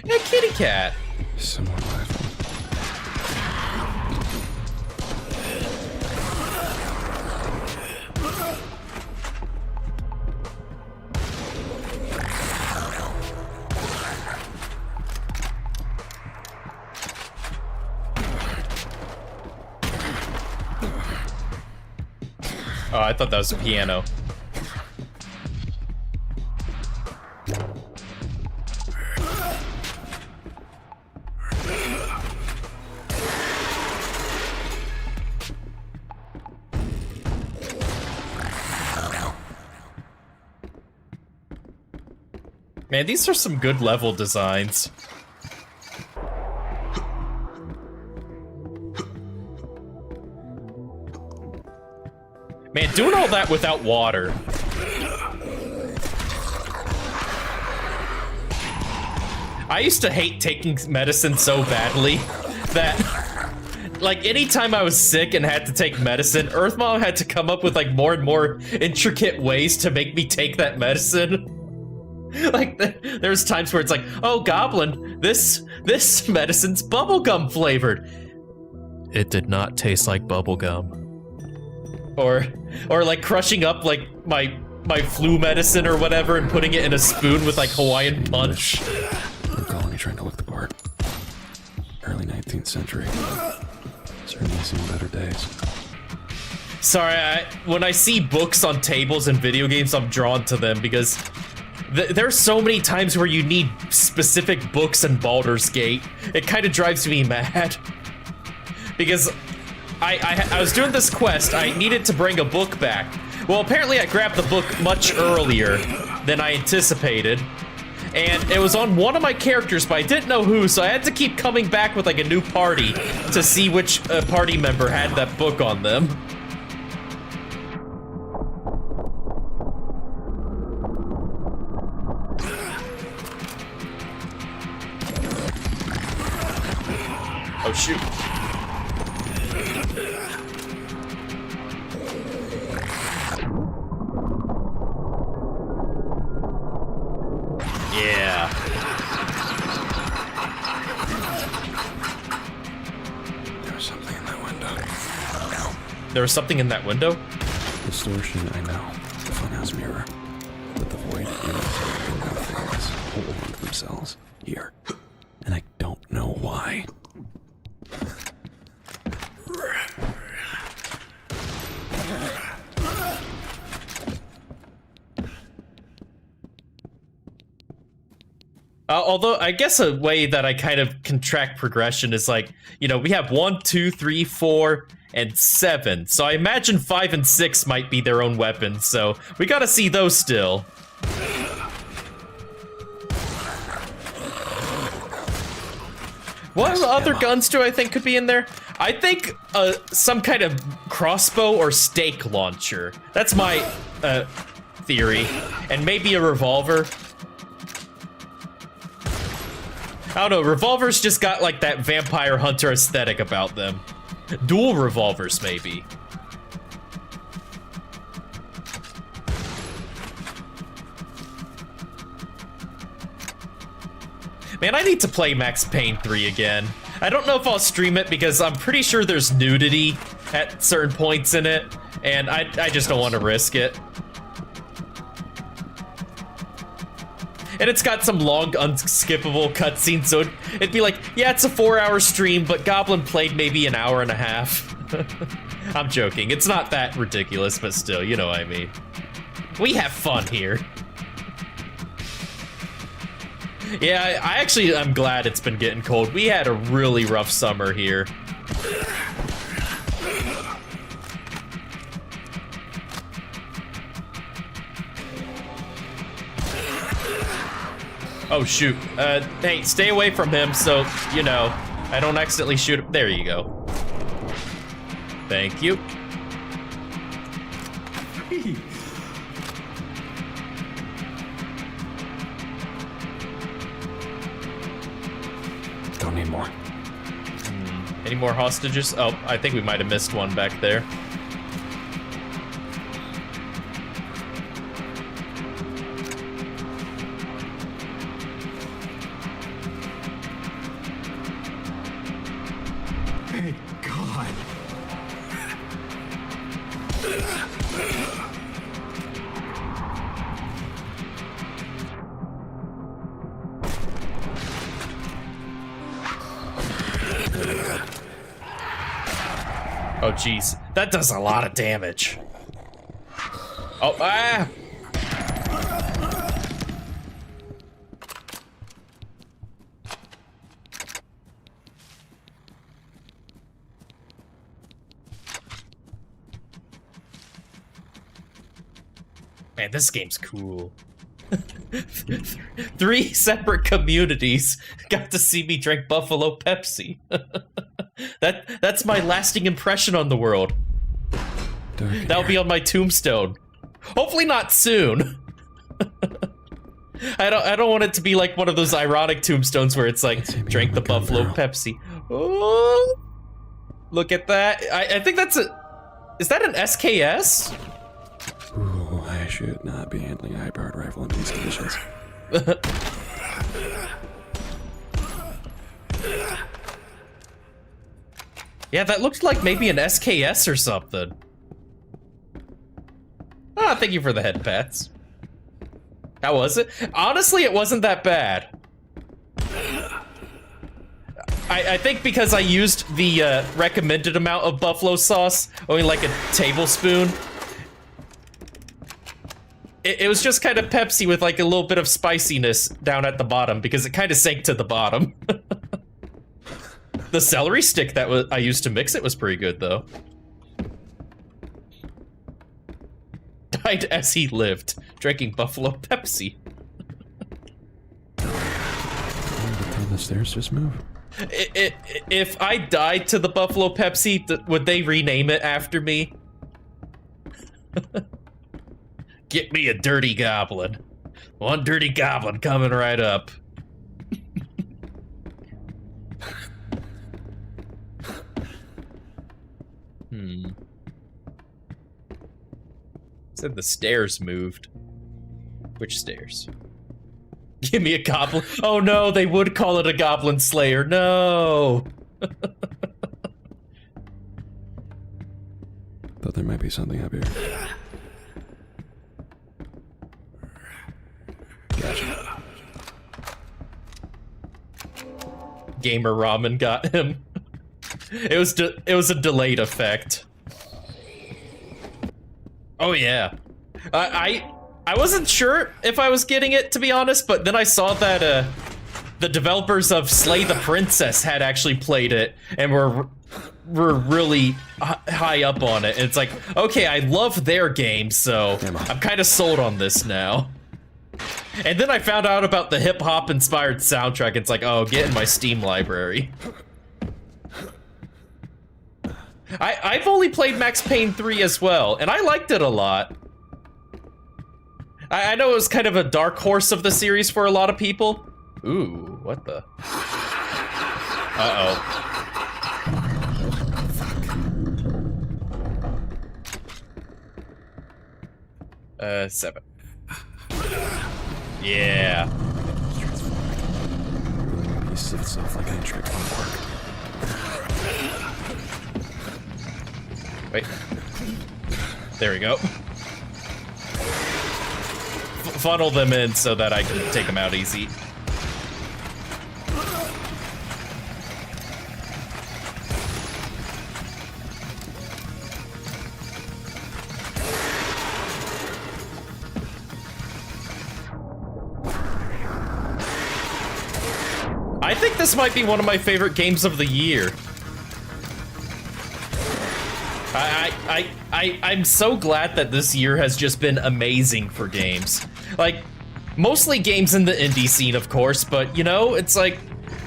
Yeah, kitty cat. Some more life. Oh, I thought that was a piano. Man, these are some good level designs. Man, doing all that without water. I used to hate taking medicine so badly that, like, anytime I was sick and had to take medicine, Earth Mom had to come up with, like, more and more intricate ways to make me take that medicine. Like, there's times where it's like, oh, Goblin, this medicine's bubblegum flavored. It did not taste like bubblegum. Or like crushing up like my flu medicine or whatever and putting it in a spoon with like Hawaiian punch. Recall me trying to look the part. Early 19th century. Certainly seen better days. Sorry, when I see books on tables in video games, I'm drawn to them because there's so many times where you need specific books in Baldur's Gate. It kind of drives me mad. Because I was doing this quest, I needed to bring a book back. Well, apparently I grabbed the book much earlier than I anticipated. And it was on one of my characters, but I didn't know who, so I had to keep coming back with like a new party to see which party member had that book on them. Oh, shoot. Yeah. There was something in that window. There was something in that window? Distortion, I know. The funhouse mirror. But the void in things hold onto themselves here. And I don't know why. Although, I guess a way that I kind of can track progression is like, you know, we have 1, 2, 3, 4, and 7. So I imagine 5 and 6 might be their own weapons, so we gotta see those still. What other guns do I think could be in there? I think some kind of crossbow or stake launcher. That's my theory. And maybe a revolver. I don't know, revolvers just got like that vampire hunter aesthetic about them. Dual revolvers, maybe. Man, I need to play Max Payne 3 again. I don't know if I'll stream it because I'm pretty sure there's nudity at certain points in it, and I just don't want to risk it. And it's got some long, unskippable cutscenes, so it'd be like, yeah, it's a 4-hour stream, but Goblin played maybe an hour and a half. I'm joking. It's not that ridiculous, but still, you know what I mean. We have fun here. Yeah, I'm glad it's been getting cold. We had a really rough summer here. Oh, shoot. Hey, stay away from him so, you know, I don't accidentally shoot him. There you go. Thank you. Don't need more. Any more hostages? Oh, I think we might have missed one back there. Thank God. Oh, jeez. That does a lot of damage. Oh, ah! Man, this game's cool. 3 separate communities got to see me drink Buffalo Pepsi. That's my lasting impression on the world. That'll be on my tombstone. Hopefully not soon. I don't want it to be like one of those ironic tombstones where it's like, drank the Buffalo Pepsi. Oh, look at that. I think that's a... Is that an SKS? Ooh, I should not be handling a high-powered rifle in these conditions. Yeah, that looked like maybe an SKS or something. Ah, thank you for the head pats. How was it? Honestly, it wasn't that bad. I think because I used the recommended amount of buffalo sauce, only like a tablespoon. It was just kind of Pepsi with like a little bit of spiciness down at the bottom because it kind of sank to the bottom. The celery stick that I used to mix it was pretty good though. Died as he lived, drinking Buffalo Pepsi. The stairs just move. If I died to the Buffalo Pepsi, would they rename it after me? Get me a dirty goblin. One dirty goblin coming right up. Said the stairs moved. Which stairs? Give me a goblin. Oh no, they would call it a goblin slayer. No. Thought there might be something up here. Gotcha. Gamer Ramen got him. It was a delayed effect. Oh yeah. I wasn't sure if I was getting it, to be honest, but then I saw that the developers of Slay the Princess had actually played it and were really high up on it. And it's like, okay, I love their game, so I'm kind of sold on this now. And then I found out about the hip-hop inspired soundtrack. It's like, oh, get in my Steam library. I've only played Max Payne 3 as well, and I liked it a lot. I know it was kind of a dark horse of the series for a lot of people. Ooh, what the? Uh-oh. 7. Yeah. Pieces of itself like an intricate artwork. Wait. There we go. Funnel them in so that I can take them out easy. I think this might be one of my favorite games of the year. I'm so glad that this year has just been amazing for games. Like, mostly games in the indie scene, of course, but you know, it's like,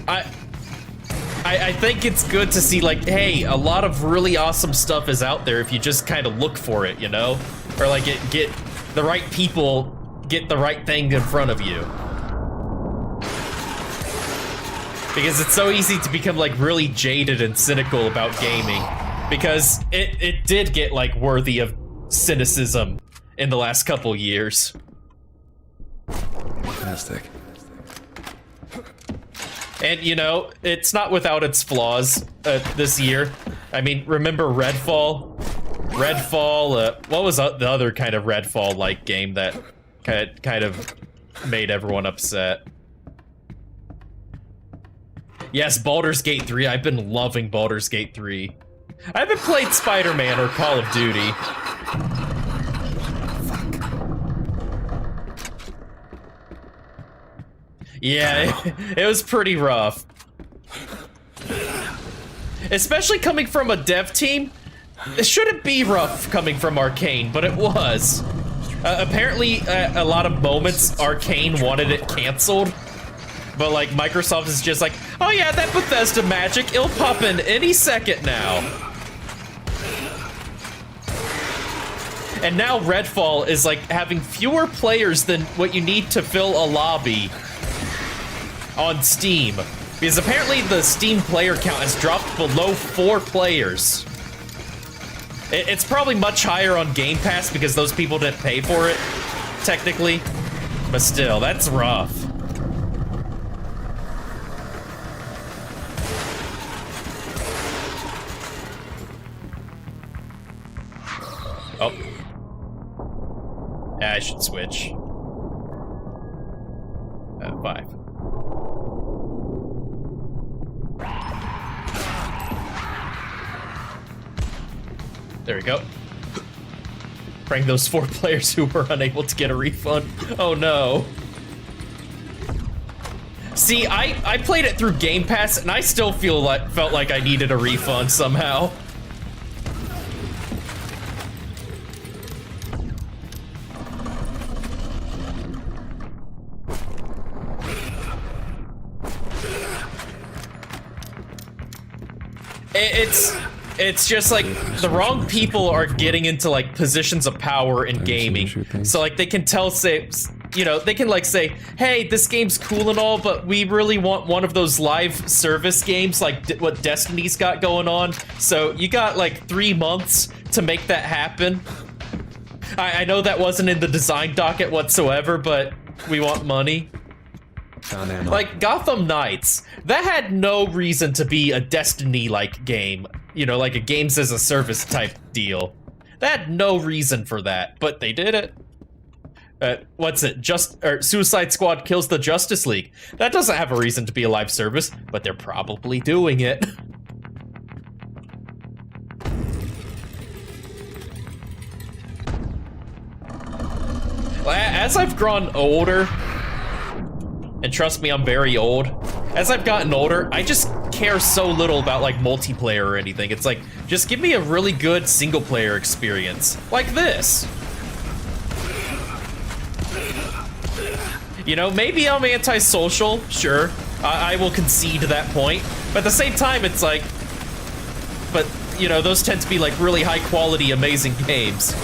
I think it's good to see like, hey, a lot of really awesome stuff is out there if you just kind of look for it, you know? Or like get the right people, get the right thing in front of you. Because it's so easy to become like really jaded and cynical about gaming. Because it did get like worthy of cynicism in the last couple years. Fantastic. And you know, it's not without its flaws this year. I mean, remember Redfall? Redfall, what was the other kind of Redfall-like game that kind of made everyone upset? Yes, Baldur's Gate 3. I've been loving Baldur's Gate 3. I haven't played Spider-Man or Call of Duty. Yeah, it was pretty rough. Especially coming from a dev team. It shouldn't be rough coming from Arcane, but it was. Apparently, a lot of moments Arcane wanted it canceled. But like Microsoft is just like, oh yeah, that Bethesda magic, it'll pop in any second now. And now Redfall is like having fewer players than what you need to fill a lobby on Steam. Because apparently the Steam player count has dropped below 4 players. It's probably much higher on Game Pass because those people didn't pay for it, technically. But still, that's rough. Oh. Yeah, I should switch. 5. There we go. Bring those 4 players who were unable to get a refund. Oh no. See, I played it through Game Pass and I still felt like I needed a refund somehow. It's just like the wrong people are getting into like positions of power in gaming. So like they can they can like say, hey, this game's cool and all, but we really want one of those live service games like what Destiny's got going on. So you got like 3 months to make that happen. I know that wasn't in the design docket whatsoever, but we want money. Like Gotham Knights, that had no reason to be a Destiny-like game. You know, like a games as a service type deal. That had no reason for that, but they did it. What's it? Suicide Squad kills the Justice League. That doesn't have a reason to be a live service, but they're probably doing it. As I've grown older, and trust me, I'm very old. As I've gotten older, I just care so little about like multiplayer or anything. It's like, just give me a really good single player experience. Like this. You know, maybe I'm antisocial, sure. I will concede to that point. But at the same time, it's like, but you know, those tend to be like really high quality, amazing games.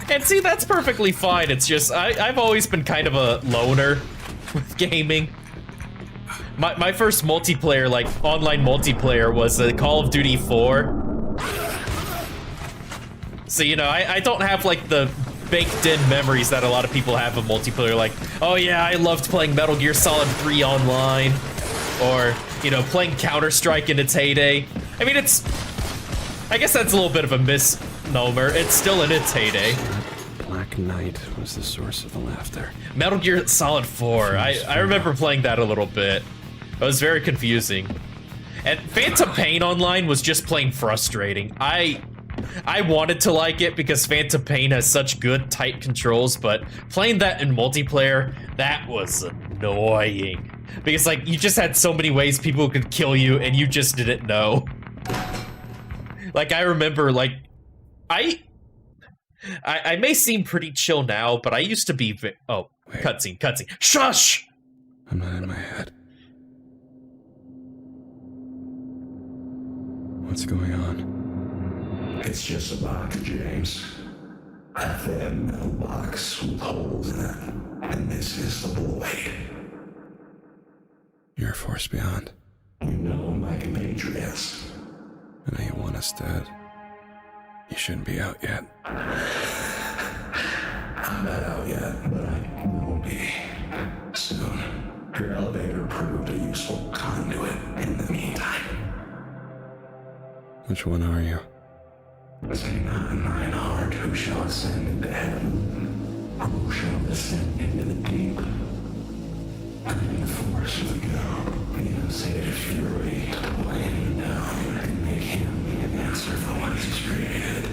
And see, that's perfectly fine. It's just, I've always been kind of a loner with gaming. My first multiplayer, like online multiplayer, was Call of Duty 4. So, you know, I don't have like the baked-in memories that a lot of people have of multiplayer. Like, oh yeah, I loved playing Metal Gear Solid 3 online. Or, you know, playing Counter-Strike in its heyday. I mean, I guess that's a little bit of a misnomer. It's still in its heyday. Black Knight was the source of the laughter. Metal Gear Solid 4. I remember playing that a little bit. It was very confusing. And Phantom Pain Online was just plain frustrating. I wanted to like it because Phantom Pain has such good, tight controls, but playing that in multiplayer, that was annoying. Because, like, you just had so many ways people could kill you, and you just didn't know. Like, I remember, like, I may seem pretty chill now, but I used to be oh, cutscene. Shush! I'm not in my head. What's going on? It's just a box, James. A thin metal box with holes in it. And this is the blade. You're a force beyond. You know my compatriots. I know you want us dead. You shouldn't be out yet. I'm not out yet, but I will be. Soon. Your elevator proved a useful conduit in the meantime. Which one are you? Say not thine heart who shall ascend into heaven, who shall descend into the deep. Green force would go, the unsated fury, to weigh him down and make him be an answer for what he's created.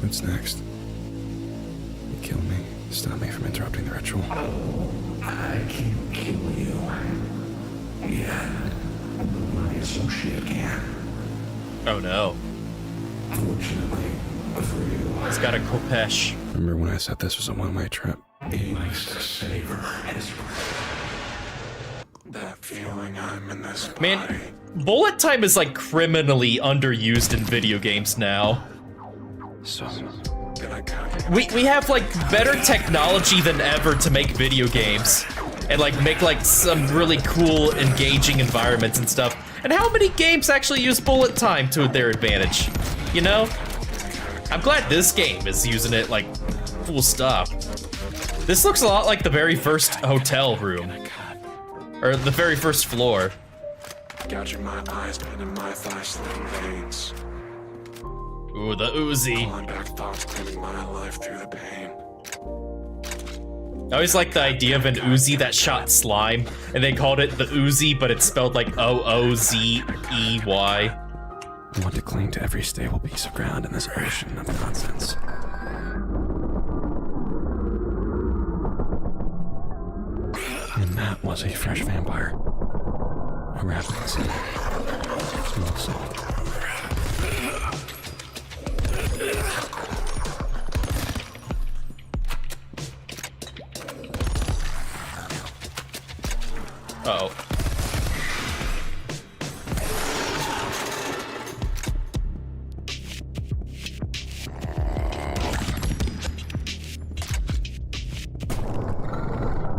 What's next? You kill me, stop me from interrupting the ritual. Oh, I can't kill you. Yet, but my associate can. Oh no. Fortunately, for you. It's got a Kopesh. Remember when I said this was a one-way trip? He likes to savor his breath. That feeling I'm in this body. Man, bullet time is like criminally underused in video games now. So, we have like better technology than ever to make video games. And like make like some really cool, engaging environments and stuff. And how many games actually use bullet time to their advantage? You know? I'm glad this game is using it like full stop. This looks a lot like the very first hotel room. Or the very first floor. Gouging my eyes, bending my thighs, slitting veins. Ooh, the Uzi. Pulling back thoughts, cleaning my life through the pain. I always liked the idea of an Uzi that shot slime, and they called it the Uzi, but it's spelled like O-O-Z-E-Y. I want to cling to every stable piece of ground in this ocean of nonsense. And that was a fresh vampire. A rapid small salt. Uh-oh.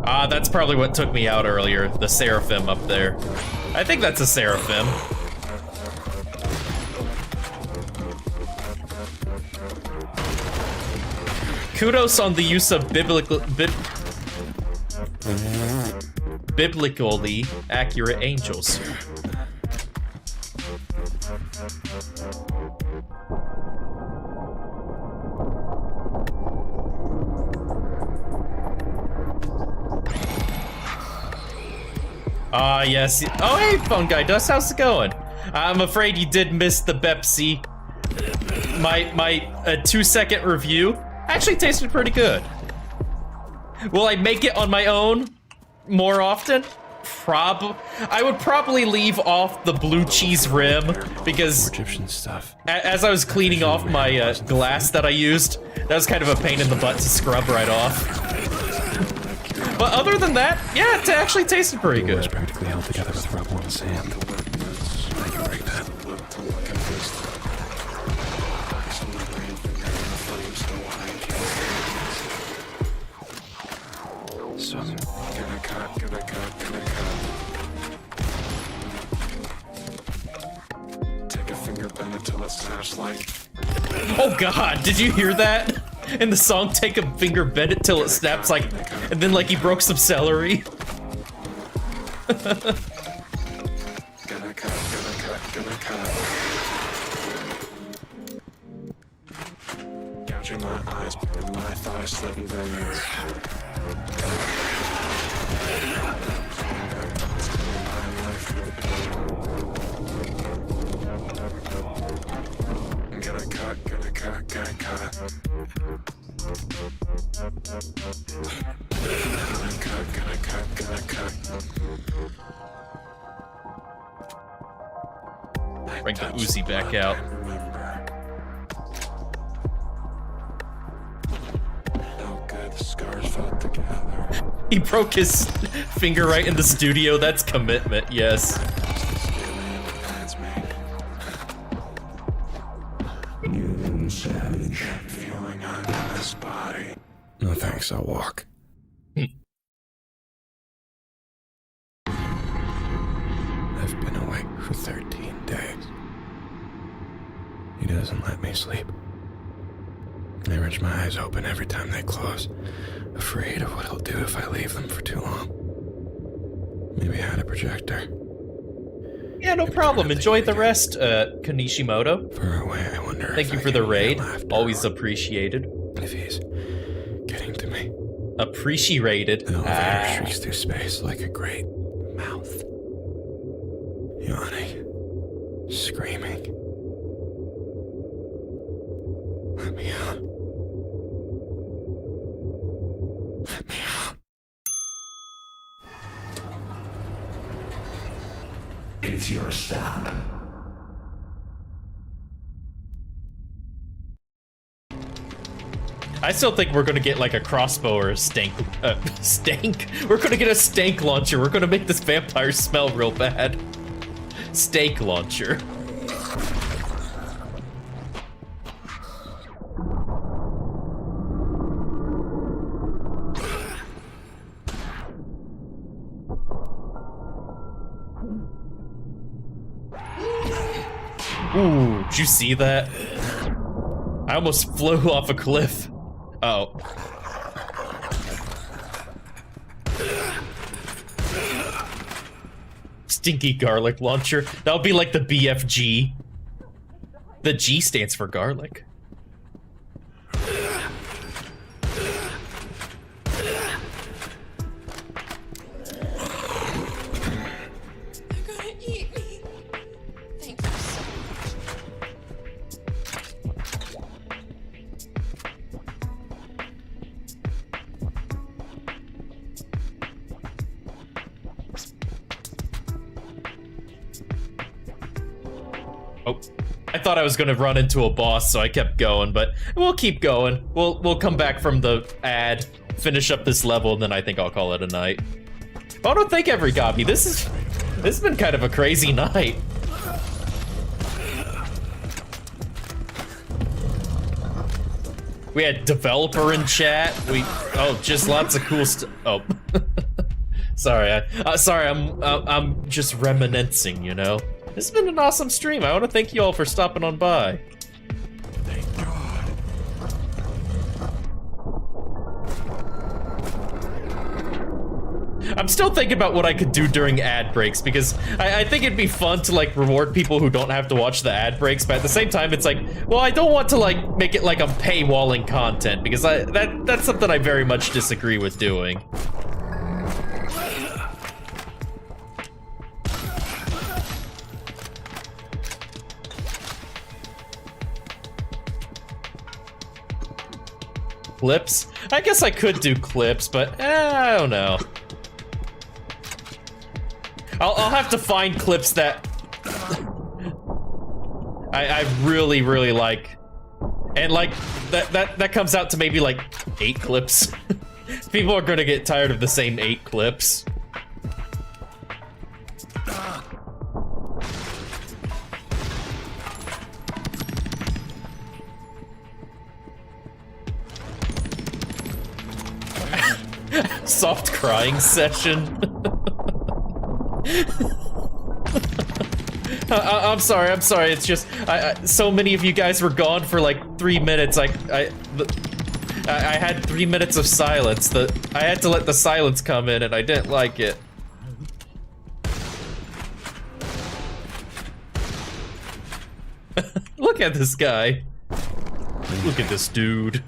Ah, that's probably what took me out earlier, the Seraphim up there. I think that's a Seraphim. Kudos on the use of biblically accurate angels. Ah, yes. Oh, hey, Phone Guy Dust, how's it going? I'm afraid you did miss the Pepsi. My 2-second review actually tasted pretty good. Will I make it on my own more often? I would probably leave off the blue cheese rim because Egyptian stuff. As I was cleaning off my glass that I used, that was kind of a pain in the butt to scrub right off. But other than that, yeah, it actually tasted pretty good. It's practically held together with rubble and sand. I can break that. So, Gonna cut. Take a finger bend until it snaps like. Oh god, did you hear that? In the song, take a finger, bend it till it snaps, like, and then like he broke some celery. Gonna cut. Gouging my eyes, my thighs slipping veins. Gonna cut. Gonna cut. Bring the Uzi back out. No good, the scars felt together. He broke his finger right in the studio. That's commitment, yes. You savage. Feeling on this body. No thanks, I'll walk. I've been awake for 13 days. He doesn't let me sleep. I wrench my eyes open every time they close, afraid of what he'll do if I leave them for too long. Maybe I had a projector. Yeah, no problem. Enjoy the rest, Kanishimoto. Far away, I wonder. Thank you for the raid. Always appreciated. If he's getting to me. Appreciated. The elevator shrieks through space like a great mouth. Yawning. Screaming. Let me out. Let me out. It's your stop. I still think we're gonna get like a crossbow or a stank. Stank? We're gonna get a stank launcher. We're gonna make this vampire smell real bad. Steak launcher. Ooh, did you see that? I almost flew off a cliff. Oh. Stinky garlic launcher. That'll be like the BFG. The G stands for garlic. Oh, I thought I was gonna run into a boss, so I kept going, but we'll keep going. We'll come back from the ad, finish up this level, and then I think I'll call it a night. I don't think every Gabi. This has been kind of a crazy night. We had developer in chat. Just lots of cool stuff. Oh, sorry. Sorry. I'm just reminiscing, you know. This has been an awesome stream. I want to thank you all for stopping on by. Thank God. I'm still thinking about what I could do during ad breaks, because I think it'd be fun to like reward people who don't have to watch the ad breaks, but at the same time it's like, well, I don't want to like make it like I'm paywalling content, because that's something I very much disagree with doing. Clips? I guess I could do clips, but I don't know. I'll have to find clips that I really, really like. And like, that comes out to maybe like 8 clips. People are gonna get tired of the same 8 clips. Soft crying session. I'm sorry. It's just so many of you guys were gone for like 3 minutes. I had 3 minutes of silence. I had to let the silence come in, and I didn't like it. Look at this guy. Look at this dude.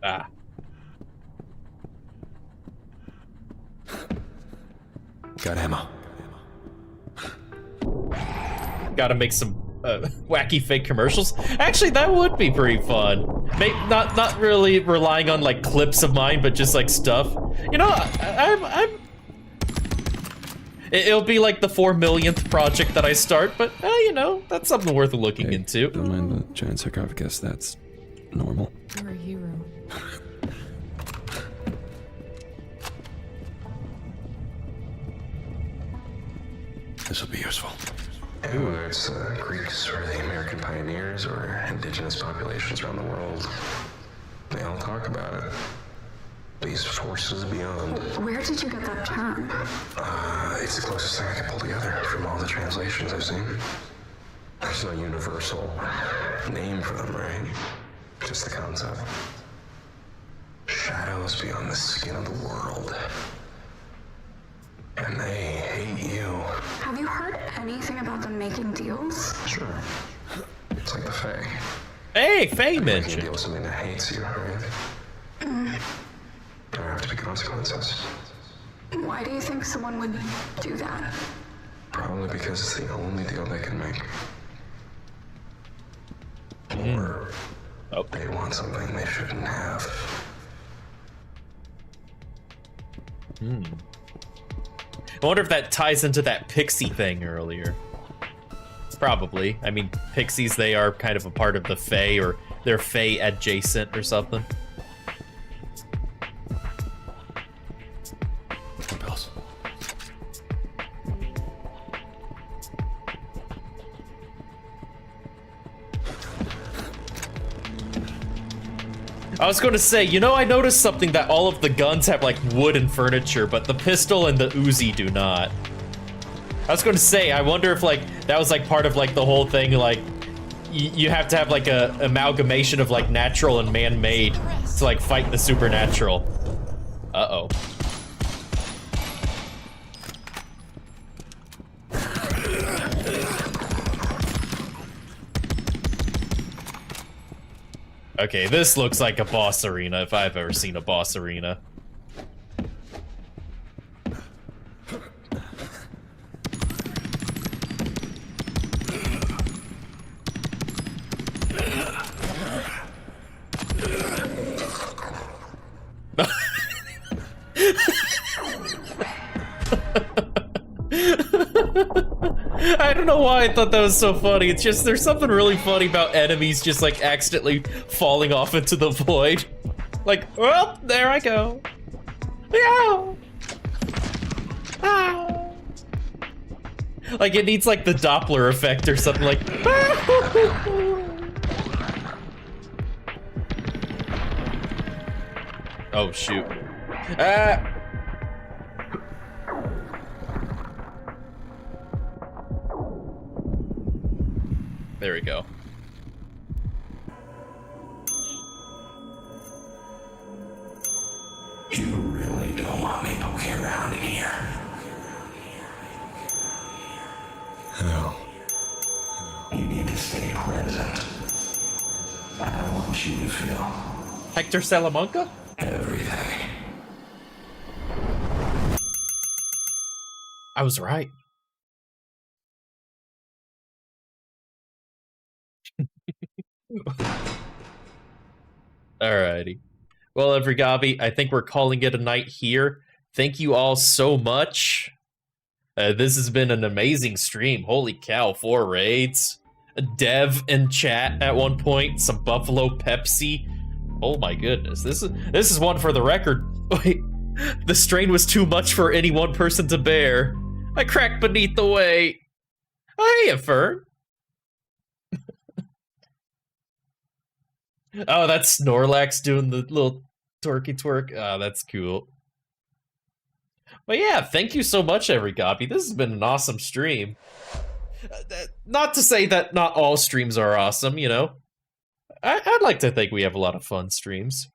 Ah. Got ammo. Gotta make some wacky fake commercials. Actually, that would be pretty fun. Not really relying on like clips of mine, but just like stuff. You know, it'll be like the 4 millionth project that I start, but you know, that's something worth looking into. Don't mind the giant sarcophagus. That's normal. You're a hero. This will be useful. Whether it's the Greeks or the American pioneers or indigenous populations around the world, they all talk about it. These forces beyond. Where did you get that term? It's the closest thing I can pull together from all the translations I've seen. There's no universal name for them, right? Just the concept. Shadows beyond the skin of the world. And they hate you. Have you heard anything about them making deals? Sure. It's like the Fae. Hey, Fae Making a mentioned. deal with something that hates you, right? There have to be consequences. Why do you think someone would do that? Probably because it's the only deal they can make. Or they want something they shouldn't have. I wonder if that ties into that pixie thing earlier. Probably. I mean, pixies, they are kind of a part of the Fae, or they're Fae adjacent or something. Bells. I was going to say, you know, I noticed something that all of the guns have like wood and furniture, but the pistol and the Uzi do not. I was going to say, I wonder if like that was like part of like the whole thing, like you have to have like a amalgamation of like natural and man-made to like fight the supernatural. Uh-oh. Okay, this looks like a boss arena if I've ever seen a boss arena. I don't know why I thought that was so funny. It's just there's something really funny about enemies just like accidentally falling off into the void. Like, oh, there I go. Yeah. Ah. Like it needs like the Doppler effect or something like. Oh shoot. Ah. There we go. You really don't want me poking around in here. No. You need to stay present. I want you to feel Hector Salamanca? everything. I was right. Alrighty. Well, Evergabi, I think we're calling it a night here. Thank you all so much. This has been an amazing stream. Holy cow, 4 raids. A dev in chat at one point. Some Buffalo Pepsi. Oh my goodness. This is one for the record. Wait, The strain was too much for any one person to bear. I cracked beneath the weight. Oh, hey, Fern. Oh, that's Snorlax doing the little twerky twerk. Oh, that's cool. But yeah, thank you so much, Everygobby. This has been an awesome stream. Not to say that not all streams are awesome, you know. I'd like to think we have a lot of fun streams.